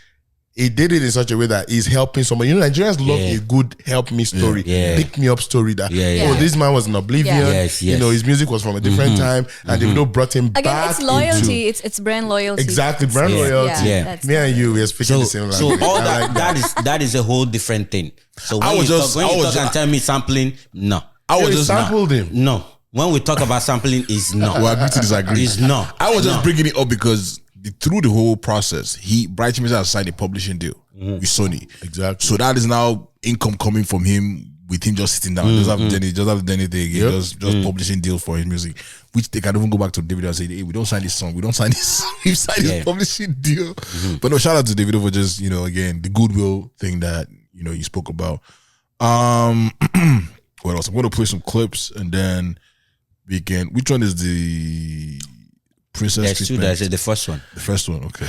he did it in such a way that he's helping somebody. You know, Nigerians love a good help me story, pick me up story. That oh, this man was in oblivion. You know, his music was from a different time, and Davido brought him back. Again, it's loyalty. It's brand loyalty. Exactly, brand loyalty. Me and you, we are speaking the same language. So all that is a whole different thing. So when you talk and tell me sampling, no, I was just sampled him. No, when we talk about sampling, is no. Well, I agree to disagree. Is no. I was just bringing it up because through the whole process, Bright Chimezie has signed a publishing deal with Sony. Exactly. So that is now income coming from him with him just sitting down. Just haven't done anything again. Just publishing deals for his music, which they can even go back to Davido and say, "Hey, we don't sign this song. We don't sign this. We've signed this publishing deal." But no, shout out to Davido for just again the goodwill thing that you spoke about. What else? I'm going to play some clips and then we can. Which one is the Princess There's two. There's the first one. The first one, okay.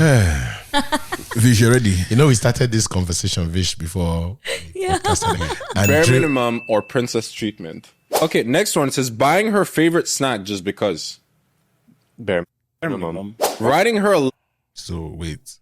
Vish, you ready? You know, we started this conversation, Vish, before. Bare minimum or princess treatment. Okay, next one says buying her favorite snack just because. Bare minimum. Writing her a... So, wait.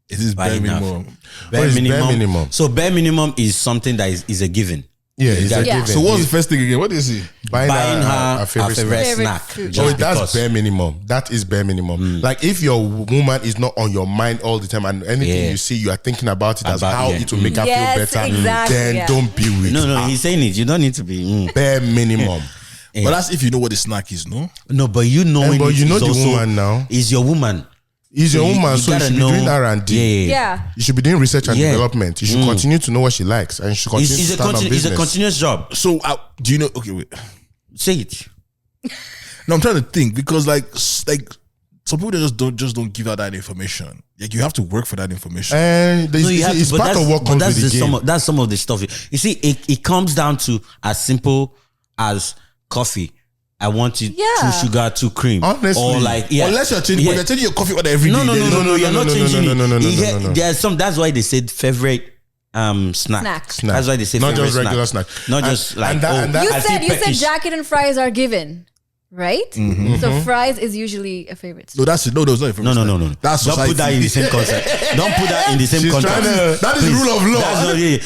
Is this bare minimum? Bare minimum. So, bare minimum is something that is a given. Yeah, it's a given. So what's the first thing again? What is he? Buying her a favorite snack. That's bare minimum. That is bare minimum. Like if your woman is not on your mind all the time and anything you see, you are thinking about it as how it will make her feel better. Exactly, then don't be with No, he's saying it. You don't need to be bare minimum. But that's if you know what the snack is, no? No, but you know but you know the woman now. Is your woman. He's your woman, so you should be doing R&D. Yeah. You should be doing research and development. You should continue to know what she likes, and you should continue to stand on business. It's a continuous job. So, do you know? Okay, wait. Say it. No, I'm trying to think because, like some people just don't give out that information. Like you have to work for that information. And it's part of what comes with the game. That's some of the stuff. You see, it comes down to as simple as coffee. I want it 2 sugar, 2 cream. Honestly, or like unless you're changing, but you're changing your coffee order every day. No, you're not changing it. No. There's some. That's why they said favorite snack. That's why they say not favorite just regular snack. Not just like you said jacket and fries are given, right? So fries is usually a favorite snack. No, that's it. No, it's not a favorite snack. No. That's Don't society. put that in the same concept. Don't put that in the same context. That is the rule of law. That's not it.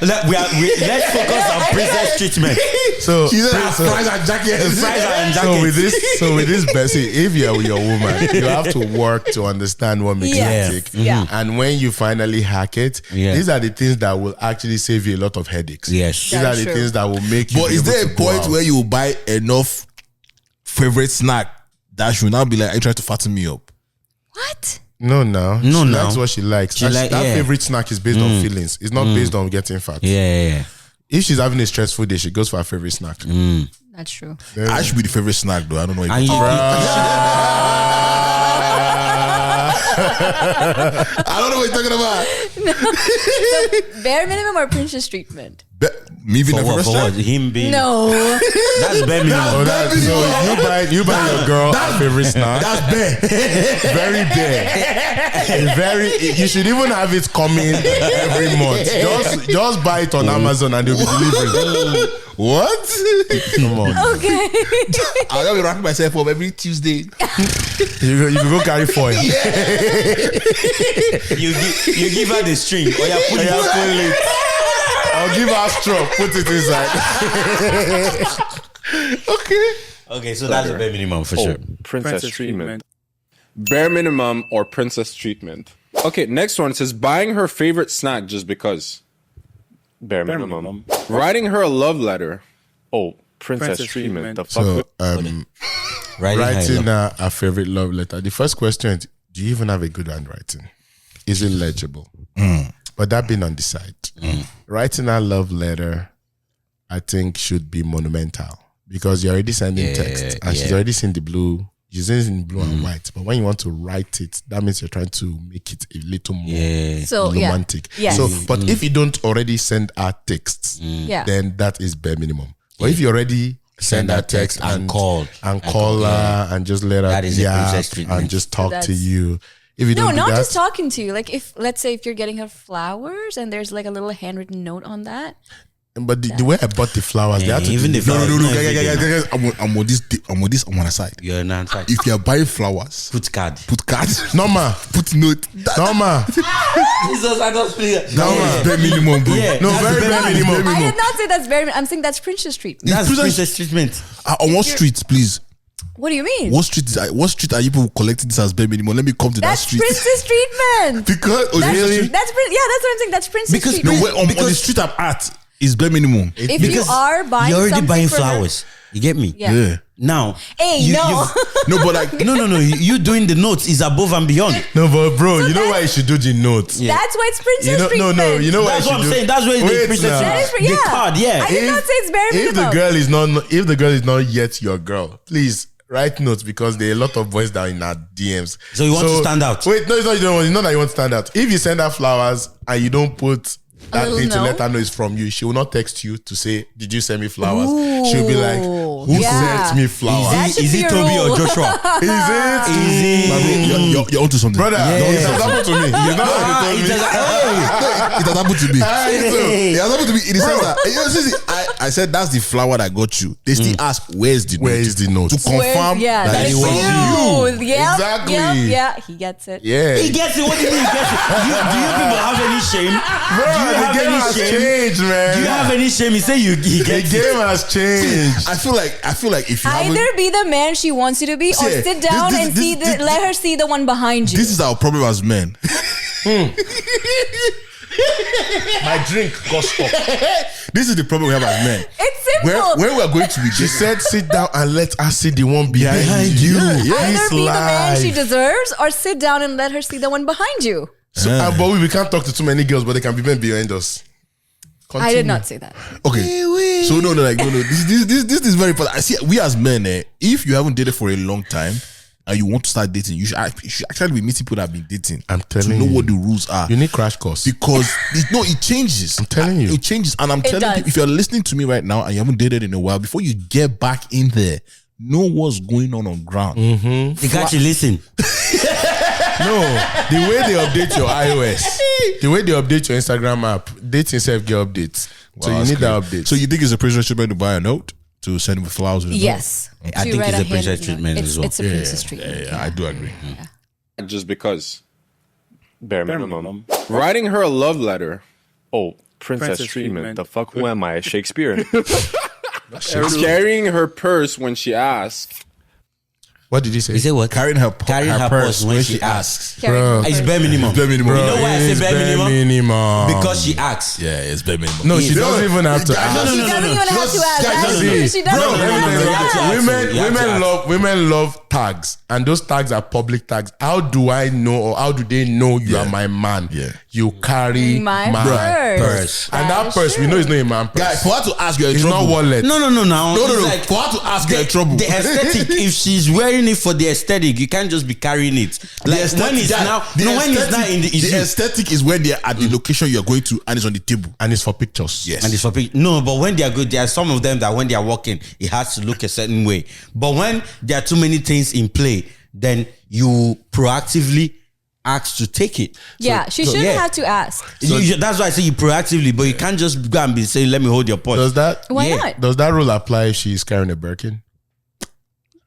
Let's focus on princess treatment. So She said fries and jackets. Fries and So jackets. with this, Bessie, if you're with your woman, you have to work to understand what makes Yes. it tick. Yeah. And when you finally hack it, these are the things that will actually save you a lot of headaches. Yes. These are That's the true. things that will make you. But be is able there a to go point out. where you buy enough favorite snack that should now be like, I try to fatten me up? What? No. She No. likes what she likes. She And like- that yeah. favorite snack is based on feelings. It's not based on getting fat. Yeah. If she's having a stressful day, she goes for her favorite snack. That's true. I should be the favorite snack though. I don't know. If And you, I don't know what you're talking about. So bare minimum or princess treatment? Me being for the what? favorite For snack? what? Him being No. That's bare minimum. Oh, so you buy your girl a favorite snack. That's bare. Very big. Very. You should even have it coming every month. Just buy it on Amazon and they'll be delivering. What? Come on. Okay. I'll just be wrapping myself up every Tuesday. You can go carry foil. You give her the string. Or you put it. I'll give her a straw. Put it inside. Okay, so that's the bare minimum for sure. Princess treatment. Bare minimum or princess treatment. Okay, next one says buying her favorite snack just because. Bare minimum. Writing her a love letter. Oh, princess treatment. The fuck. So, writing her a favorite love letter. The first question is, do you even have a good handwriting? Is it legible? But that being on the side, writing a love letter, I think should be monumental because you're already sending text and she's already seen the blue. She's seen blue and white. But when you want to write it, that means you're trying to make it a little more So romantic. Yeah. Yes. So, but if you don't already send her texts, then that is bare minimum. But if you already send her text and call her and just let her That is a princess treatment. and just talk So to that's- you. If you No, don't do not that, just talking to you. Like if, let's say, if you're getting her flowers and there's like a little handwritten note on that. but the way I bought the flowers, they had to even do- the No, flowers. guys. I'm on a side. You're an answer. If you're buying flowers, Put card. put cards, Normal. put note. Normal. Jesus, I don't speak. That was bare minimum, bro. Yeah. No, That's very the bare bare minimum. I did not say that's bare minimum. I'm saying that's princess treatment. That's Princess- princess treatment. On what street, please? What do you mean? What street are you people collecting this as bare minimum? Let me come to That's that street. princess treatment. Because That's, really, that's what I'm saying. That's princess Because- treatment. no, wait, on the street I'm at is bare minimum. If you are buying you're already something buying for her- flowers. You get me? Yeah. Now, Hey, you- no. you've- No, but like no. You doing the notes is above and beyond. No, but bro, you know why you should do the notes? That's why it's princess You know, treatment. no, you know why That's you what should I'm do. saying. That's where the Wait princess now. That is, the yeah. card. Yeah. I did not say it's bare minimum. If the girl is not yet your girl, please write notes because there are a lot of boys down in our DMs. So you want to stand out? Wait, no, it's not. It's not that you want to stand out. If you send her flowers and you don't put that little thing to note? let her know it's from you, she will not text you to say, "Did you send me flowers?" She'll be like, "Who Yeah. sent me flowers?" That should Is be it a Toby rule. or Joshua? Is it? My bro, you're onto something. Brother, it has happened to me. You know how they told me. It has happened to me. Hey. It has happened to me in the sense that I said that's the flower that got you. They still ask where's the Where note? is the note? To confirm Yeah, that that's it was you. you. Yep, Exactly. Yeah, he gets it. Yeah. He gets it. What do you mean he gets it? Do you people have any shame? Bro, Do you the have game any has shame? changed, man. Do you have any shame? He say he The gets it. game has changed. I feel like if you haven't, Either be the man she wants you to be, or See, sit down this- and this- see this- let her see the one behind you. this is our problem as men. My drink got stopped. This is the problem we have as men. It's simple. Where we are going to be. She said, "Sit down and let us see the one behind you." Yeah. Either be the man she live. deserves, or sit down and let her see the one behind you. So, but we can't talk to too many girls, but they can be men behind us. I did not say that. Okay. So no. This is very important. I see. We as men, if you haven't dated for a long time and you want to start dating, you should actually be meeting people that have been dating. I'm telling to know you. what the rules are. You need crash course. Because it changes. I'm telling you. It changes. And I'm telling does. you, if you're listening to me right now and you haven't dated in a while, before you get back in there, know what's going on ground. They got you listen. No, the way they update your iOS, the way they update your Instagram app, dating self get updates. So Wow, you that's need that crazy. update. So you think it's a princess treatment to buy a note? to send with flowers? With Yes. I To think write it's a hand princess note. treatment as well. It's a princess treatment. Yeah, I do agree. Just because. Bare minimum. Writing her a love letter. Oh, princess treatment. The fuck, who am I? Shakespeare. Carrying her purse when she asks. What did he say? He said what? Carrying her purse when she asks. Carrying her It's purse. bare minimum. Bare minimum. You know why I say bare minimum? minimum? Because she asks. Yeah, it's bare minimum. No, she doesn't even have to Guys, ask. She doesn't even have to ask. That's See, true. She doesn't bro, even have to you have to ask. ask. You have to ask. women love tags, and those tags are public tags. How do I know, or how do they know you are my man? Yeah. You carry My my purse. and that is purse, we true. know it's not a man purse. Guys, for her to ask, you're in It's trouble. not wallet. No. No. It's like For her to ask, you're in trouble. the aesthetic. If she's wearing it for the aesthetic, you can't just be carrying it. Like when it's now, when it's not in the the aesthetic is when they're at the location you're going to and it's on the table. And it's for pictures. Yes. And it's for no, but when they are good, there are some of them that when they are walking, it has to look a certain way. But when there are too many things in play, then you proactively ask to take it. Yeah, she shouldn't have to ask. That's why I say you proactively, but you can't just go and be saying, "Let me hold your purse." Why not? Does that rule apply if she's carrying a Birkin?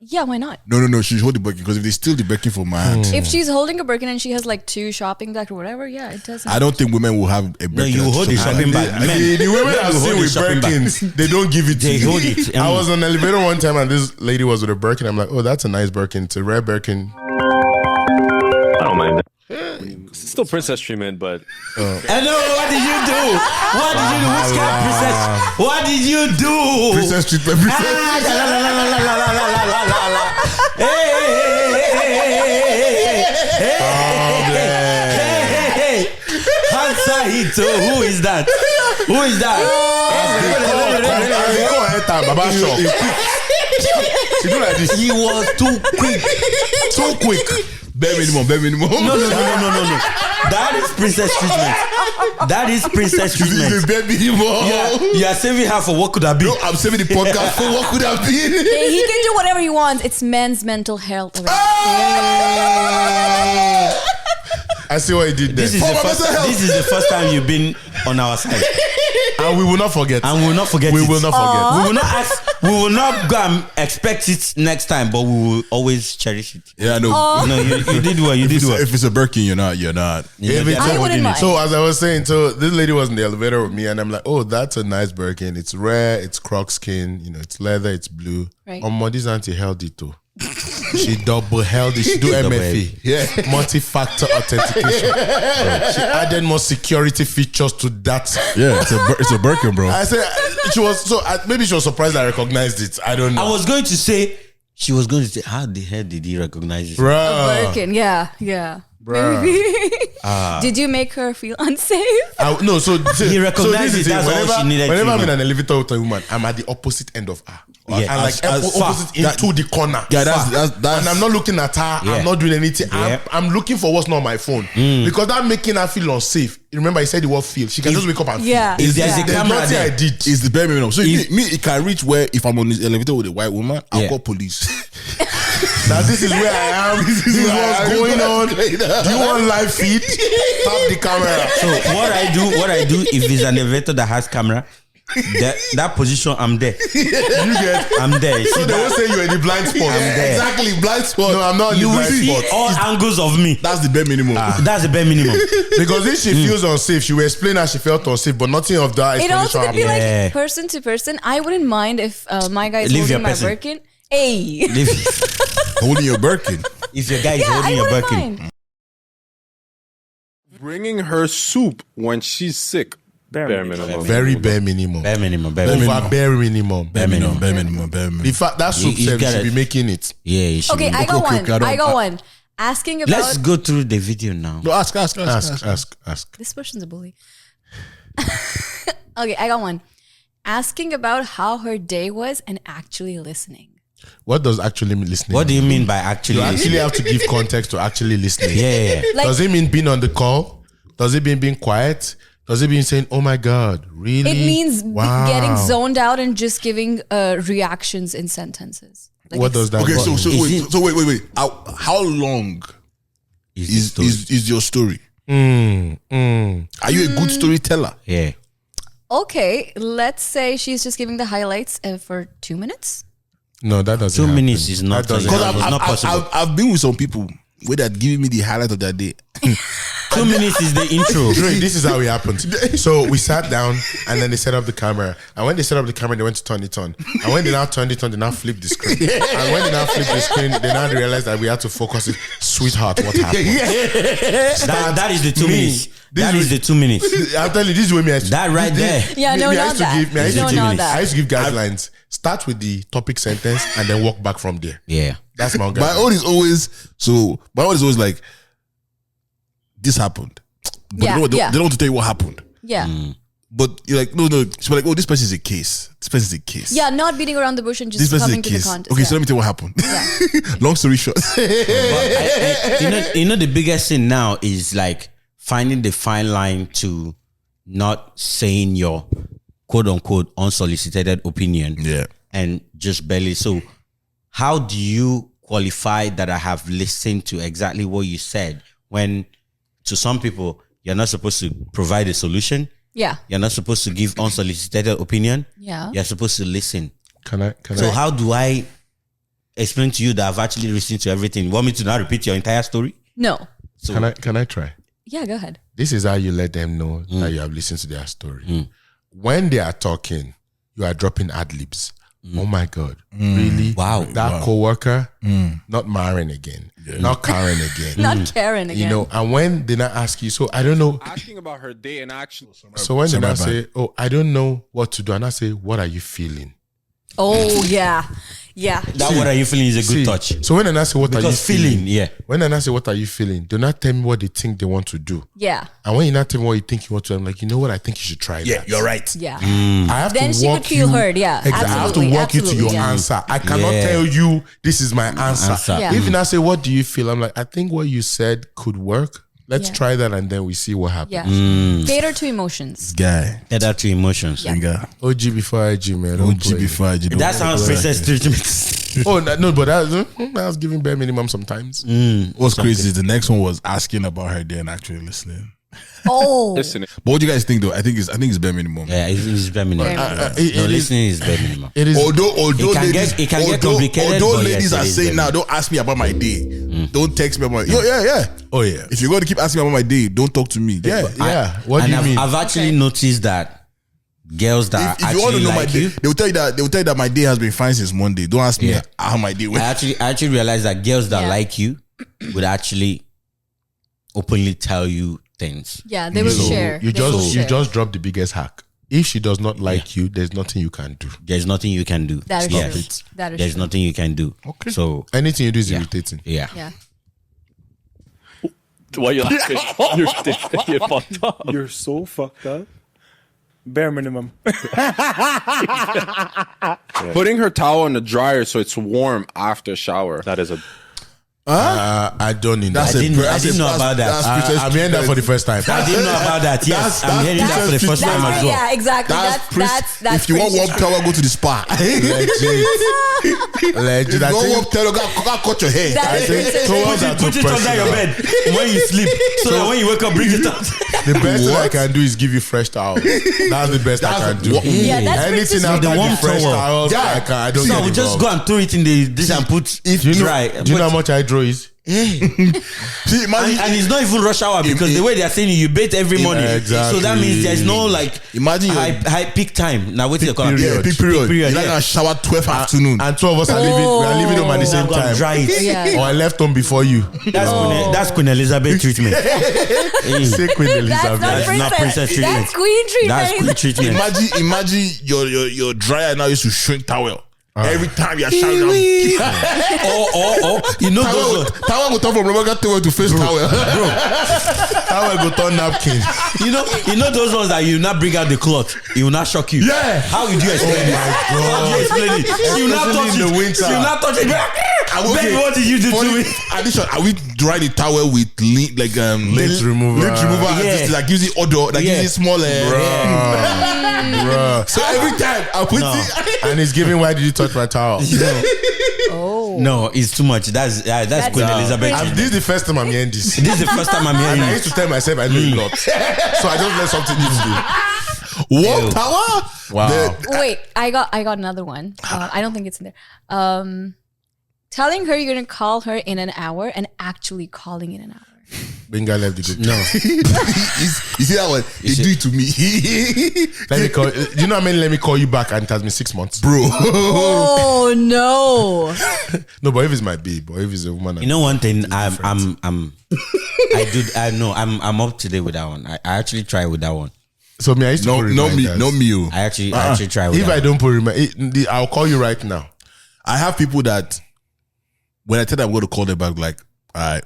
Yeah, why not? No. She's holding the Birkin because if they steal the Birkin from my hand, If she's holding a Birkin and she has like 2 shopping bags or whatever, yeah, it doesn't. I don't think women will have a Birkin. No, you hold the shopping bag. Men, The women men I've will hold seen the with shopping bag. Birkins, they don't give it to They you. hold it. I was on an elevator one time and this lady was with a Birkin. I'm like, oh, that's a nice Birkin. It's a rare Birkin. I don't mind that. It's still princess treatment, but Hello, what did you do? What did you do? Which kind of princess? What did you do? Princess treatment. Hey. Answer it. Who is that? Who is that? Baba Shop. She do like this. He was too quick. Too quick. Bare minimum. No. That is princess treatment. That is princess This is treatment. the bare minimum. Yeah, you are saving her for what could have been. No, I'm saving the podcast for what could have been. Hey, he can do whatever he wants. It's men's mental health. I see what he did there. This is the first time you've been on our side. And we will not forget. And we will not forget We it. will not forget. We will not ask. We will not go and expect it next time, but we will always cherish it. Yeah, no. No, you did well. You did well. If it's a Birkin, you're not. If it's I wouldn't mind. So as I was saying, so this lady was in the elevator with me, and I'm like, oh, that's a nice Birkin. It's rare. It's croc skin. It's leather. It's blue. Right. This auntie held it too. She double held it. She do MFA. Yeah. Multi-factor authentication. She added more security features to that. Yeah, it's a Birkin, bro. I said she was maybe she was surprised I recognized it. I don't know. I was going to say, she was going to say, how the hell did he recognize it? Bruh. Birkin, yeah. Maybe. Did you make her feel unsafe? No, so He recognized this is it, that's all she needed to Whenever I'm know. in an elevator with a woman, I'm at the opposite end of her. Yeah, and as opposite far. into the corner. Yeah, that's and I'm not looking at her. Yeah. I'm not doing anything. Yeah. I'm looking for what's not on my phone because that making her feel unsafe. Remember, I said the word feel. She can just wake up and Yeah. feel. If there's a There's camera nothing there, I did. It's the bare minimum. So me, it can reach where if I'm on this elevator with a white woman, I'll Yeah. call police. That this is where I am. This is what's going on. Do you want live feed? Tap the camera. So what I do if it's an elevator that has camera, that position I'm there. You get. I'm there. So See they that? will say you're in the blind spot. I'm there. Exactly, blind spot. No, I'm not in You the will blind see spot. all angles of me. That's the bare minimum. That's the bare minimum. Because if she feels unsafe, she will explain how she felt unsafe, but nothing of that It also explanation could be happened. Yeah. like person to person. I wouldn't mind if my guy is Leave your holding my person. Birkin. Hey. Holding your Birkin. If your guy is Yeah, I holding your wouldn't Birkin, mind. bringing her soup when she's sick. Bare minimum. Very bare minimum. bare minimum, bare Over minimum. bare minimum. Bare minimum. Bare minimum. Bare minimum. In fact, that soup You service gotta- should be making it. Yeah, you should Okay, be. I got okay, one. okay, I got one. Asking about Let's go through the video now. No, ask. Ask. this person's a bully. Okay, I got one. Asking about how her day was and actually listening. What does actually mean listening? What do you mean by actually? You actually have to give context to actually listening. Yeah. Like, Does it mean being on the call? Does it mean being quiet? Does it mean saying, "Oh my God, really"? it means Wow. getting zoned out and just giving reactions in sentences. Like What it's- does that Okay, mean? so wait. How long is your story? Are you a good storyteller? Yeah. Okay, let's say she's just giving the highlights for 2 minutes. No, that doesn't 2 happen. minutes is not. That doesn't Because happen. It's not possible. I've been with some people where they're giving me the highlight of their day. 2 minutes is the intro. Dre, this is how it happened. So we sat down and then they set up the camera. And when they set up the camera, they went to turn it on. And when they now turned it on, they now flipped the screen. And when they now flipped the screen, they now realized that we had to focus it. Sweetheart, what happened? That is the 2 minutes. That is the 2 minutes. I'm telling you, this is what me. That right there. Yeah, no, not that. I used to No, give, not that. I used to give guidelines. Start with the topic sentence and then walk back from there. Yeah. That's my My guideline. own is always like, this happened. But Yeah, you know what, they yeah. don't want to tell you what happened. Yeah. But you're like, no. She's like, oh, this person is a case. This person is a case. Yeah, not beating around the bush and This just person is a coming to the case. context. Okay, yeah. so let me tell you what happened. Yeah. Long story short. You know, the biggest thing now is like finding the fine line to not saying your quote unquote unsolicited opinion. Yeah. And just barely. So, how do you qualify that I have listened to exactly what you said when to some people you're not supposed to provide a solution? Yeah. You're not supposed to give unsolicited opinion. Yeah. You're supposed to listen. Can So I? how do I explain to you that I've actually listened to everything? You want me to now repeat your entire story? No. So Can I try? Yeah, go ahead. This is how you let them know that you have listened to their story. When they are talking, you are dropping ad libs. Oh my God. Really? Wow. That coworker, not Maren again. Not Karen again. Not Karen again. You know, and when they not ask you, so I don't know. Asking about her day and action. So when they Sorry, not my say, oh, I don't know what to do, and I say, what are you feeling? Oh, yeah. Yeah. that what are you feeling is a good touch. So when they not say, what are you Because feeling? feeling, yeah. When they not say, what are you feeling? Do not tell me what they think they want to do. Yeah. And when you not tell me what you think you want to, I'm like, you know what? I think you should try that. You're right. Yeah. I have Then to she walk would feel you, heard, yeah, Exactly. I have to absolutely, walk you to your absolutely, yeah. answer. I cannot Yeah. tell you this is my answer. Yeah. If you now say, what do you feel? I'm like, I think what you said could work. Let's Yeah. try that and then we see what happens. Yeah. Cater to emotions. Guy. Add that to emotions. Yeah. Gbenga. OG before IG, man. Don't OG play. before I did. That sounds princess treatment. Oh, no, but I was giving bare minimum sometimes. What's crazy is the next one was asking about her day and actually listening. Oh. Listening. But what do you guys think though? I think it's bare minimum. Yeah, it's bare minimum. No, listening is bare minimum. It is. Although It can get complicated, Although but ladies yes, are it is saying very now, don't ask me about my day. Don't text me about yeah. Oh, yeah. If you're going to keep asking me about my day, don't talk to me. Yeah. Yeah. What do And you mean? I've actually Okay. noticed that girls that If you actually want to know my like day, you, they will tell you that my day has been fine since Monday. Don't ask me Yeah. how my day went. I actually realized that girls that Yeah. like you would actually openly tell you things. Yeah, they will So share. You They will just share. you just dropped the biggest hack. If she does not like you, there's nothing you can do. There's nothing you can do. That is Yes. true. That is There's true. nothing you can do. Okay. So Anything you do is Yeah. irritating. yeah. Yeah. Why you laughing? You're fucked up. You're so fucked up. Bare minimum. Putting her towel in the dryer so it's warm after shower. That is a I don't need That's that. I didn't know about that. I'm hearing that for the first time. I didn't know about that. Yes, I'm hearing that for the first time as well. Yeah, exactly. That's If you want warm towel, go to the spa. Legit. If I you want warm think towel, go cut your hair. That is princess towels are Put too it under your personal. bed when you sleep, so that when you wake up, bring it out. The best thing I can do is give you fresh towels. That's the best I can do. Yeah, that's Anything princess after The warm the fresh towel. towels, Yeah. I don't So get we just involved. go and throw it in the dish and put Do you know, dry. do you know how much hydro is? See, imagine, And it's not even rush hour because the way they are saying you bathe every morning. Exactly. So that means there's no like Imagine high peak time. Now wait till you call period. yeah, peak period. period, You're not yeah. gonna shower 12 afternoon. And two of us are leaving. We are leaving home at the same I'm gonna time. dry it. Yeah. Or I left home before you. That's Queen Elizabeth treatment. Say Queen Elizabeth. That's not princess. treatment. That's queen treatment. That's Queen treatment. Imagine your dryer now used to shrink towel. Every time you're showering, or you know those towel will turn from rubber towel to face towel. How I go turn napkin? you know those ones that you not bring out the cloth, it will not shock you. Yeah. How would you explain it? How do you explain it? You not touch Especially in it. the winter. You not touch it. Baby, what did you do to it? Addition, are we dry the towel with lint remover. Lint remover Yeah. that gives it odor, that Yeah. gives it small. Bruh. So every time I put it, And he's giving, why did you touch my towel? Oh. No, it's too much. That's Queen Elizabeth. This is the first time I'm hearing this. This is the first time I'm hearing And I it. used to tell myself I know a lot. So I just learned something new today. What tower? Wow. Wait, I got another one. I don't think it's in there. Telling her you're gonna call her in an hour and actually calling in an hour. Gbenga left the group. No. You see that one? They do it to me. Let me call. You know how many? Let me call you back, and it has been 6 months, Bro. Oh no! No, but if it's my babe, or if it's a woman, You know one thing, I'm up to date with that one. I actually try with that one. So me, I used to put No me. reminders. No me. I actually try with If that I one. don't put I'll call you right now. I have people that when I tell them I'm going to call them back, like, all right.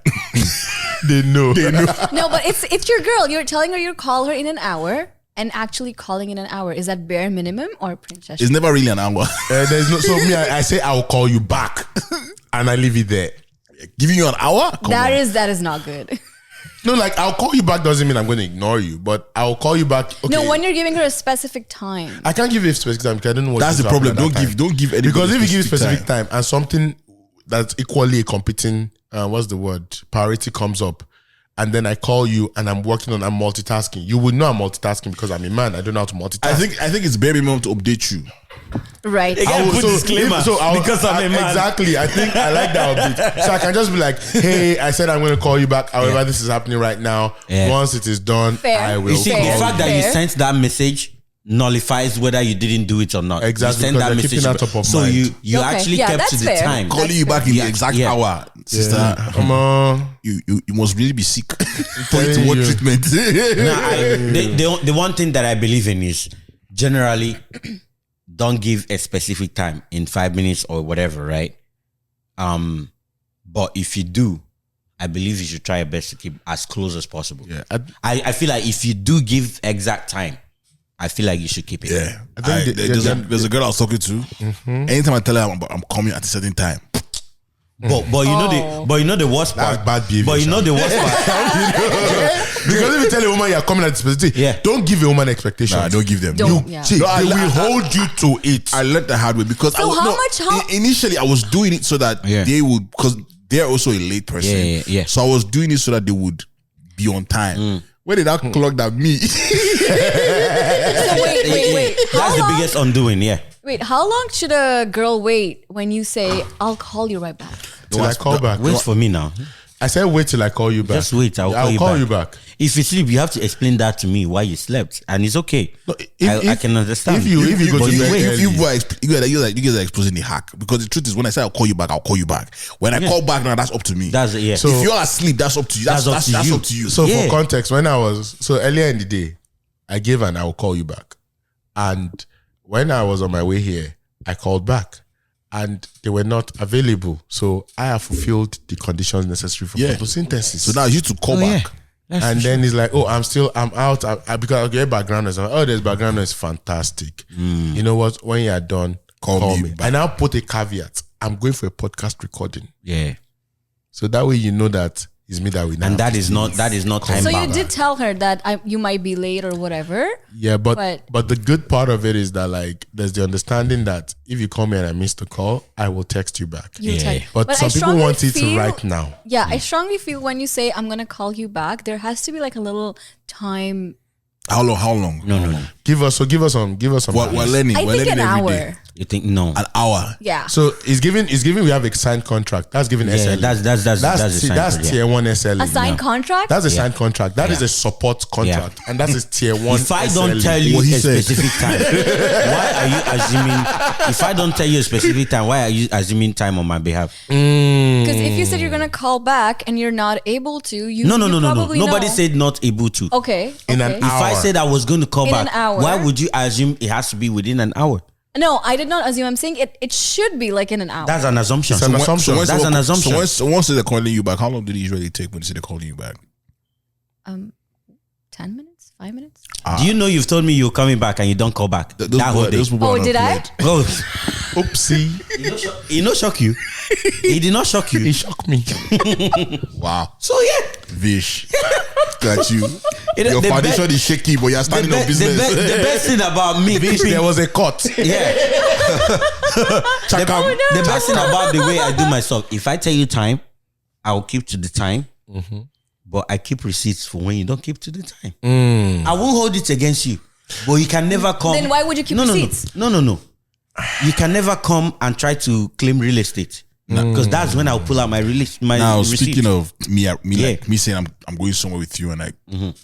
They know. No, but it's your girl. You're telling her you'll call her in an hour and actually calling in an hour. Is that bare minimum or princess? It's never really an hour. There's no. So me, I say I'll call you back, and I leave it there. Giving you an hour? Come That on. is not good. No, like I'll call you back doesn't mean I'm going to ignore you, but I'll call you back. Okay. No, when you're giving her a specific time. I can't give you a specific time because I don't know what. That's the is happening problem. at that time. Don't give anybody Because if you give specific specific time and something that's equally a competing, what's the word? Priority comes up, and then I call you and I'm multitasking. You would know I'm multitasking because I'm a man. I don't know how to multitask. I think it's bare minimum to update you. Right. I will put disclaimer because I'm a man. Exactly. I think I like that a bit. So I can just be like, hey, I said I'm going to call you back. However, this is happening right now. Yeah. Once it is done, Fair. I will You see, call the fact that you Fair. sent that message nullifies whether you didn't do it or not. Exactly, You sent because that they're keeping message, that top of so mind. you Okay, actually yeah, kept that's to the fair. time. Calling you back in the exact Yeah. hour. Sister, Come on. you must really be sick for you to telling want you. treatment. The one thing that I believe in is generally don't give a specific time in 5 minutes or whatever, right? But if you do, I believe you should try your best to keep as close as possible. Yeah. I feel like if you do give exact time, I feel like you should keep it. Yeah. I think There's a girl I was talking to. Anytime I tell her I'm coming at a certain time, But you know the worst That's part. bad behavior. But you know the worst part. Because if you tell a woman you're coming at the specific, Yeah. don't give a woman expectations. nah, don't give them. Don't. You- Yeah. See, No, I- they will I- hold you to it. I learned the hard way because So initially I was doing it so that Yeah. they would, because they're also a late person. Yeah. So I was doing it so that they would be on time. Where did that clock that me? So wait. That's the biggest undoing, yeah. Wait, how long should a girl wait when you say, I'll call you right back? Till I call back. Wait for me now. I said wait till I call you back. Just wait, I'll call you back. If you sleep, you have to explain that to me why you slept, and it's okay. No, I can understand. If you go But to you bed wait. early, You guys are exposing the hack because the truth is when I say I'll call you back, I'll call you back. When I call back now, that's up to me. That's it, yeah. So- if you're asleep, that's up to you. That's up to you. So Yeah. for context, when I was earlier in the day, I gave an I will call you back. And when I was on my way here, I called back. And they were not available. So I have fulfilled the conditions necessary for photosynthesis. So now you to call back. And then he's like, oh, I'm out. Because I'll get background noise. Oh, there's background noise. Fantastic. You know what? When you're done, call me. back. I now put a caveat. I'm going for a podcast recording. Yeah, So that way you know that it's me that we now. and that is not time So you bound. did tell her that you might be late or whatever. Yeah, but the good part of it is that like there's the understanding that if you call me and I miss the call, I will text you back. You Yeah. text. But I some people strongly want it feel- right now. Yeah, I strongly feel when you say I'm gonna call you back, there has to be like a little time. How long? No. Give us some. We're learning. I We're think learning an every day. hour. You think no? An hour. Yeah. So it's given. We have a signed contract. That's given Yeah, SLA. that's a sign that's for it, yeah. tier 1 SLA. A signed contract? That's a signed contract. That is a support contract, and that is tier 1. If I don't tell you What he a said. specific time, why are you assuming? If I don't tell you a specific time, why are you assuming time on my behalf? Because if you said you're gonna call back and you're not able to, you No. probably Nobody know. said not able to. Okay. In an okay. hour. If I said I was going to call In back, an hour. why would you assume it has to be within an hour? No, I did not assume. I'm saying it should be like in an hour. That's an assumption. It's an assumption. That's an assumption. So once they're calling you back, how long did it usually take when they say they're calling you back? 10 minutes, 5 minutes. Do you know you've told me you're coming back and you don't call back that whole day? Oh, did I? Oh, Oopsie. he not shock you. He did not shock you. He shocked me. Wow. So yeah, Vish. Got you. It- Your the foundation is shaky, but you're the, standing on business. the best thing about me, keeping, There was a cut. yeah. The best thing about the way I do my stuff, if I tell you time, I will keep to the time. But I keep receipts for when you don't keep to the time. I won't hold it against you. But you can never come. Then why would you keep receipts? No. You can never come and try to claim real estate. Because that's when I'll pull out my release. Now, receipt. speaking of me saying I'm going somewhere with you, and like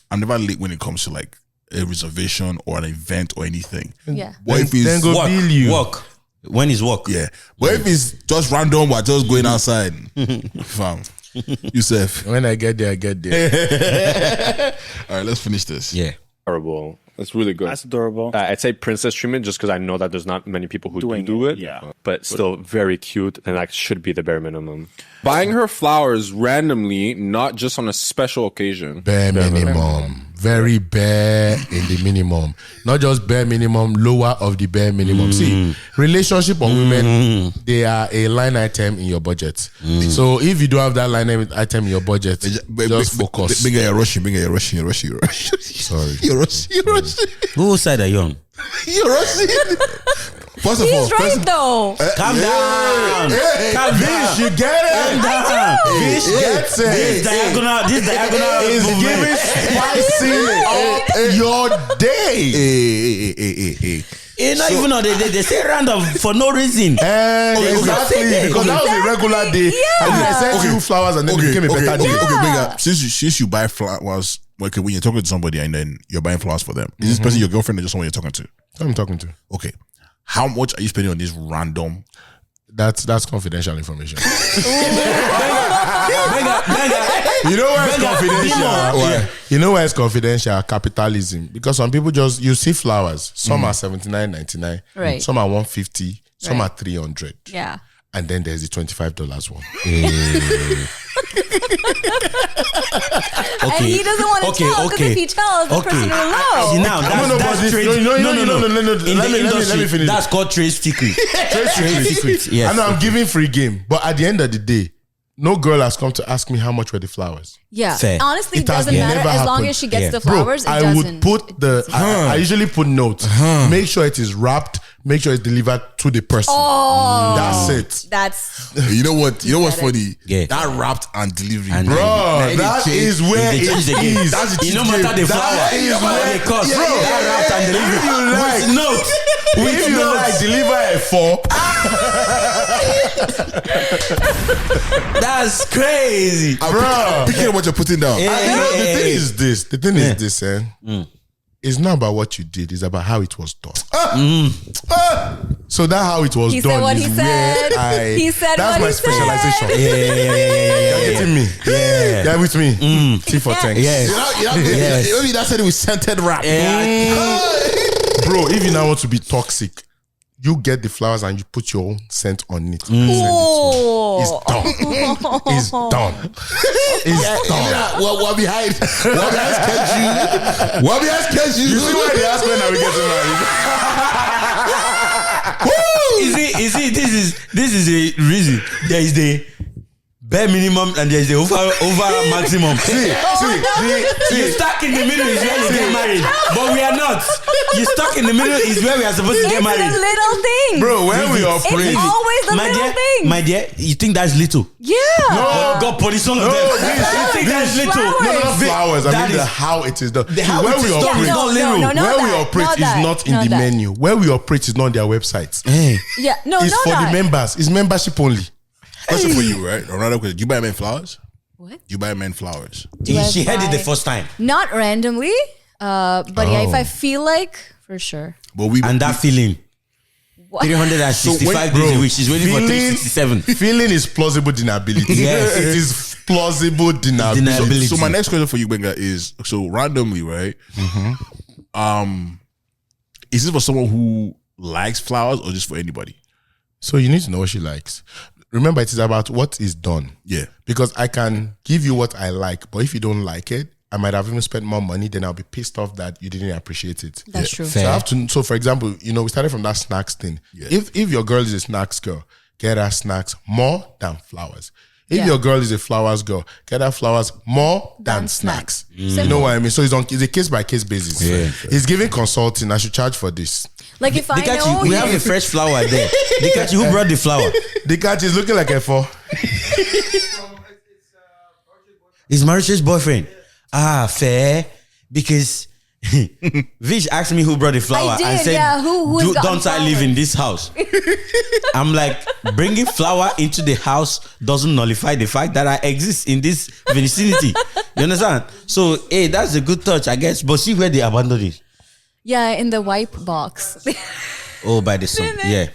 I'm never late when it comes to like a reservation or an event or anything. Yeah. What if it's then go bill you. Work. When is work? Yeah. But if it's just random, we're just going outside, fam. Yusuf. When I get there, I get there. All right, let's finish this. Yeah. Adorable. That's really good. That's adorable. I'd say princess treatment just because I know that there's not many people who Doing do it, it. yeah. But still very cute, and that should be the bare minimum. Buying her flowers randomly, not just on a special occasion. Bare minimum. Very bare in the minimum. Not just bare minimum, lower of the bare minimum. See, relationship or women, they are a line item in your budget. So if you don't have that line item in your budget, just focus. Gbenga, you're rushing. Sorry. You're rushing. Whose side are you on? You're rushing. First of all, He's right though. Calm down. Calm down. Vish, you get it? Vish gets it. This diagonal is giving spicy your day. It's not even on they say random for no reason. Exactly, because that was a regular day. And they sent you flowers and then it became a better day. Okay, Gbenga, since you buy flowers, okay, when you're talking to somebody and then you're buying flowers for them, is this person your girlfriend or just someone you're talking to? Who I'm talking to. Okay. How much are you spending on this random? That's confidential information. Gbenga. You know why it's confidential? You know why it's confidential? Capitalism. Because some people you see flowers. Some are $79.99. Right. Some are $150. Some Right. are $300. Yeah. And then there's the $25 one. And he doesn't want to tell because if he tells, the person will know. See, now that's trade. No. In the industry, let me finish. that's called trade secret. Trade secret. Yes. I know I'm giving free game, but at the end of the day, no girl has come to ask me how much were the flowers. Yeah. Fair. Honestly, it It has doesn't matter never as long happened. as she gets Yeah. the Bro, flowers. I it doesn't. would put I usually put notes. Make sure it is wrapped. Make sure it's delivered to the person. Oh, That's it. that's You know what? You know what's funny? Yeah. That wrapped and delivery, And bro. Bro, that is where They change it the game. is. That's the You no cheat matter the game. flower, That is what where- they cost. Yeah, Bro, yeah. that wrapped and delivery. If you like- With note. If you like, deliver a 4. That's crazy. Bro. Picking up what you're putting down. Yeah. You know, the thing is this. The thing Yeah. is this, It's not about what you did. It's about how it was done. So that how it was He done said what is he where said. I. He said that's what my he specialization. said. You're getting me. Yeah. You're with me. T for thanks. Yes. Maybe that's it with scented wrap. Bro, if you now want to be toxic, you get the flowers and you put your own scent on it. Oh. It's done. It's done. It's done. What behind? What behind schedule? What behind schedule? You see why they ask when are we getting married? You see, this is a reason. There is the bare minimum and there is the over maximum. You stuck in the middle is where you get married, but we are not. You stuck in the middle is where we are supposed to get It's married. the little thing. Bro, when we operate. It's always the little thing. My dear, you think that's little? Yeah. God punish all of them. You think that's little? Flowers. No, not flowers. I That mean is- how it is done. The how Where it we is done operate. is not literal. not Where we that, operate is that, not in the that. menu. Where we operate is not on their websites. Yeah, no, It's not for that. the members. It's membership only. Question for you, right? Another question. Do you buy men flowers? What? You buy men flowers? She heard it the first time, Not randomly, but yeah, if I feel like, for sure. But we and that feeling. 365 days a week. She's waiting for 367. Feeling is plausible deniability. Yes. It is plausible deniability. Deniability. So my next question for you, Gbenga, is so randomly, right? Is this for someone who likes flowers or just for anybody? So you need to know what she likes. Remember, it is about what is done. Yeah. Because I can give you what I like, but if you don't like it, I might have even spent more money, then I'll be pissed off that you didn't appreciate it. That's true. So I have to. So for example, we started from that snacks thing. Yeah. If your girl is a snacks girl, get her snacks more than flowers. If Yeah. your girl is a flowers girl, get her flowers more than snacks. You know what I mean? So it's a case by case basis. Yeah. He's giving consulting. I should charge for this. Like if I Dikachi, know we have a fresh flower there. Dikachi, who brought the flower? The cat is looking like a 4. It's Mauritius' boyfriend. Ah, fair. Because Vish asked me who brought the flower. I did, I said, yeah. Who's gotten don't I live flowers? in this house? I'm like, bringing flower into the house doesn't nullify the fact that I exist in this vicinity. You understand? So, hey, that's a good touch, I guess. But see where they abandoned it. Yeah, in the wipe box. Oh, by the sun. Yeah.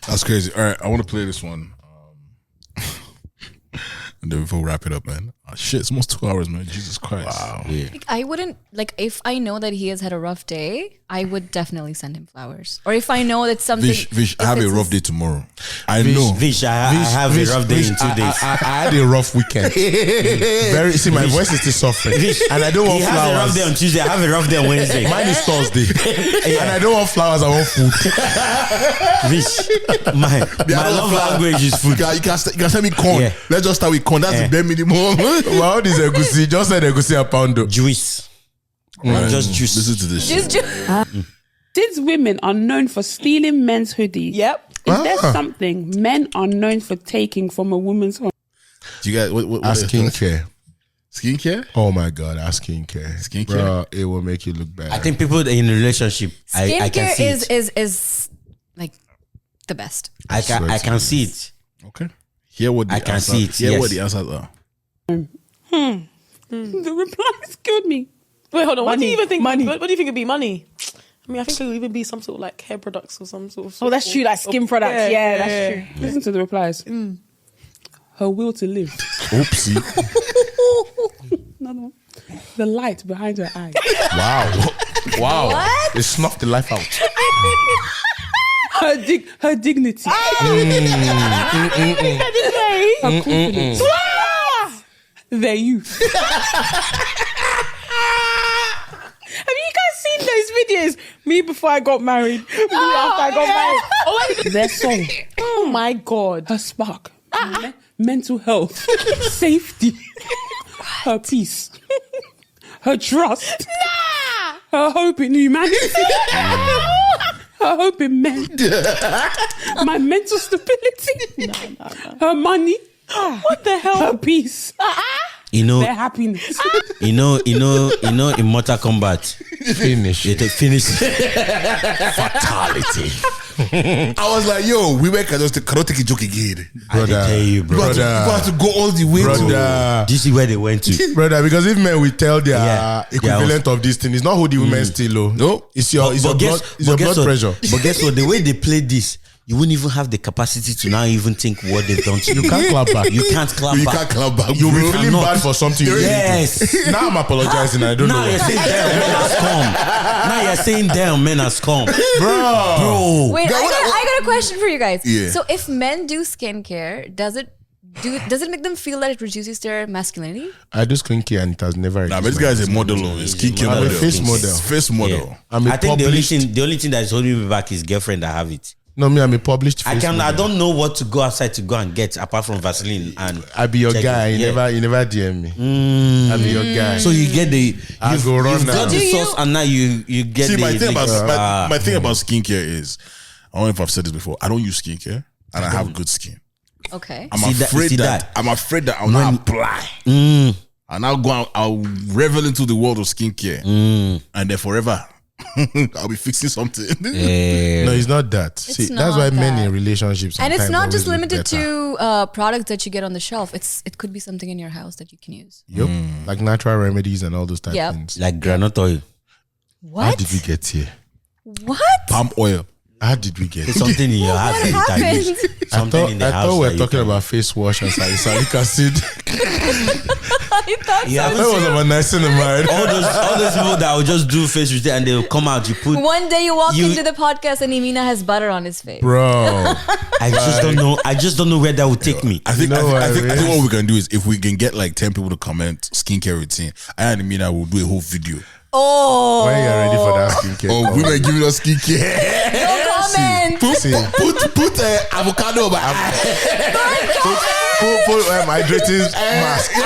That's crazy. All right, I want to play this one. And then before we wrap it up, man. Shit, it's almost 2 hours, man. Jesus Christ. Wow. Yeah. Like, I wouldn't, like, if I know that he has had a rough day, I would definitely send him flowers. Or if I know that something. Vish, I have a rough day tomorrow. I know. Vish, I have a rough day in 2 days. I had a rough weekend. See, my voice is still suffering. And I don't want He has a rough flowers. day on Tuesday. I have a rough day on Wednesday. Mine is Thursday. And I don't want flowers, I want food. Vish, my love language is food. You can send me corn. Yeah. Let's just start with corn. That's the bare minimum. Well, this egusi. Just said egusi a pound. Juice. Just juice. Listen to this. These women are known for stealing men's hoodies. Yep. Is there something men are known for taking from a woman's home? Do you guys what Ask skincare. Skincare? Oh my God, ask skincare. Skincare? Bro, it will make you look bad. I think people in a relationship, I can see Skincare it. is like the best. I can see it. Okay. Hear what the I can answer- see it, Hear yes. what the answers are. The replies killed me. Wait, hold on. What do you even think? Money. What do you think it'd be? Money. I mean, I think it would even be some sort of like hair products or some sort of. Oh, that's true. Like skin products. Yeah, that's true. true. Listen to the replies. Her will to live. Oopsie. Another one. The light behind her eye. Wow. They snuffed the life out. Her dignity. Her confidence. Their youth. Have you guys seen those videos? Me before I got married. Me after I got married. Their soul. Oh my God. Her spark. Mental health. Safety. Her peace. Her trust. Her hope in humanity. Her hope in men. My mental stability. Her money. What the hell? Her peace. You know, Their happiness. in Mortal Kombat, Finish. they take finish. Fatality. I was like, yo, we cannot take a joke again. I tell you, You bro. have to go all the way to Brother. Do you see where they went to? Brother, because if men will tell their Yeah. equivalent of this thing, it's not who the women steal. Oh. No. It's your blood guess what? pressure. But guess what? The way they played this, you wouldn't even have the capacity to now even think what they've done to you. You can't clap back. You can't clap You back. can't clap back. You'll be bro. feeling bad for something you Yes. didn't do. Now I'm apologizing. I don't Now know. you're saying damn men has come. Now you're saying damn men has come. Bro. Wait, I got a question for you guys. Yeah. So if men do skincare, does it make them feel that it reduces their masculinity? I do skincare and it has never. Nah, but this guy is a model. He's skincare I'm a model. face model. Face model. Yeah. I'm a I think the published- only thing that is holding me back is girlfrild that have it. No, me, I'm a published face I model. don't know what to go outside to go and get apart from Vaseline and I be your check guy. it. You Yeah. never DM me. I be your guy. So you get the I go run you've now. got the Do sauce you- and now you get See, the my thing about Ah. my thing about skincare is, I don't know if I've said this before. I don't use skincare, and I have good skin. Okay. I'm See afraid that- that I'm afraid that I'll not apply. And I'll go out, I'll revel into the world of skincare, and then forever I'll be fixing something. No, it's not that. See, that's not why men that. in relationships. And it's sometimes not just always look limited better. to products that you get on the shelf. It could be something in your house that you can use. Yup. Like natural remedies and all those type Yep. of things. like granite oil. How What? did we get here? What? Palm oil. How did we get There's here? something in your house What that you can use. happened? Something in the I house. thought we that were you talking can- about face wash and salicylic acid. I thought Yeah, That was about niacinamide. all those people that will just do face with it and they'll come out. You put. one day you walk You- into the podcast and Imina has butter on his face. Bro. I just don't know. I just don't know where that would take me. I think You know I think what, what we can do is if we can get like 10 people to comment skincare routine, I and Mina will do a whole video. Oh, When you're ready for that skincare. Oh, call. women giving us skincare. no comment. Put avocado over Put hydrating mask. I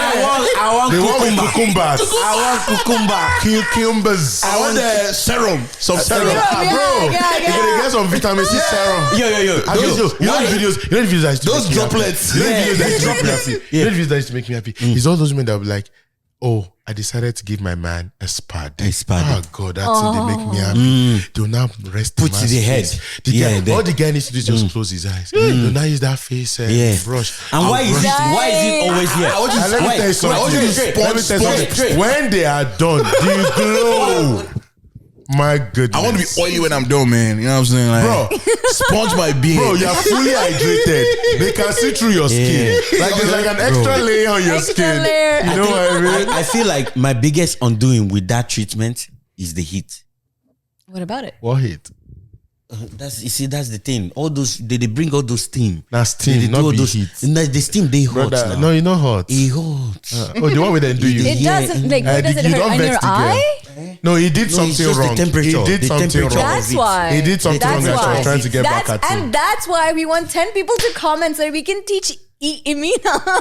want They want cucumber. cucumbers. I want cucumber. Cucumbers. I want the serum. Some serum. Yeah, Bro, yeah. you're gonna get some vitamin C serum. Yo. You know the videos that used to Those make me happy? droplets. You know the videos that used to make me happy? You know the videos that used to make me happy? It's all those men that will be like, oh, I decided to give my man a spad. Oh God, that's it. They make me happy. Do not rest Put to the head. All the guy needs to do is just close his eyes. Do not use that face brush. And why is it always here? Let me tell you something. When they are done, the glow. My goodness. I want to be oily when I'm done, man. You know what I'm saying? Like, bro, sponge my beard. Bro, you're fully hydrated. They can see through your skin. Like there's like an extra layer on your skin. You know what I mean? I feel like my biggest undoing with that treatment is the heat. What about it? What heat? That's the thing. All those they bring all those steam. That's steam, not be heat. The steam they hot. Brother, no, you're not hot. It hot. The one we then do you. It doesn't like does it hurt on your eye? No, he did something wrong. The temperature. He did something wrong. That's why. He did something wrong. I was trying to get back at him. And that's why we want 10 people to comment so we can teach Imina.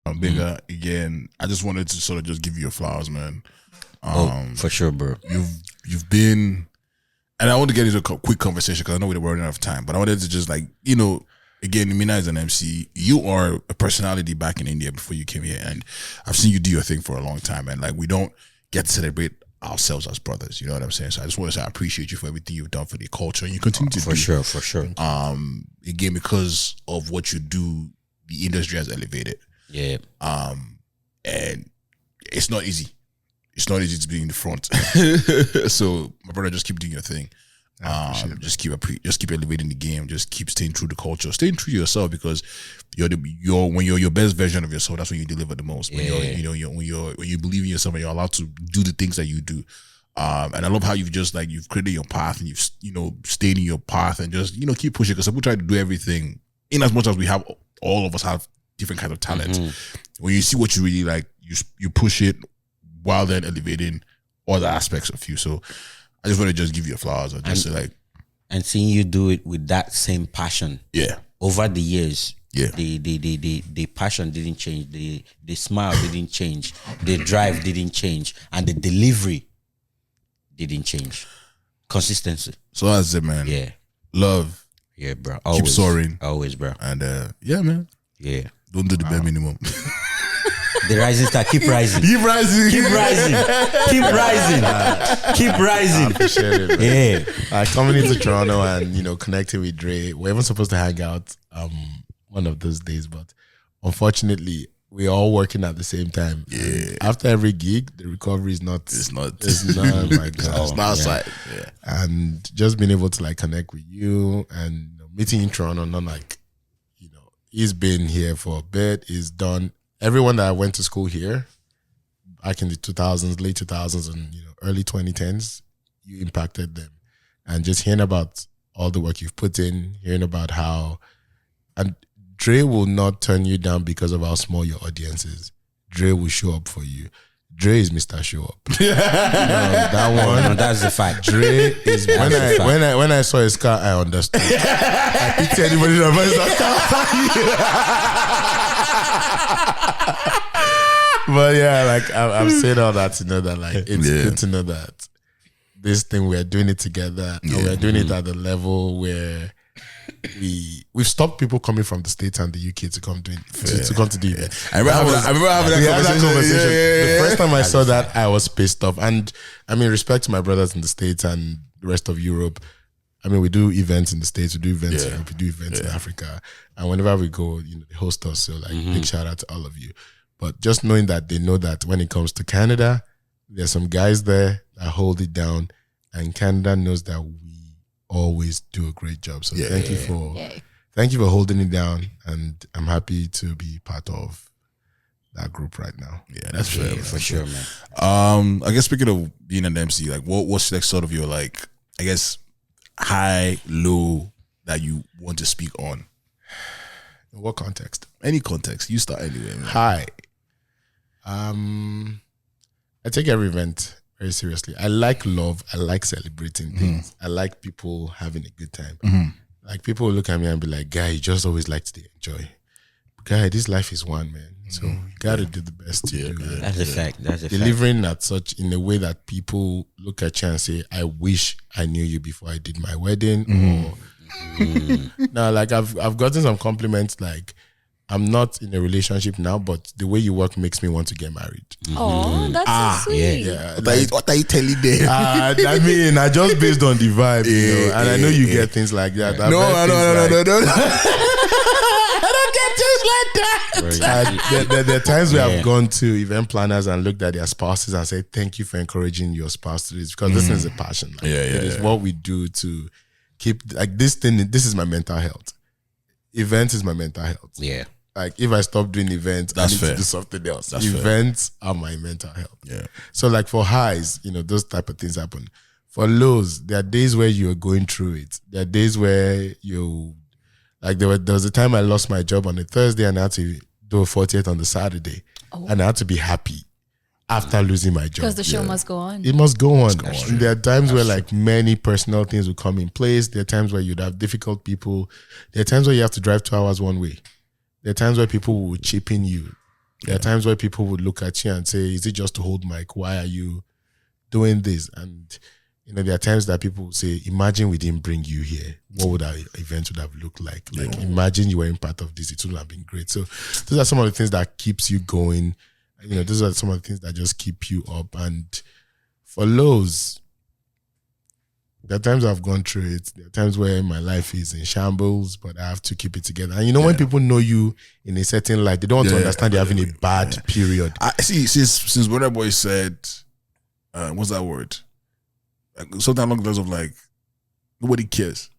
Gbenga, again, I just wanted to sort of just give you your flowers, man. For sure, bro. You've been, and I want to get into a quick conversation because I know we're running out of time, but I wanted to just like, you know, again, Imina is an MC. You are a personality back in India before you came here, and I've seen you do your thing for a long time, and like we don't get to celebrate ourselves as brothers. You know what I'm saying? So I just want to say I appreciate you for everything you've done for the culture, and you continue to do. For sure. Again, because of what you do, the industry has elevated. Yeah. And it's not easy. It's not easy to be in the front. So my brother, just keep doing your thing. Just keep elevating the game. Just keep staying true to the culture. Staying true to yourself because when you're your best version of yourself, that's when you deliver the most. When when you believe in yourself and you're allowed to do the things that you do. And I love how you've created your path and you've stayed in your path and just keep pushing because people try to do everything in as much as we have. All of us have different kinds of talent. When you see what you really like, you push it while then elevating other aspects of you. So I just want to just give you flowers or just and seeing you do it with that same passion. Yeah. Over the years. Yeah. The passion didn't change. The smile didn't change. The drive didn't change. And the delivery didn't change. Consistency. So that's it, man. Yeah. Love. Yeah, bro. Keep soaring. Always, bro. And yeah, man. Yeah. Don't do the bare minimum. The rising star, keep rising. Keep rising. Keep rising. Keep rising. Keep rising. I appreciate it, man. Yeah. Coming into Toronto and connecting with Dre. We're even supposed to hang out one of those days, but unfortunately we're all working at the same time. Yeah. After every gig, the recovery is not. It's not. Like it's not outside. Yeah. And just being able to connect with you and meeting in Toronto, not like he's been here for a bit. He's done. Everyone that I went to school here back in the 2000s, late 2000s and early 2010s, you impacted them. And just hearing about all the work you've put in, hearing about how, and Dre will not turn you down because of how small your audience is. Dre will show up for you. Dre is Mr. Show Up. That one. No, that's the fact. Dre is when I saw his car, I understood. I pity anybody that buys that car. But yeah, I've said all that to know that it's good to know that this thing we're doing it together and we're doing it at the level where we've stopped people coming from the States and the UK to come to the event. I remember having that conversation. The first time I saw that, I was pissed off. And I mean, respect to my brothers in the States and the rest of Europe. I mean, we do events in the States, we do events in Europe, we do events in Africa. And whenever we go, they host us. So big shout out to all of you. But just knowing that they know that when it comes to Canada, there's some guys there that hold it down. And Canada knows that we always do a great job. So thank you for holding it down, and I'm happy to be part of that group right now. Yeah, that's fair, for sure, man. I guess speaking of being an MC, what's sort of your high, low that you want to speak on? In what context? Any context. You start anyway, man. High. I take every event very seriously. I like love. I like celebrating things. I like people having a good time. Like people will look at me and be like, "Guy, you just always like to enjoy." Guy, this life is one, man. So you gotta do the best to do. That's a fact. That's a delivering at such in a way that people look at you and say, "I wish I knew you before I did my wedding." Or now, I've gotten some compliments like, I'm not in a relationship now, but the way you work makes me want to get married. Oh, that's so sweet. Yeah. What are you telling them? I mean, I just based on the vibe, you know, and I know you get things like that. No. I don't get things like that. There are times where I've gone to event planners and looked at their spouses and said, thank you for encouraging your spouse to this, because this is a passion. Like, it is what we do to keep, like, this is my mental health. Event is my mental health. Yeah. Like, if I stop doing events, I need to do something else. Events are my mental health. Yeah. So, like, for highs, you know, those type of things happen. For lows, there are days where you're going through it. There are days where you, like, there was a time I lost my job on a Thursday and I had to do a 40th on the Saturday. And I had to be happy after losing my job. Because the show must go on. It must go on. There are times where like many personal things will come in place. There are times where you'd have difficult people. There are times where you have to drive 2 hours one way. There are times where people will chip in you. There are times where people would look at you and say, is it just to hold mic? Why are you doing this? And you know, there are times that people will say, imagine we didn't bring you here. What would our event would have looked like? Like, imagine you weren't part of this. It would have been great. So those are some of the things that keeps you going. You know, those are some of the things that just keep you up. And for lows, there are times I've gone through it. There are times where my life is in shambles, but I have to keep it together. And you know, when people know you in a certain light, they don't want to understand they're having a bad period. I see. Since Burna Boy said, what's that word? Like, something along the lines of like, nobody cares.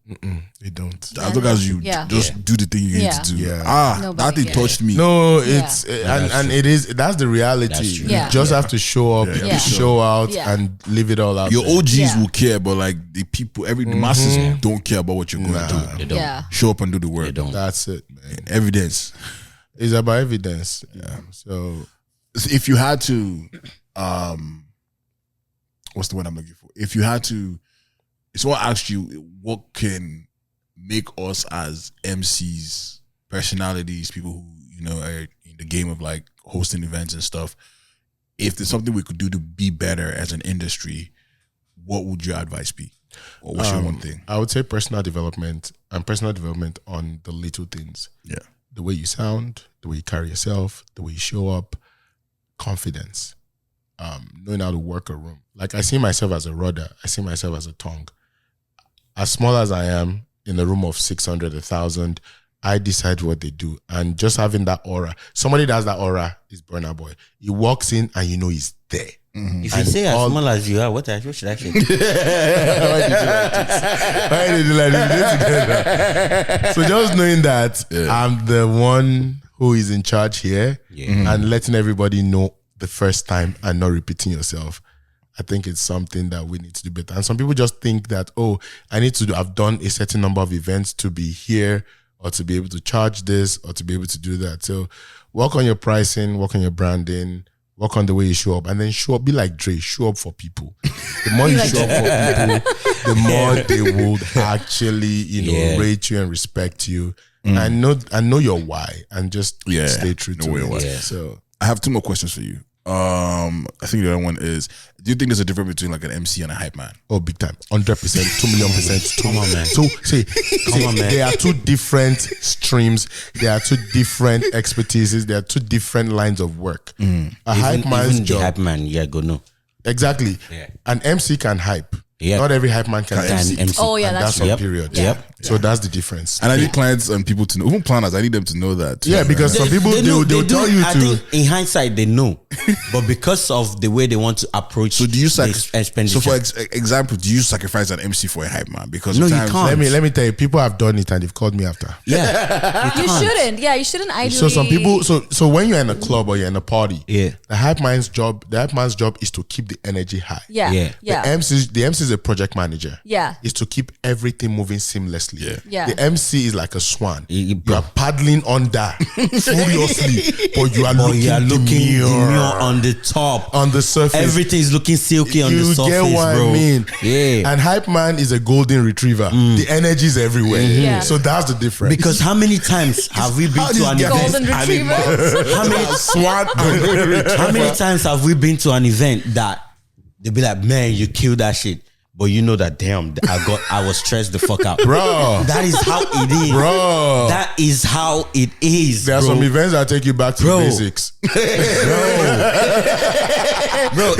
They don't. As long as you just do the thing you need to do. That thing touched me. No, it's and it is. That's the reality. You just have to show up, show out, and leave it all out. Your OGs will care, but like the people, the masses don't care about what you're going to do. They don't. Show up and do the work. They don't. That's it, man. Evidence. It's about evidence. Yeah. So if you had to, what's the word I'm looking for? If you had to. Someone asked you what can make us as MCs, personalities, people who, you know, are in the game of like hosting events and stuff. If there's something we could do to be better as an industry, what would your advice be? Or what's your one thing? I would say personal development and personal development on the little things. Yeah. The way you sound, the way you carry yourself, the way you show up, confidence, knowing how to work a room. Like I see myself as a rudder. I see myself as a tongue. As small as I am, in a room of 600, 1,000, I decide what they do. And just having that aura. Somebody that has that aura is Burna Boy. He walks in and you know he's there. If you say as small as you are, what should I say? Why did you like this? So just knowing that I'm the one who is in charge here and letting everybody know the first time and not repeating yourself. I think it's something that we need to do better. And some people just think that, oh, I need to have done a certain number of events to be here or to be able to charge this or to be able to do that. So work on your pricing, work on your branding, work on the way you show up, and then show up. Be like Dre, show up for people. The more you show up for people, the more they will actually, rate you and respect you. And know your why and just stay true to it. Yeah. So I have two more questions for you. I think the other one is, do you think there's a difference between like an MC and a hype man? Oh, big time. 100%, 2 million %. Come on, man. So come on, man. There are two different streams. There are two different expertises. There are two different lines of work. A hype man's job. The hype man, go no. Exactly. Yeah. An MC can hype. Yep. Not every hype man can MC. Oh yeah, that's true. Period. Yep. So that's the difference. And I need clients and people to know, even planners, I need them to know that. Yeah, because some people they'll tell you I think in hindsight they know, but because of the way they want to approach. So do you So for example, do you sacrifice an MC for a hype man? Because no, you sometimes can't. Let me tell you, people have done it and they've called me after. Yeah, you shouldn't. Yeah, you shouldn't. Ideally. So some people. So when you're in a club or you're in a party, the hype man's job is to keep the energy high. Yeah. The MC is a project manager. Yeah. Is to keep everything moving seamlessly. Yeah. The MC is like a swan. You are paddling under furiously, but you are looking demure on the top. On the surface. Everything is looking silky on the surface, You get what bro. I mean? Yeah. And hype man is a golden retriever. The energy is everywhere. Yeah. So that's the difference. Because how many times have we been to an event? Golden retriever. How many times have we been to an event that they'll be like, man, you killed that shit. But you know that damn, I was stressed the fuck out, Bro. That is how it is, Bro. That is how it is. There are bro. some events that take you back to the basics. Bro,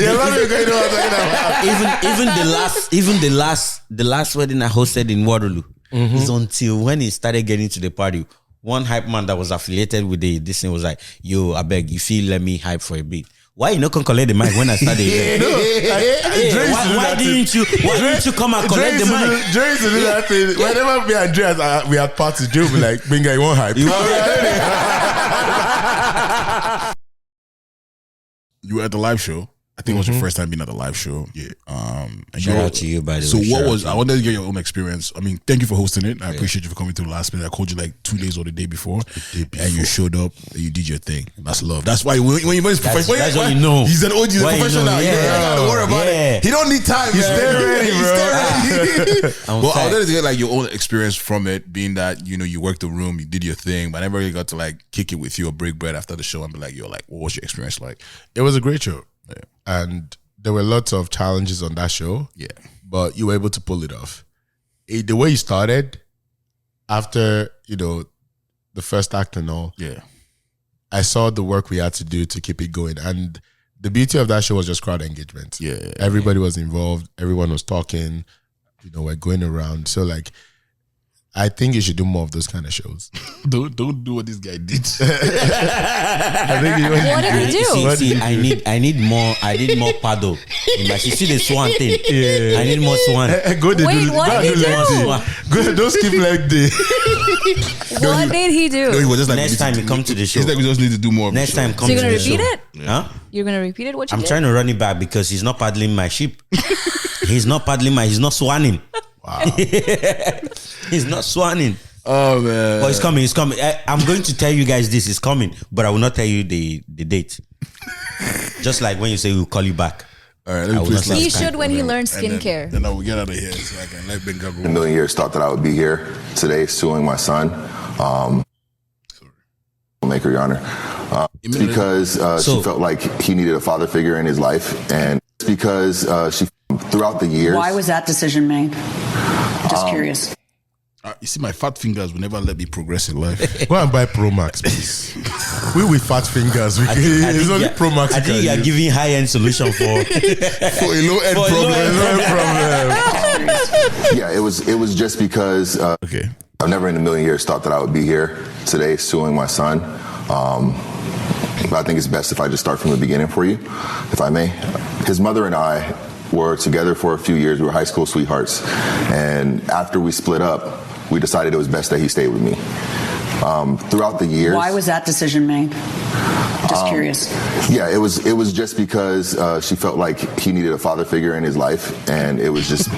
even the last wedding I hosted in Waterloo is until when he started getting to the party. One hype man that was affiliated with this thing was like, "Yo, I beg you, feel let me hype for a bit." Why you not come collect the mic when I started? Why didn't you come and collect the mic? Dre used to do that thing. Whenever me and Dre we had parties, Dre would be like, "Gbenga, you want hype?" You were at the live show. I think it was your first time being at the live show. Yeah. And Shout out to you, by the way. So what was, I wanted to get your own experience. I mean, thank you for hosting it. I appreciate you for coming through last minute. I called you like 2 days or the day before. And you showed up and you did your thing. That's love. That's why when you went professional. That's what you know. He's an OG, he's a professional. Yeah. Yeah. Don't worry about it. He don't need time. He's ready, bro. Well, I wanted to get like your own experience from it, being that, you know, you worked the room, you did your thing, but I never really got to like kick it with you or break bread after the show and be like, yo, like, what was your experience like? It was a great show. Yeah. And there were lots of challenges on that show. Yeah. But you were able to pull it off. The way you started, after, you know, the first act and all, I saw the work we had to do to keep it going. And the beauty of that show was just crowd engagement. Yeah. Everybody was involved. Everyone was talking. You know, we're going around. So, like, I think you should do more of those kind of shows. Don't do what this guy did. I think what did he do? See, I need more paddle. You see the swan thing. Yeah. I need more swan. Go did he do? Go, don't skip leg day. What did he do? No, he was just like, next time you come to the show. He's like, we just need to do more of next time come so to the show. you're going to repeat it? Huh? You're going to repeat it? What you I'm did? trying to run it back because he's not paddling my ship. He's not swanning. Wow. He's not swanning. Oh man. But it's coming. I'm going to tell you guys this is coming, but I will not tell you the date. Just like when you say we'll call you back. All right, let me please. He should when he learns skincare. Then I will get out of here so I can let Gbenga go. A million years thought that I would be here today suing my son. Maker, Your Honor. Because she felt like he needed a father figure in his life. And because she, throughout the years. Why was that decision made? Just curious. You see, my fat fingers will never let me progress in life. Go and buy Pro Max, please. We with fat fingers. It's only Pro Max. I think you are giving high-end solution for a low-end problem. Yeah, it was just because okay. I've never in a million years thought that I would be here today suing my son. But I think it's best if I just start from the beginning for you, if I may. His mother and I were together for a few years. We were high school sweethearts. And after we split up, we decided it was best that he stayed with me. Throughout the years. Why was that decision made? Just curious. Yeah, it was just because she felt like he needed a father figure in his life, and it was just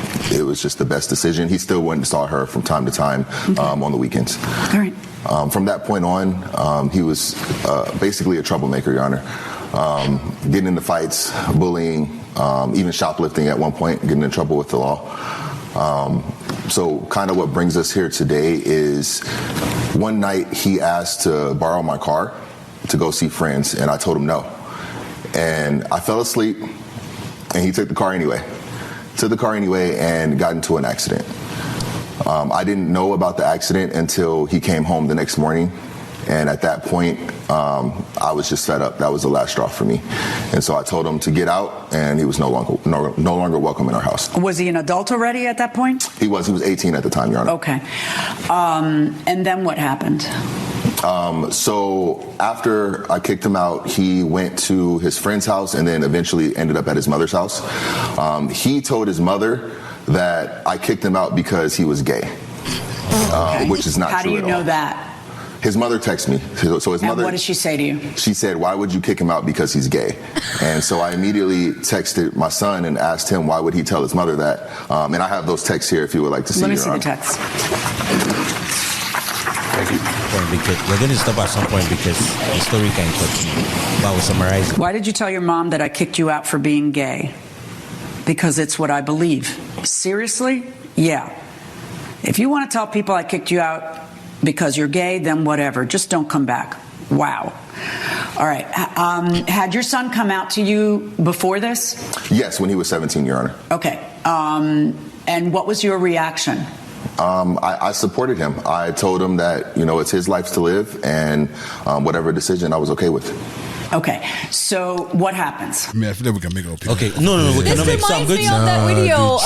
the best decision. He still went and saw her from time to time on the weekends. All right. From that point on, he was basically a troublemaker, Your Honor. Getting into fights, bullying, even shoplifting at one point, getting in trouble with the law. So kind of what brings us here today is one night he asked to borrow my car to go see friends, and I told him no. And I fell asleep, and he took the car anyway. Took the car anyway and got into an accident. I didn't know about the accident until he came home the next morning. And at that point, I was just fed up. That was the last straw for me. And so I told him to get out, and he was no longer welcome in our house. Was he an adult already at that point? He was 18 at the time, Your Honor. Okay. And then what happened? So after I kicked him out, he went to his friend's house and then eventually ended up at his mother's house. He told his mother that I kicked him out because he was gay, which is not true at all. How do you know that? His mother texted me. So his mother. What did she say to you? She said, "Why would you kick him out because he's gay?" And so I immediately texted my son and asked him why would he tell his mother that. And I have those texts here if you would like to see. Let me see the text. Thank you. Because we're going to stop at some point because the story can continue. But I will summarize it. Why did you tell your mom that I kicked you out for being gay? Because it's what I believe. Seriously? Yeah. If you want to tell people I kicked you out because you're gay, then whatever. Just don't come back. Wow. All right. Had your son come out to you before this? Yes, when he was 17, Your Honor. Okay. And what was your reaction? I supported him. I told him that, it's his life to live, and whatever decision I was okay with. Okay, so what happens? I mean, I feel like we can make it up. Okay, no, we cannot make. So I'm going to. That video.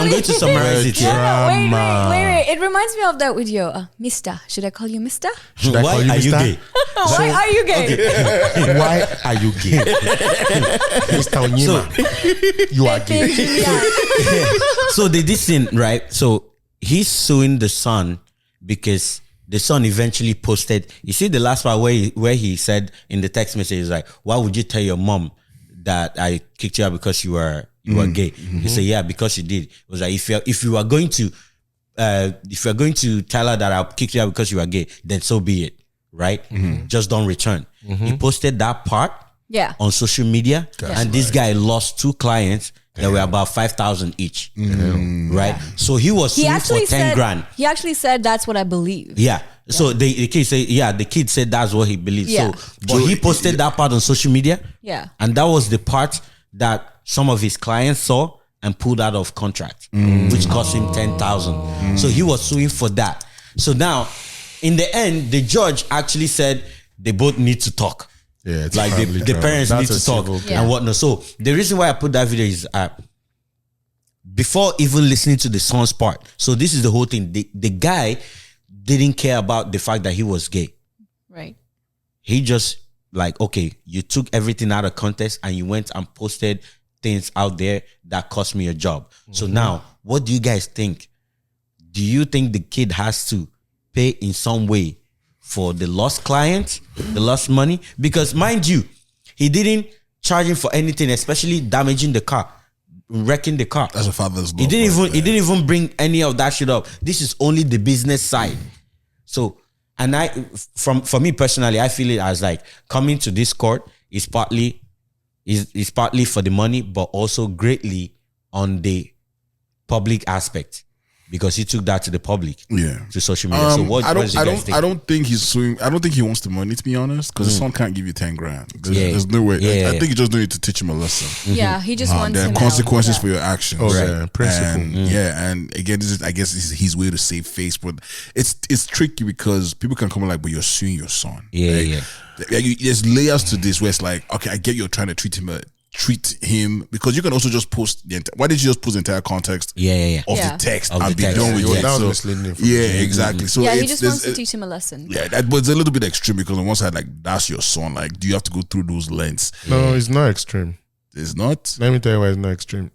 I'm going to summarize it here. Wait. It reminds me of that video. Mister, should I call you Mister? Why are you gay? Why are you gay? Why are you gay? Mr. Onyema, you are gay. So they did this right? So he's suing the son because the son eventually posted. You see the last part where he said in the text message, like, "Why would you tell your mom that I kicked you out because you were gay?" He said, "Yeah, because you did." It was like, if you are going to tell her that I kicked you out because you were gay, then so be it, right? Just don't return. He posted that part on social media, and this guy lost 2 clients. There were about 5,000 each, right? So he was sued for 10 grand. He actually said that's what I believe. Yeah. So the kid said, the kid said that's what he believes. Yeah. So, but he posted that part on social media. Yeah. And that was the part that some of his clients saw and pulled out of contract, which cost him 10,000. So he was suing for that. So now, in the end, the judge actually said they both need to talk. Yeah, it's like the parents need to talk and whatnot. So the reason why I put that video is before even listening to the son's part. So this is the whole thing. The guy didn't care about the fact that he was gay. Right. He just like, okay, you took everything out of context and you went and posted things out there that cost me a job. So now, what do you guys think? Do you think the kid has to pay in some way for the lost client, the lost money? Because mind you, he didn't charge him for anything, especially damaging the car, wrecking the car. That's a father's law. He didn't even bring any of that shit up. This is only the business side. So, and for me personally, I feel it as like coming to this court is partly for the money, but also greatly on the public aspect. Because he took that to the public, to social media. So what? I don't think he's suing. I don't think he wants the money, to be honest, because the son can't give you 10 grand. There's no way. I think you just need to teach him a lesson. Yeah, he just wants. There are consequences for your actions. Principle. And again, this is, I guess, this is his way to save face, but it's tricky because people can come like, but you're suing your son. There's layers to this where it's like, okay, I get you're trying to treat him because you can also just post why did you just post the entire context of the text and be done with it? Exactly. So he just wants to teach him a lesson. But it's a little bit extreme because on one side, like, that's your son, like, do you have to go through those lens? No, it's not extreme. It's not? Let me tell you why it's not extreme.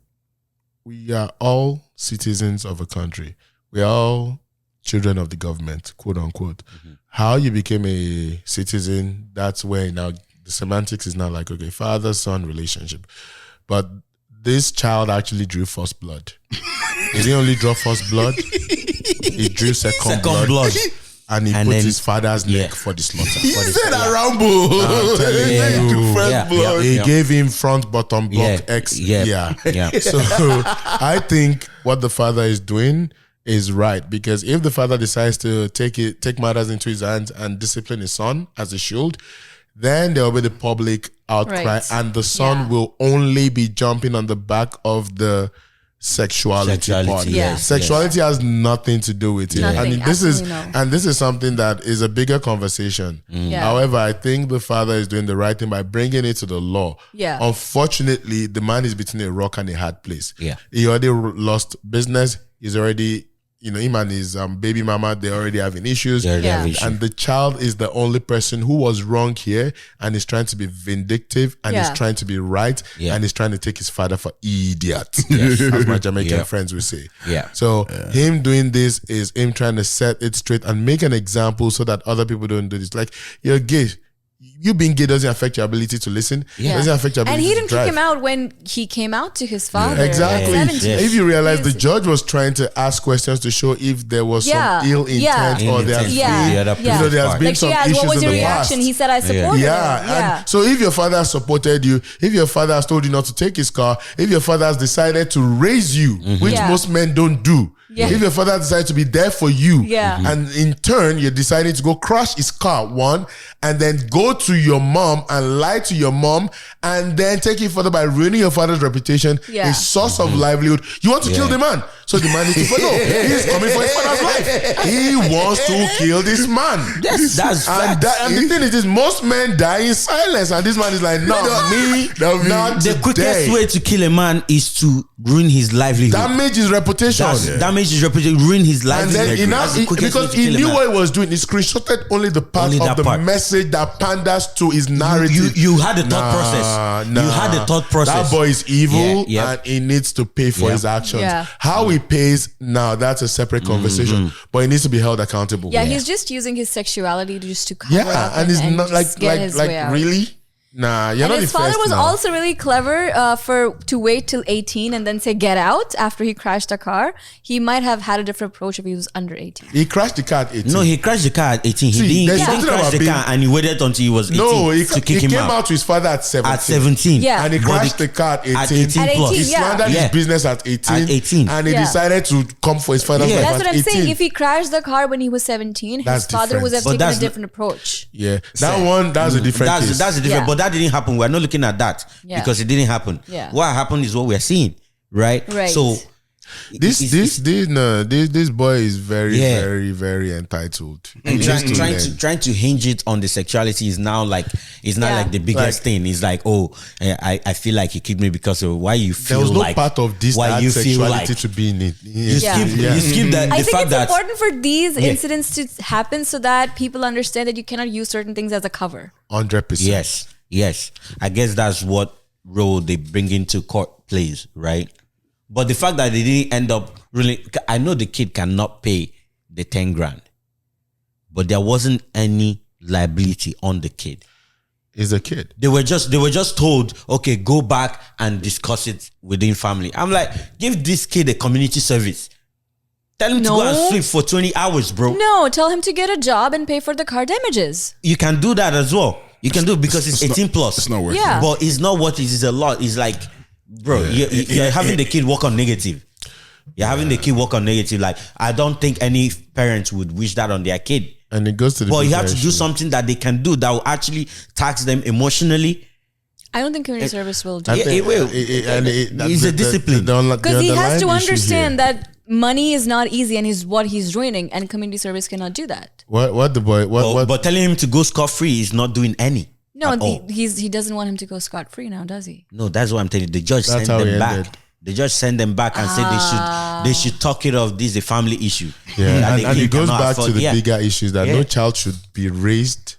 We are all citizens of a country. We are all children of the government, quote unquote. How you became a citizen, that's where now the semantics is now like, okay, father-son relationship. But this child actually drew first blood. He didn't only draw first blood, he drew second blood. And he put his father's neck for the slaughter. He said a Rambo. I'm telling you. First blood. He gave him front, bottom, block, X. So I think what the father is doing is right, because if the father decides to take matters into his hands and discipline his son as he should, then there will be the public outcry, and the son will only be jumping on the back of the sexuality part. Sexuality has nothing to do with it. And this is something that is a bigger conversation. However, I think the father is doing the right thing by bringing it to the law. Unfortunately, the man is between a rock and a hard place. He already lost business. He's already, him and his baby mama, they're already having issues. And the child is the only person who was wrong here and is trying to be vindictive and is trying to be right and is trying to take his father for idiot, as my Jamaican friends will say. So him doing this is him trying to set it straight and make an example so that other people don't do this. Like, you're gay. You being gay doesn't affect your ability to listen. Doesn't affect your ability to drive. And he didn't kick him out when he came out to his father. Exactly. If you realize the judge was trying to ask questions to show if there was some ill intent or there has been, there has been some issues what was in your the reaction? past. He said, I supported him. And so if your father has supported you, if your father has told you not to take his car, if your father has decided to raise you, which most men don't do, if your father decides to be there for you, and in turn, you're deciding to go crash his car, one, and then go to your mom and lie to your mom and then take it further by ruining your father's reputation, Yeah. a source of livelihood. You want to kill the man. So the man is he's coming for his father's life. He wants to kill this man. That's and the thing is, most men die in silence, and this man is like, not me, not the today. quickest way to kill a man is to ruin his livelihood. Damage his reputation. Damage his reputation, ruin his And livelihood. then because he knew what he was doing, he screenshotted only the part of the message that panders to his narrative. You had a thought process. You had a thought process. That boy is evil and he needs to pay for his actions. Yeah. How he pays, now that's a separate conversation. But he needs to be held accountable. Yeah, he's just using his sexuality just to cover up and it's not just get his way out. really. Nah, you're And not his the father first was now. also really clever to wait till 18 and then say get out after he crashed a car. He might have had a different approach if he was under 18. He crashed the car at 18. No, he crashed the car at 18. See, He there's didn't something crash about the car and he waited until he was 18 No, he to kick him came out. out to his father at 17. At 17. Yeah. And he But crashed the car at 18. At 18 At plus. 18, He yeah. slandered his business at 18. At 18. And he Yeah. decided to come for his father's life That's at what I'm 18. saying. If he crashed the car when he was 17, That's his father would have different. taken a different approach. Yeah, that's a different case. That's a different, but that didn't happen. We're not looking at that because it didn't happen. Yeah. What happened is what we're seeing, right? Right. So this boy is very, very, very entitled. and He needs learn. trying to hinge it on the sexuality is now like it's not like the biggest thing. It's like, I feel like he kicked me because of why you feel There was no like part of this why that you feel sexuality like to be in it. you skip the I think fact it's that important for these incidents to happen so that people understand that you cannot use certain things as a cover. 100%. Yes. I guess that's what role they bring into court plays, right? But the fact that they didn't end up really, I know the kid cannot pay the 10 grand, but there wasn't any liability on the kid. He's a kid. They were just told, okay, go back and discuss it within family. I'm like, give this kid a community service. Tell him to go and sleep for 20 hours, bro. No, tell him to get a job and pay for the car damages. You can do that as well. You can do it because it's 18 plus. It's not worth Yeah. it. But it's not what it is a lot. It's like, bro, you're having the kid work on negative. You're having the kid work on negative. Like, I don't think any parents would wish that on their kid. And it goes to the But you have to bigger do issue. something that they can do that will actually tax them emotionally. I don't think community service will do I it. think it will. It's a discipline. Because he has to underlying issue understand here. that money is not easy and is what he's ruining, and community service cannot do that. What the boy? But telling him to go scot-free is not doing any. No, at all. he doesn't want him to go scot-free now, does he? No, that's what I'm telling you. The judge That's sent how them he back. ended. The judge sent them back and said they should talk it off. This is a family issue. Yeah, That and the it kid goes cannot back to afford. the Yeah. bigger issues that no child should be raised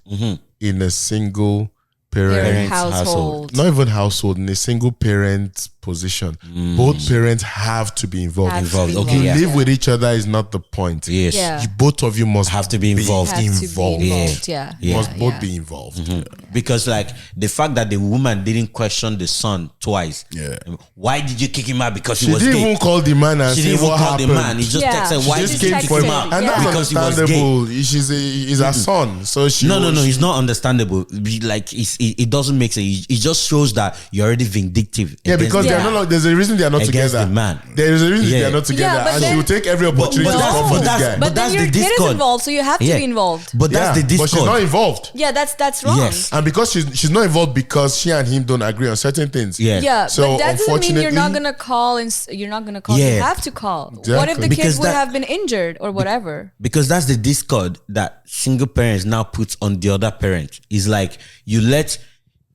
in a single parent household. Not even household, in a single parent position. Both parents have to be involved. Have to be Okay, You yeah. live with each other is not the point. Yes. Yeah. Both of you must Have to be involved. Have to be involved. involved. Yeah. You must both yeah. be involved. Because like the fact that the woman didn't question the son twice. Yeah. Why did you kick him out? Because She he was didn't gay. even call the man and She say didn't even what call happened. the man. He just Yeah. texted why She did just you Came kick for him him. out? And Yeah. that's Because he was gay. understandable. He's her son. So she No, he's not understandable. Like it doesn't make sense. It just shows that you're already vindictive. Yeah, against because the they're man. not. There's a reason they are not Against together. the man. There is a reason Yeah. they are not together, Yeah, but and then- she will take every opportunity to that's- come for but this that's- guy. But then that's your the kid is discord. involved, so you have to be involved. But that's the discord. But she's not involved. Yeah, that's wrong. Yes. And because she's not involved because she and him don't agree on certain things. Yeah. Yeah, So, but that doesn't mean you're not unfortunately- gonna call and you're not gonna call. Yeah. You have to call. What if Exactly. the Because kids would that- have been injured or whatever? Because that's the discord that single parents now put on the other parent. It's like you let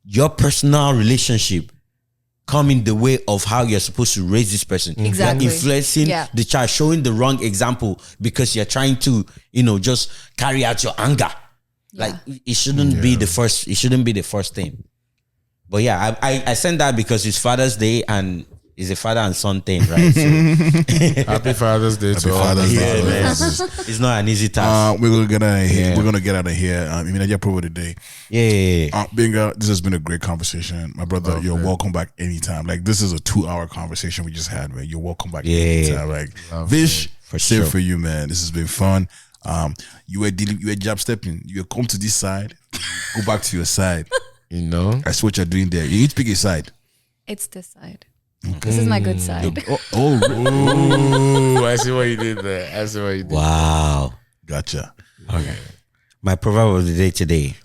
your personal relationship come in the way of how you're supposed to raise this person. Exactly. You're influencing Yeah. the child, showing the wrong example because you're trying to, just carry out your anger. Like it shouldn't be the first. It shouldn't be the first thing. But yeah, I sent that because it's Father's Day and it's a father and son thing, right? So, Happy Father's Day to all. Father's Day, Yeah, man. it's not an easy task. We're gonna get out of here. Yeah. We're gonna get out of here. I mean, I just proved today. Yeah. Gbenga, this has been a great conversation, my brother. You're welcome back anytime. Like this is a 2-hour conversation we just had, man. You're welcome back anytime. Like Vish, same sure. for you, man. This has been fun. You were job stepping. You were come to this side, go back to your side. That's what you're doing there. You need to pick a side. It's this side. This is my good side. Ooh, I see what you did there. Wow. Gotcha. Okay. My proverb of the day today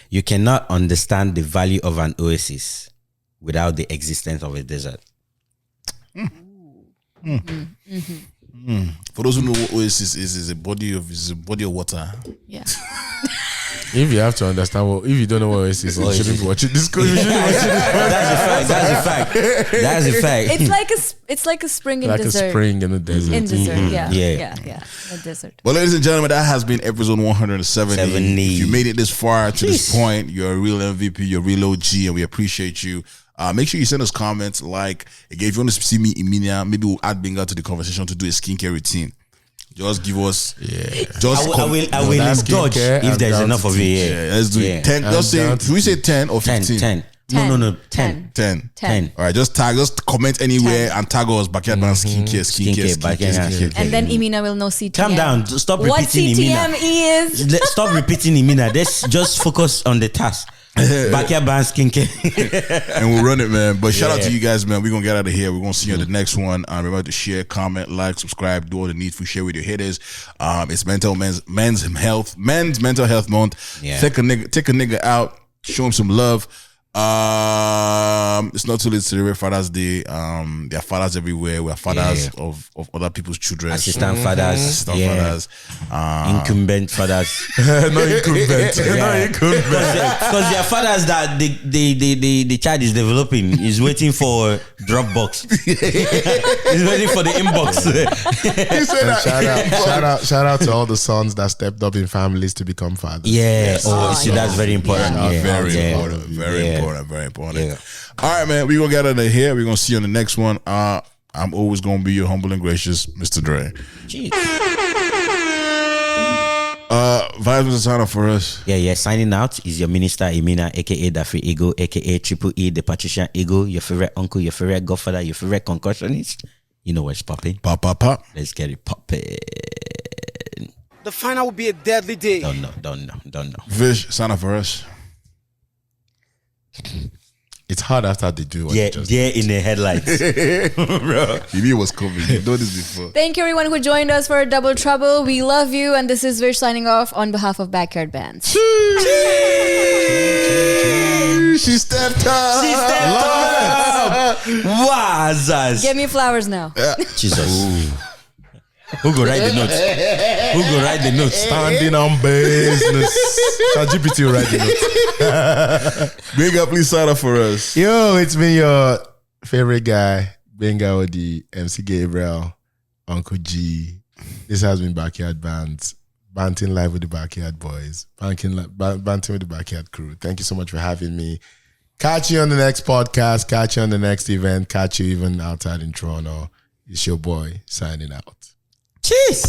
You cannot understand the value of an oasis without the existence of a desert. For those who know what oasis is a body of water. Yeah. If you have to understand if you don't know what oasis is, you shouldn't be watching this. That's a fact. It's like a spring in like desert. a spring in the desert. In desert, Yeah. A desert. Well, ladies and gentlemen, that has been episode 170. If you made it this far to this point, you're a real MVP, you're a real OG, and we appreciate you. Make sure you send us comments. Like, again, if you want to see me, Emilia, maybe we'll add Gbenga to the conversation to do a skincare routine. Just give us. I will indulge if there's enough of it. Yeah, let's do it. 10. Just say. Do we say 10 or 15? 10. No. 10. 10. All right, just comment anywhere and tag us Backyard Band skincare. And then Emina will know CTM. Calm down. Stop repeating Emina. What CTM is? Stop repeating Emina. Let's just focus on the task. Backyard Band skincare. And we'll run it, man. But shout out to you guys, man. We're going to get out of here. We're going to see you on the next one. Remember to share, comment, like, subscribe, do all the needful, share with your haters. It's men's mental health month. Yeah. Take a nigga out. Show him some love. It's not too late to celebrate Father's Day. There are fathers everywhere. We are fathers of other people's children. Assistant fathers. Incumbent fathers. Not incumbent. Because there are fathers that the child is developing is waiting for Dropbox. He's waiting for the inbox. Shout out to all the sons that stepped up in families to become fathers. That's very important. Very important. Yeah. All right, man. We're gonna get out of here. We're gonna see you on the next one. I'm always gonna be your humble and gracious Mr. Dre. Jeez. Vibes was a sign up for us. Yeah. Signing out is your minister Emina, aka the Free Ego, aka Triple E, the Patrician Ego, your favorite uncle, your favorite godfather, your favorite concussionist. You know what's popping. Pop. Let's get it popping. The final will be a deadly day. Don't know. Vish, sign up for us. It's hard after they do what in the headlights. Bro, you knew it was coming. You've done this before. Thank you everyone who joined us for Double Trouble. We love you, and this is Vish signing off on behalf of Backyard Bands. She stepped up. Wazaz. Give me flowers now. Jesus. Who go write the notes? Standing on business. ChatGPT will write the notes. Gbenga, please sign up for us. Yo, it's been your favorite guy, Gbenga the MC Gabriel, Uncle G. This has been Backyard Bands, banting live with the Backyard Boys, banting with the Backyard crew. Thank you so much for having me. Catch you on the next podcast. Catch you on the next event. Catch you even outside in Toronto. It's your boy signing out. Cheers.